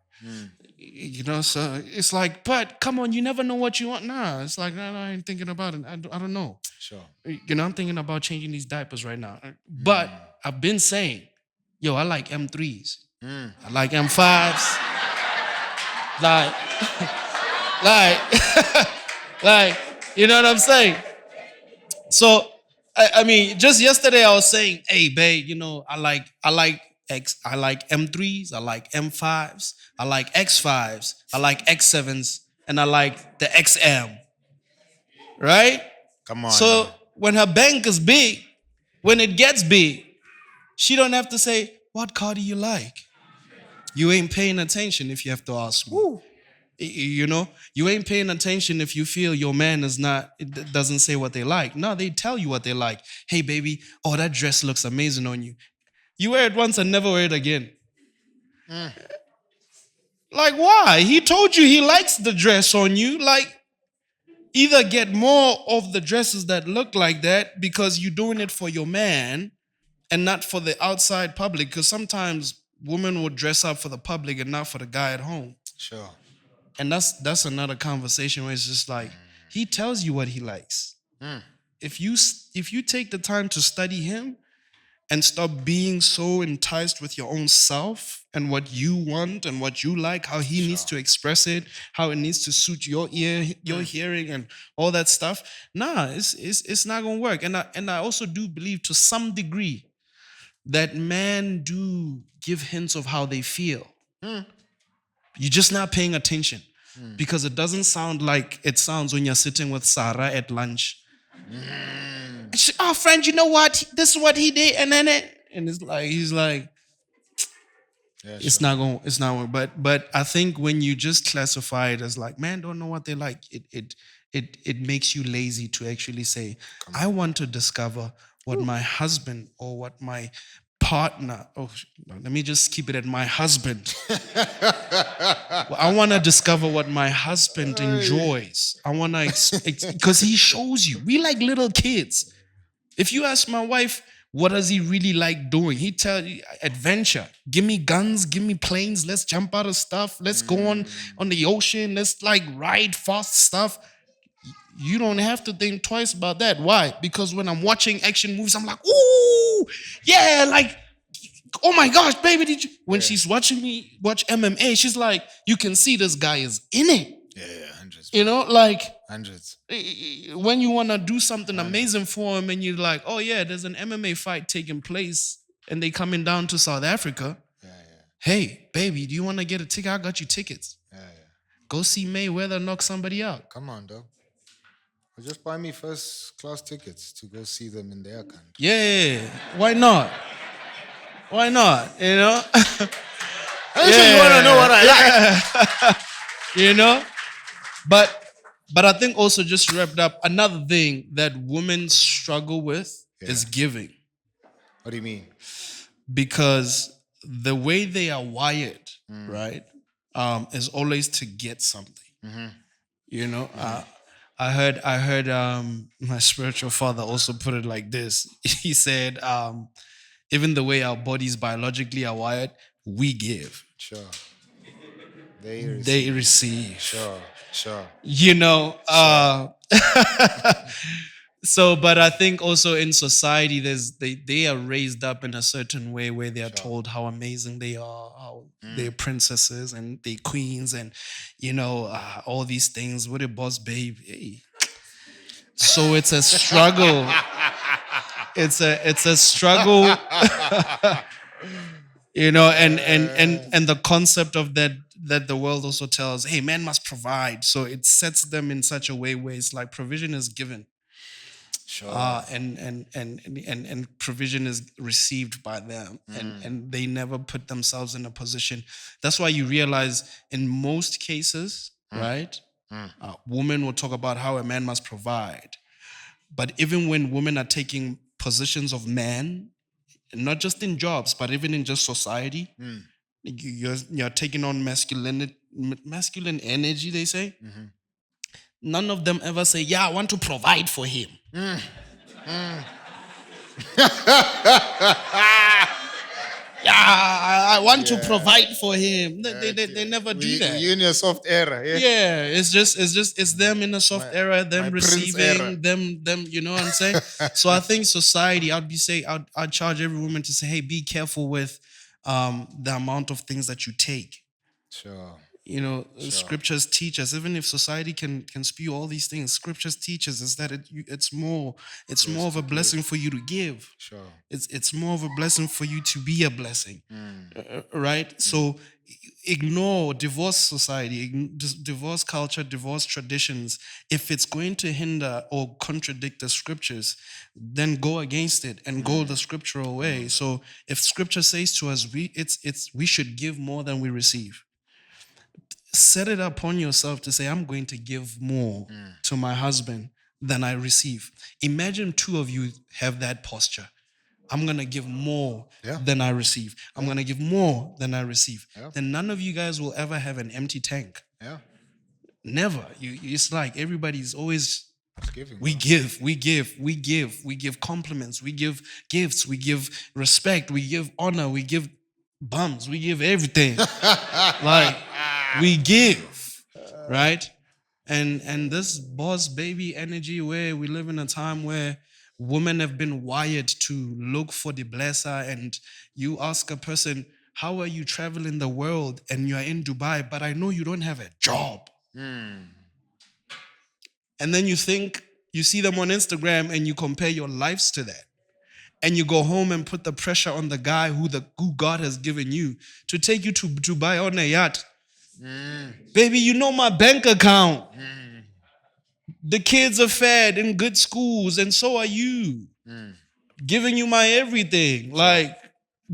So it's like, but come on, you never know what you want. Nah, it's like, no, I ain't thinking about it. I don't know. Sure. I'm thinking about changing these diapers right now. But I've been saying, yo, I like M3s. I like M5s. like, you know what I'm saying? So, I mean, just yesterday I was saying, hey, babe, I like M3s, I like M5s, I like X5s, I like X7s, and I like the XM. Right? Come on. So when her bank is big, when it gets big, she don't have to say, what car do you like? You ain't paying attention if you have to ask me. Woo. You ain't paying attention if you feel your man doesn't say what they like. No, they tell you what they like. Hey, baby, oh, that dress looks amazing on you. You wear it once and never wear it again. Like, why? He told you he likes the dress on you. Like, either get more of the dresses that look like that because you're doing it for your man and not for the outside public. Because sometimes women will dress up for the public and not for the guy at home. Sure. And that's another conversation where it's just like, he tells you what he likes. If you take the time to study him and stop being so enticed with your own self and what you want and what you like, how he needs to express it, how it needs to suit your ear, your hearing, and all that stuff, it's not gonna work. And I also do believe to some degree that men do give hints of how they feel. You're just not paying attention because it doesn't sound like it sounds when you're sitting with Sarah at lunch. She, oh, friend, you know what? This is what he did, and then he's like, yeah, it's not going. But I think when you just classify it as like, man, don't know what they like, it makes you lazy to actually say, I want to discover what my husband or what my partner, let me just keep it at my husband. I want to discover what my husband enjoys. I want to, because he shows you. We like little kids. If you ask my wife, what does he really like doing? He tell you adventure. Give me guns, give me planes. Let's jump out of stuff. Let's go on the ocean. Let's like ride fast stuff. You don't have to think twice about that. Why? Because when I'm watching action movies, I'm like, ooh, yeah, like, oh my gosh, baby, did you? When she's watching me watch MMA, she's like, you can see this guy is in it. Yeah, hundreds. You know, like Hundreds. when you want to do something amazing for him and you're like, oh yeah, there's an MMA fight taking place and they coming down to South Africa. Hey, baby, do you want to get a ticket? I got you tickets. Go see Mayweather knock somebody out. Come on, dog. Well, just buy me first class tickets to go see them in their country. Yeah, why not? Why not? You know? You want to know what I like. You know? But I think also just wrapped up, another thing that women struggle with is giving. What do you mean? Because the way they are wired, right, is always to get something. You know, I heard my spiritual father also put it like this. He said, even the way our bodies biologically are wired, we give. Sure. They receive. Sure. You know, so, but I think also in society, they are raised up in a certain way where they are told how amazing they are, how they're princesses and they're queens, and you know all these things. What a boss, babe. Hey. So it's a struggle. It's a struggle. You know, and the concept of that the world also tells, hey, man must provide. So it sets them in such a way where it's like provision is given. Sure. And provision is received by them, and they never put themselves in a position. That's why you realize in most cases, right, women will talk about how a man must provide. But even when women are taking positions of man, not just in jobs, but even in just society, you're taking on masculine energy, they say. None of them ever say, yeah, I want to provide for him. Yeah, I want to provide for him. They never do that. You in your soft era, yeah? Yeah, it's them in a soft era, them receiving, them, you know what I'm saying? So I think society, I'd charge every woman to say, hey, be careful with the amount of things that you take. Sure. You know, scriptures teach us, even if society can spew all these things, scriptures teach us is that it's more of a blessing for you to give. Sure. It's more of a blessing for you to be a blessing. Right? So ignore divorce society, divorce culture, divorce traditions. If it's going to hinder or contradict the scriptures, then go against it and go the scriptural way. So if scripture says to us, we should give more than we receive. Set it upon yourself to say, I'm going to give more to my husband than I receive. Imagine two of you have that posture. I'm going to give more than I receive. I'm going to give more than I receive. Then none of you guys will ever have an empty tank. Never. It's like everybody's always giving. We give compliments, we give gifts, we give respect, we give honor, we give bums, we give everything. Like, we give, right? And this boss baby energy, where we live in a time where women have been wired to look for the blesser, and you ask a person, how are you traveling the world and you're in Dubai, but I know you don't have a job. And then you see them on Instagram and you compare your lives to that. And you go home and put the pressure on the guy who God has given you to take you to Dubai on a yacht. Baby, you know my bank account. The kids are fed in good schools, and so are you. Giving you my everything, like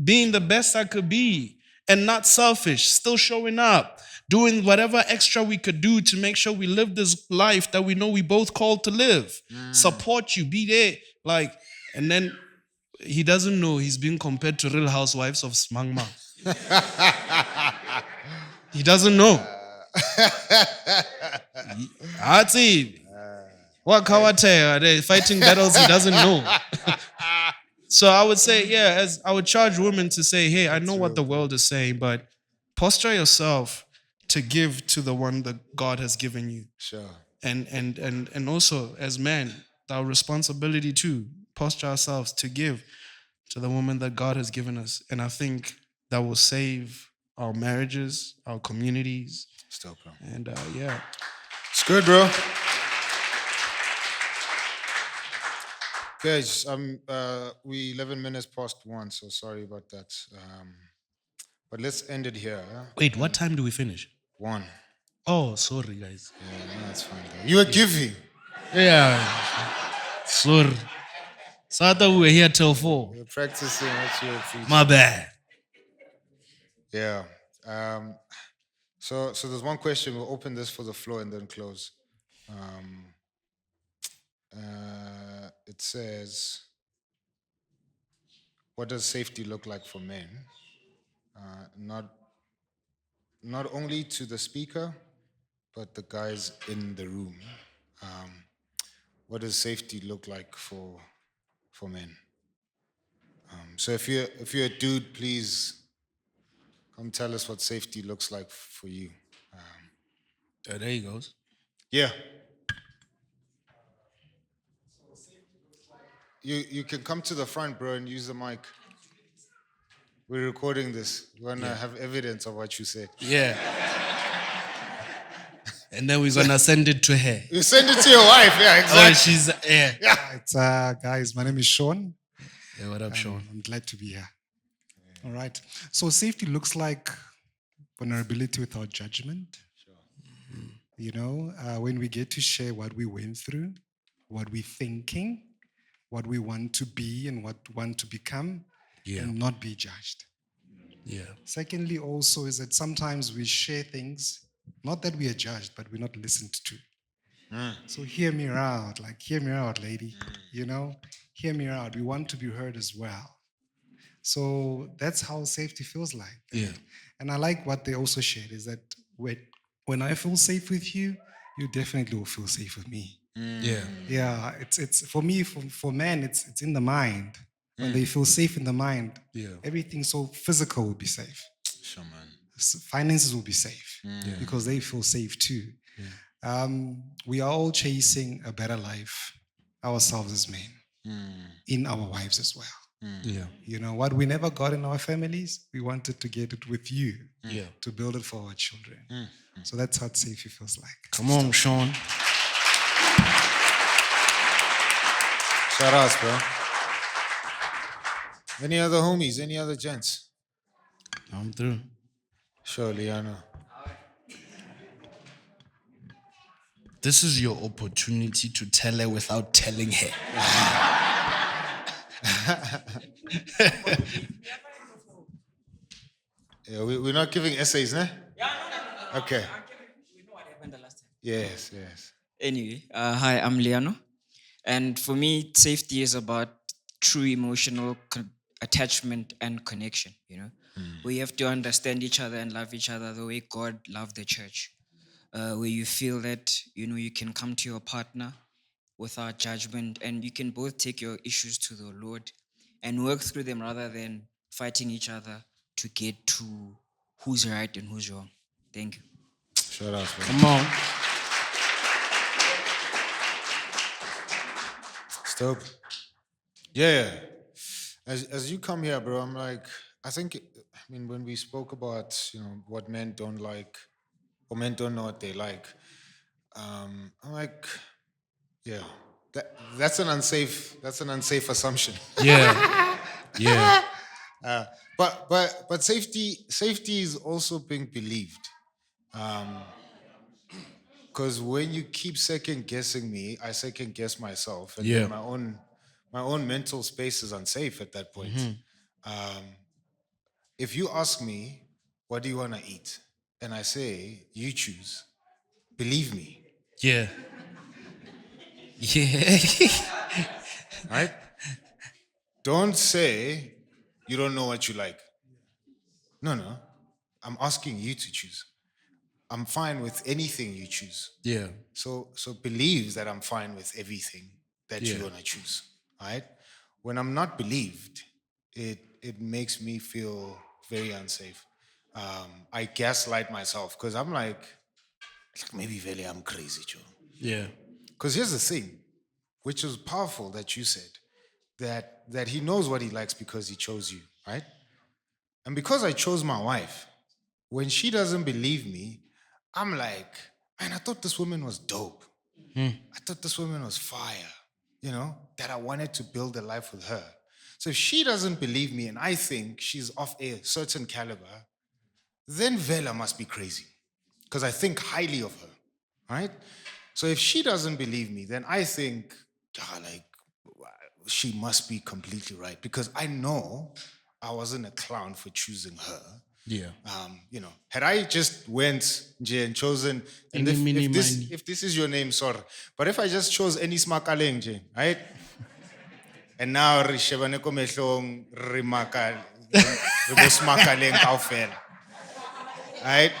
being the best I could be, and not selfish, still showing up, doing whatever extra we could do to make sure we live this life that we know we both called to live. Support you, be there. Like, and then he doesn't know he's being compared to Real Housewives of Smangma. He doesn't know. What Kawate? Are they fighting battles he doesn't know? So I would say, yeah, as I would charge women to say, hey, I know what the world is saying, but posture yourself to give to the one that God has given you. Sure. And also as men, our responsibility too, posture ourselves to give to the woman that God has given us. And I think that will save our marriages, our communities. Still, bro. And yeah. It's good, bro. Guys, we 11 minutes past 1, so sorry about that. But let's end it here. Wait, what time do we finish? 1. Oh, sorry, guys. Yeah, no, that's fine. Bro. You were giving. Yeah. Sorry. So I thought we were here till 4. You're practicing what you're preaching. My bad. Yeah. So there's one question. We'll open this for the floor and then close. It says, what does safety look like for men? Not only to the speaker, but the guys in the room. What does safety look like for men? So if you're a dude, please come tell us what safety looks like for you. There he goes. Yeah. You can come to the front, bro, and use the mic. We're recording this. We want to have evidence of what you said. Yeah. And then we're gonna send it to her. You send it to your wife, yeah, exactly. Oh, she's yeah. Right, guys, my name is Sean. Yeah, what up, Sean? I'm glad to be here. All right. So safety looks like vulnerability without judgment. You know, when we get to share what we went through, what we're thinking, what we want to be and what we want to become, and not be judged. Yeah. Secondly, also is that sometimes we share things, not that we are judged, but we're not listened to. So hear me out, lady. You know, hear me out. We want to be heard as well. So that's how safety feels like. Yeah. And I like what they also shared is that when I feel safe with you, you definitely will feel safe with me. Yeah. Yeah, it's for me, for men, it's in the mind. When they feel safe in the mind, everything so physical will be safe. Sure, man. Finances will be safe because they feel safe too. We are all chasing a better life ourselves as men, in our wives as well. Yeah. You know, what we never got in our families, we wanted to get it with you to build it for our children. So that's what safety feels like. Come on, Sean. Shout outs, bro. Any other homies? Any other gents? I'm through. Sure, Liana. This is your opportunity to tell her without telling her. Yeah, we're not giving essays, ne? Yeah, no. Okay. We know what happened the last time. Yes. Anyway, hi, I'm Liano. And for me, safety is about true emotional attachment and connection, you know? Where you have to understand each other and love each other the way God loved the church. Where you feel that, you know, you can come to your partner without judgment and you can both take your issues to the Lord and work through them rather than fighting each other to get to who's right and who's wrong. Thank you. Shout out, bro. Come on. Stop. Yeah. As you come here, bro, I'm like, when we spoke about, you know, what men don't like, or men don't know what they like, I'm like, yeah, that's an unsafe assumption. Yeah. Yeah. But safety is also being believed. Because when you keep second guessing me, I second guess myself, and then my own mental space is unsafe at that point. If you ask me, what do you want to eat? And I say, you choose, believe me. Yeah. Yeah. Right? Don't say you don't know what you like. No. I'm asking you to choose. I'm fine with anything you choose. Yeah. So believe that I'm fine with everything that you want to choose. Right? when I'm not believed, it makes me feel very unsafe. I gaslight myself because I'm like maybe really I'm crazy, Joe. Yeah. Because here's the thing, which is powerful that you said that he knows what he likes because he chose you, right? And because I chose my wife, when she doesn't believe me, I'm like, man, I thought this woman was dope. I thought this woman was fire, that I wanted to build a life with her. So if she doesn't believe me and I think she's of a certain caliber, then Vela must be crazy because I think highly of her, right? So if she doesn't believe me, then I think, like, she must be completely right because I know I wasn't a clown for choosing her. Yeah. Had I just went nje and chosen, and Any, mini, miny. if this is your name, sorry, but if I just chose any smakaleng, nje, right? And now re shebane ko mehlong re bo smakaleng kaofela. Right?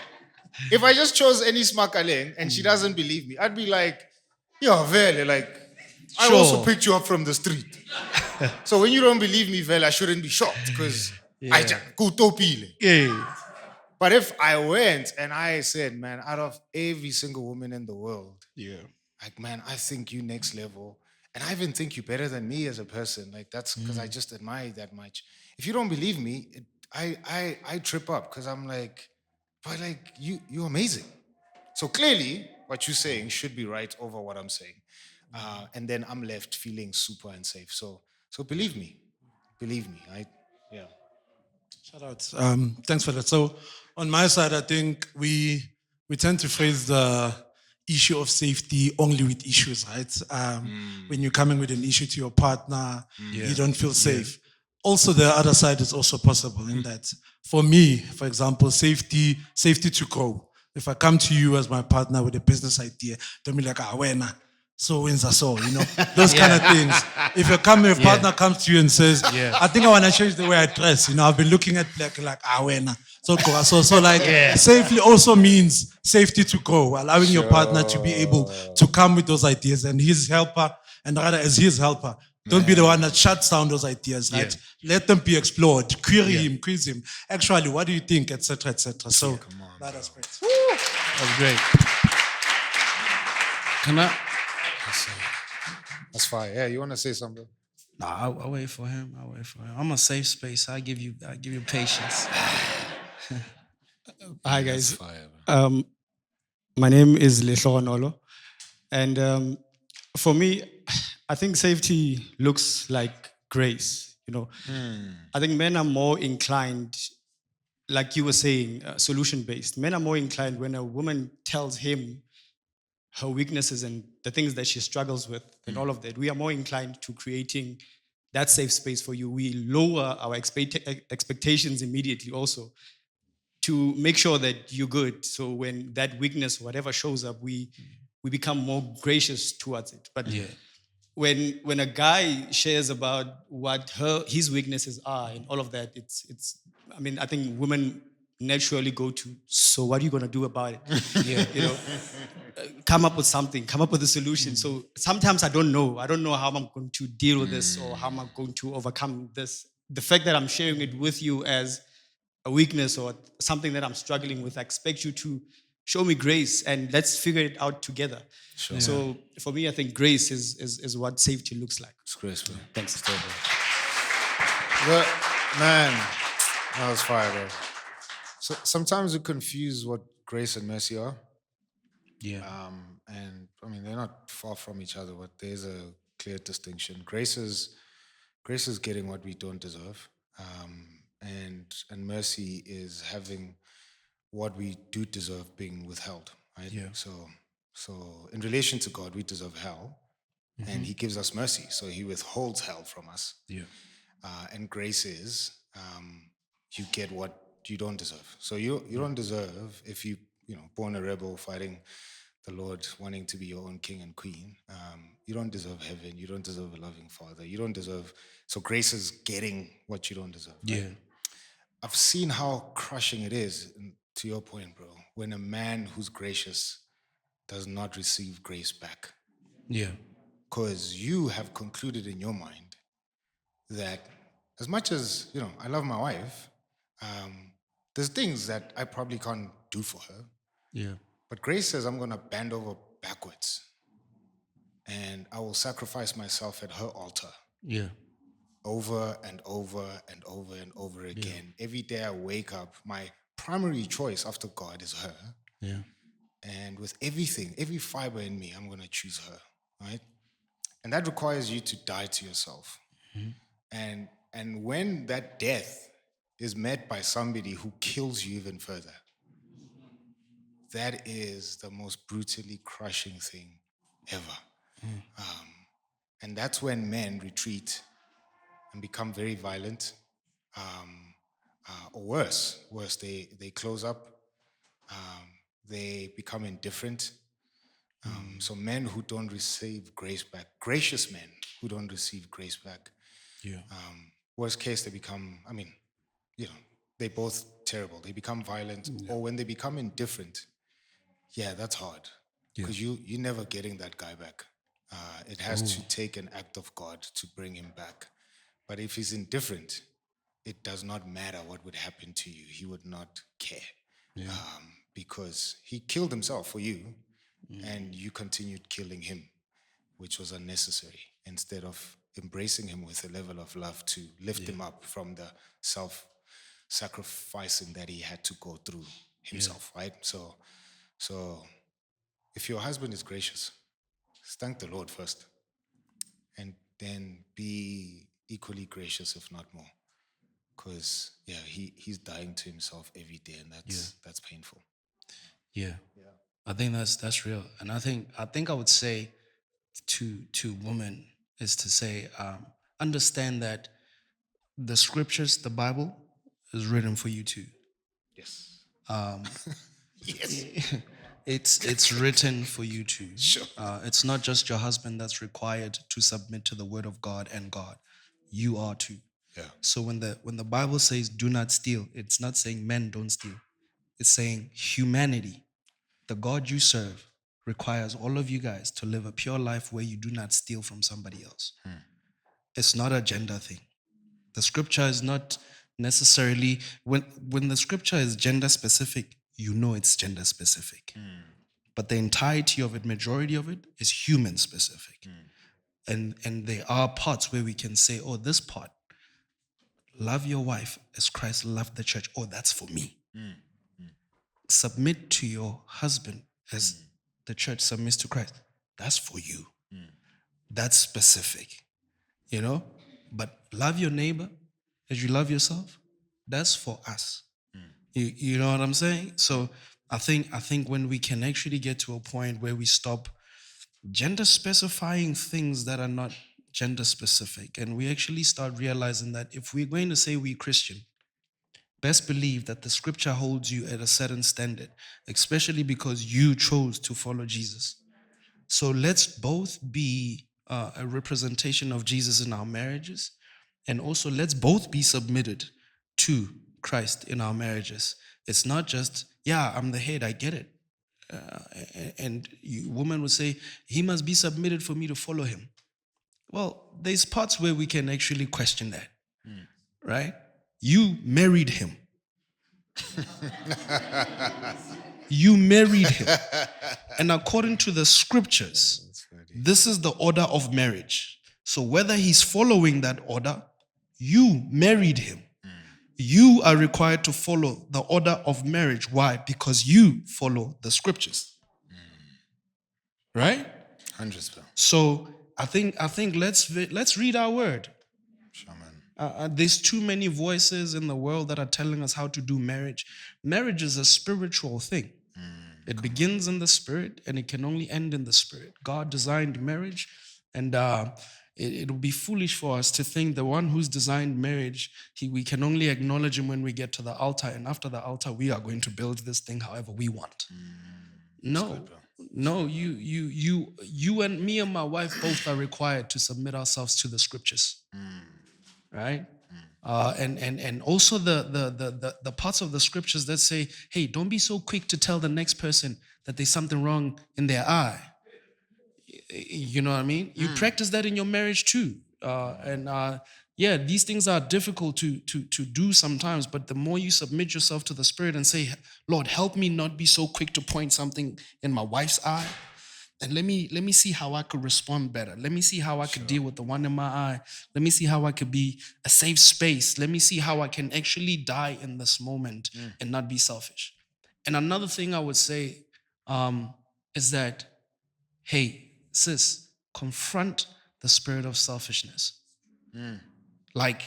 If I just chose any smakaleng and she doesn't believe me, I'd be like, yo, Vele, like, I also Sure. picked you up from the street. So when you don't believe me, Vele, I shouldn't be shocked because I just kutopile. Yeah. But if I went and I said, man, out of every single woman in the world, Yeah. like, man, I think you next level. And I even think you're better than me as a person. Like, that's because I just admire you that much. If you don't believe me, I trip up because I'm like, but like, you're amazing. So clearly, what you're saying should be right over what I'm saying. And then I'm left feeling super unsafe. So believe me, right? Yeah. Shout out. Thanks for that. So on my side, I think we tend to phrase the issue of safety only with issues, right? When you're coming with an issue to your partner, you don't feel safe. Also, the other side is also possible in that, for me, for example, safety to grow. If I come to you as my partner with a business idea, don't be like, when so wins us all, those kind of things. If your partner comes to you and says, I think I want to change the way I dress, I've been looking at like when. So like safely also means safety to grow, allowing your partner to be able to come with those ideas and his helper, and rather as his helper. Don't be the one that shuts down those ideas, right? Let them be explored. Query him, quiz him. Actually, what do you think, etc., etc. So that aspect. That's great. Can I? That's fine. Yeah, you want to say something? Nah, I'll wait for him. I'm a safe space. I give you patience. Hi guys. Fire, man. My name is Lehlogonolo, and for me, I think safety looks like grace. I think men are more inclined, like you were saying, solution based. Men are more inclined when a woman tells him her weaknesses and the things that she struggles with and all of that. We are more inclined to creating that safe space for you. We lower our expectations immediately also to make sure that you're good. So when that weakness, whatever shows up, we become more gracious towards it. But when a guy shares about what his weaknesses are and all of that, it's I think women naturally go to, so what are you gonna do about it? Come up with something, come up with a solution. So sometimes I don't know how I'm going to deal with this or how I'm going to overcome this. The fact that I'm sharing it with you as a weakness or something that I'm struggling with, I expect you to show me grace and let's figure it out together. Sure. So for me, I think grace is what safety looks like. It's graceful. Thanks. Man, that was fire, bro. So sometimes we confuse what grace and mercy are. Yeah. And I mean they're not far from each other, but there's a clear distinction. Grace is getting what we don't deserve, and mercy is having what we do deserve being withheld. Right. Yeah. So in relation to God, we deserve hell, and He gives us mercy, so He withholds hell from us. Yeah. And grace is you get what you don't deserve. So you don't deserve if you born a rebel fighting the Lord, wanting to be your own king and queen. You don't deserve heaven. You don't deserve a loving Father. You don't deserve. So grace is getting what you don't deserve. Right? Yeah. I've seen how crushing it is. And to your point, bro, when a man who's gracious does not receive grace back. Yeah. Because you have concluded in your mind that as much as, I love my wife, there's things that I probably can't do for her. Yeah. But grace says I'm going to bend over backwards and I will sacrifice myself at her altar Yeah. over and over and over and over again. Every day I wake up, my primary choice after God is her. Yeah. And with everything, every fiber in me, I'm going to choose her, right? And that requires you to die to yourself. And when that death is met by somebody who kills you even further, that is the most brutally crushing thing ever. And that's when men retreat and become very violent, or worse, they close up, they become indifferent. So men who don't receive grace back, gracious men who don't receive grace back, Yeah. worst case, they become, they're both terrible. They become violent, or when they become indifferent, that's hard. Because you're never getting that guy back. It has to take an act of God to bring him back. But if he's indifferent, it does not matter what would happen to you. He would not care. Because he killed himself for you, and you continued killing him, which was unnecessary, instead of embracing him with a level of love to lift him up from the self-sacrificing that he had to go through himself, right? So if your husband is gracious, thank the Lord first, and then be equally gracious, if not more. Because he's dying to himself every day, and that's painful. Yeah. I think that's real. And I think I would say to women is to say, understand that the scriptures, the Bible, is written for you too. Yes. Yes. It's written for you too. Sure. It's not just your husband that's required to submit to the word of God and God. You are too. Yeah. So when the Bible says do not steal, it's not saying men don't steal. It's saying humanity, the God you serve, requires all of you guys to live a pure life where you do not steal from somebody else. It's not a gender thing. The scripture is not necessarily, when the scripture is gender specific, you know it's gender specific. But the entirety of it, majority of it, is human specific. And there are parts where we can say, oh, this part, love your wife as Christ loved the church. Oh, that's for me. Submit to your husband as the church submits to Christ. That's for you. That's specific, But love your neighbor as you love yourself. That's for us. You know what I'm saying? So I think when we can actually get to a point where we stop gender specifying things that are not gender specific, and we actually start realizing that if we're going to say we're Christian, best believe that the scripture holds you at a certain standard, especially because you chose to follow Jesus. So let's both be a representation of Jesus in our marriages, and also let's both be submitted to Christ in our marriages. It's not just, I'm the head, I get it. And woman would say, he must be submitted for me to follow him. Well, there's parts where we can actually question that, right? You married him. You married him. And according to the scriptures, this is the order of marriage. So whether he's following that order, you married him. You are required to follow the order of marriage. Why? Because you follow the scriptures. Right? 100%. So I think let's read our word. Sure, man. There's too many voices in the world that are telling us how to do marriage. Marriage is a spiritual thing. It begins in the spirit and it can only end in the spirit. God designed marriage, and it would be foolish for us to think the one who's designed marriage, we can only acknowledge him when we get to the altar, and after the altar, we are going to build this thing however we want. No, you and me and my wife both are required to submit ourselves to the scriptures, right? And also the parts of the scriptures that say, hey, don't be so quick to tell the next person that there's something wrong in their eye. You know what I mean? You practice that in your marriage too. yeah, these things are difficult to do sometimes, but the more you submit yourself to the Spirit and say, Lord, help me not be so quick to point something in my wife's eye, and let me see how I could respond better. Let me see how I could deal with the one in my eye. Let me see how I could be a safe space. Let me see how I can actually die in this moment and not be selfish. And another thing I would say is that, hey, sis, confront the spirit of selfishness. Like,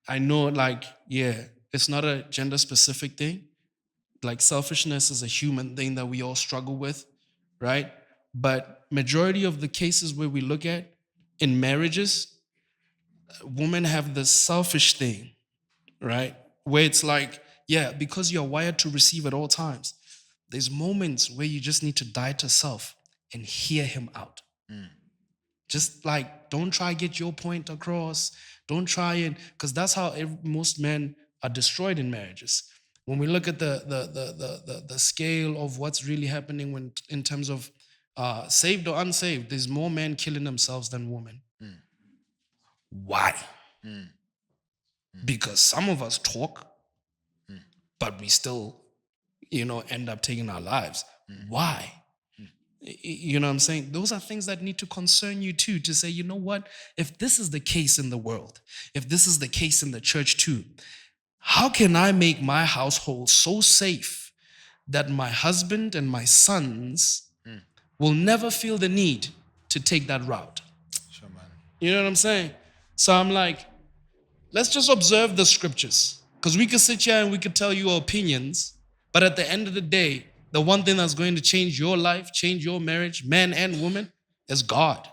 I know, like, yeah, it's not a gender specific thing. Like, selfishness is a human thing that we all struggle with, right? But majority of the cases where we look at in marriages, women have the selfish thing, right? Where it's like, yeah, because you're wired to receive at all times, there's moments where you just need to die to self and hear him out. Just like, don't try get your point across. Don't try and, because that's how most men are destroyed in marriages. When we look at the scale of what's really happening when in terms of saved or unsaved, there's more men killing themselves than women. Why? Because some of us talk, but we still, end up taking our lives. Why? You know what I'm saying? Those are things that need to concern you too, to say, you know what? If this is the case in the world, if this is the case in the church too, how can I make my household so safe that my husband and my sons will never feel the need to take that route? Sure, man. You know what I'm saying? So I'm like, let's just observe the scriptures. Because we could sit here and we could tell you our opinions, but at the end of the day, the one thing that's going to change your life, change your marriage, man and woman, is God.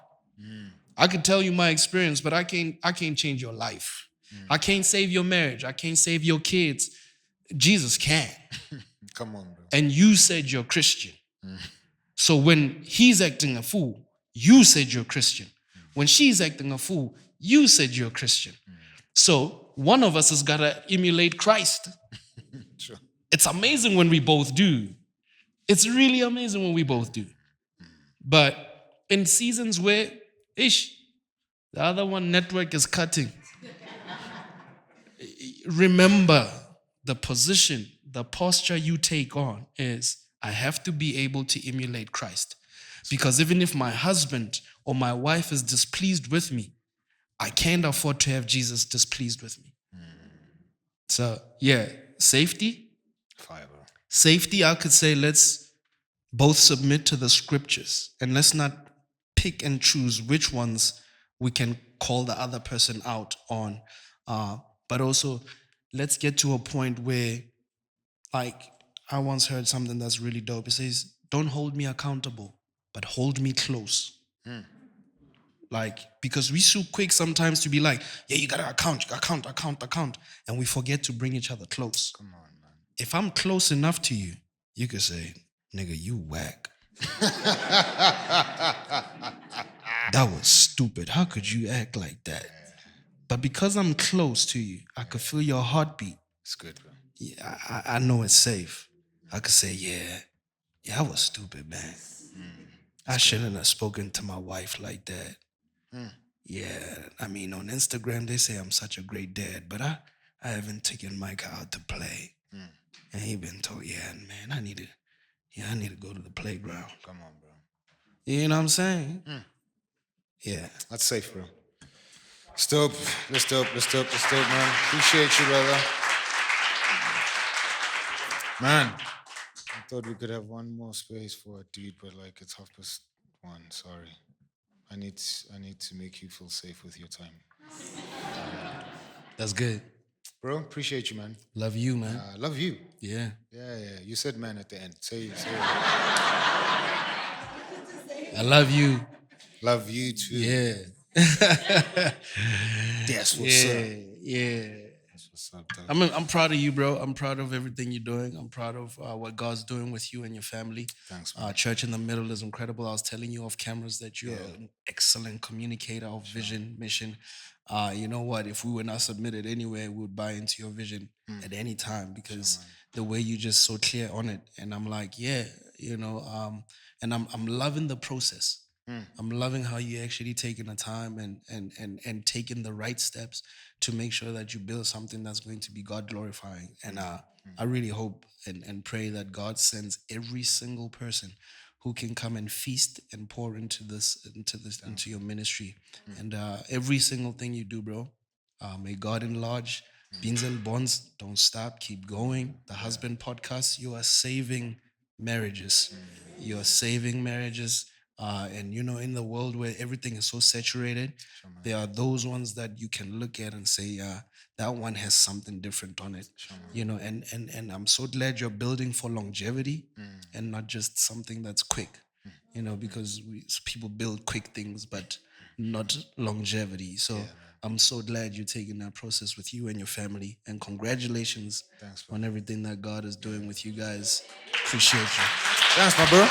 I could tell you my experience, but I can't change your life. I can't save your marriage. I can't save your kids. Jesus can. Come on, bro. And you said you're Christian. So when he's acting a fool, you said you're Christian. When she's acting a fool, you said you're Christian. So one of us has got to emulate Christ. Sure. It's amazing when we both do. It's really amazing when we both do. But in seasons where, the other one network is cutting, remember the position, the posture you take on is, I have to be able to emulate Christ. Because even if my husband or my wife is displeased with me, I can't afford to have Jesus displeased with me. So, yeah, safety. Fire, bro. Safety, I could say, let's both submit to the scriptures and let's not pick and choose which ones we can call the other person out on. But also, let's get to a point where, like, I once heard something that's really dope. It says, don't hold me accountable, but hold me close. Like, because we so quick sometimes to be like, yeah, you gotta account. And we forget to bring each other close. Come on, man. If I'm close enough to you, you could say, nigga, you whack. That was stupid. How could you act like that? But because I'm close to you, I could feel your heartbeat. It's good, bro. Yeah, I know it's safe. I could say, yeah, I was stupid, man. I shouldn't have spoken to my wife like that. Yeah, I mean, on Instagram, they say I'm such a great dad, but I haven't taken Micah out to play. And he been told, yeah, man, I need to go to the playground. Come on, bro. You know what I'm saying? Yeah. That's safe, bro. It's dope. That's dope, man. Appreciate you, brother. Man, I thought we could have one more space for a dude, but like it's 1:30. Sorry. I need to make you feel safe with your time. That's good. Bro, appreciate you, man. Love you, man. Love you. Yeah. Yeah. You said man at the end. Say it. I love you. Love you too. Yeah. That's what's up. Yeah. That's what's up, dog. I'm proud of you, bro. I'm proud of everything you're doing. I'm proud of what God's doing with you and your family. Thanks, man. Church in the Middle is incredible. I was telling you off cameras that you're an excellent communicator of vision, mission. You know what? If we were not submitted anywhere, we would buy into your vision at any time because the way you just so clear on it. And I'm like, yeah, and I'm loving the process. I'm loving how you actually taking the time and taking the right steps to make sure that you build something that's going to be God glorifying. And I really hope and pray that God sends every single person who can come and feast and pour into your ministry. And every single thing you do, bro, may God enlarge. Beans and bonds, don't stop, keep going. The Husband Podcast, you are saving marriages. You are saving marriages. And in the world where everything is so saturated, there are those ones that you can look at and say, that one has something different on it. And I'm so glad you're building for longevity and not just something that's quick. Because people build quick things, but not longevity. So I'm so glad you're taking that process with you and your family. And congratulations on everything that God is doing with you guys. Appreciate you. Thanks, my bro.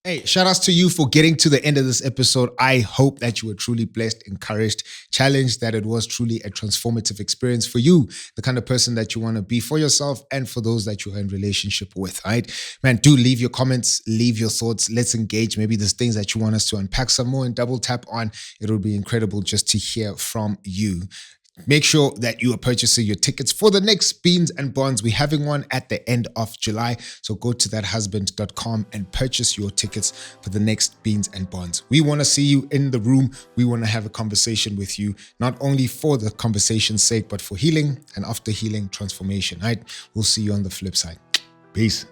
Hey, shout outs to you for getting to the end of this episode. I hope that you were truly blessed, encouraged, challenged, that it was truly a transformative experience for you, the kind of person that you want to be for yourself and for those that you're in relationship with, right? Man, do leave your comments, leave your thoughts. Let's engage. Maybe there's things that you want us to unpack some more and double tap on. It'll be incredible just to hear from you. Make sure that you are purchasing your tickets for the next Beans and Bonds. We're having one at the end of July. So go to thathusband.com and purchase your tickets for the next Beans and Bonds. We want to see you in the room. We want to have a conversation with you, not only for the conversation's sake, but for healing and after healing transformation, right? We'll see you on the flip side. Peace.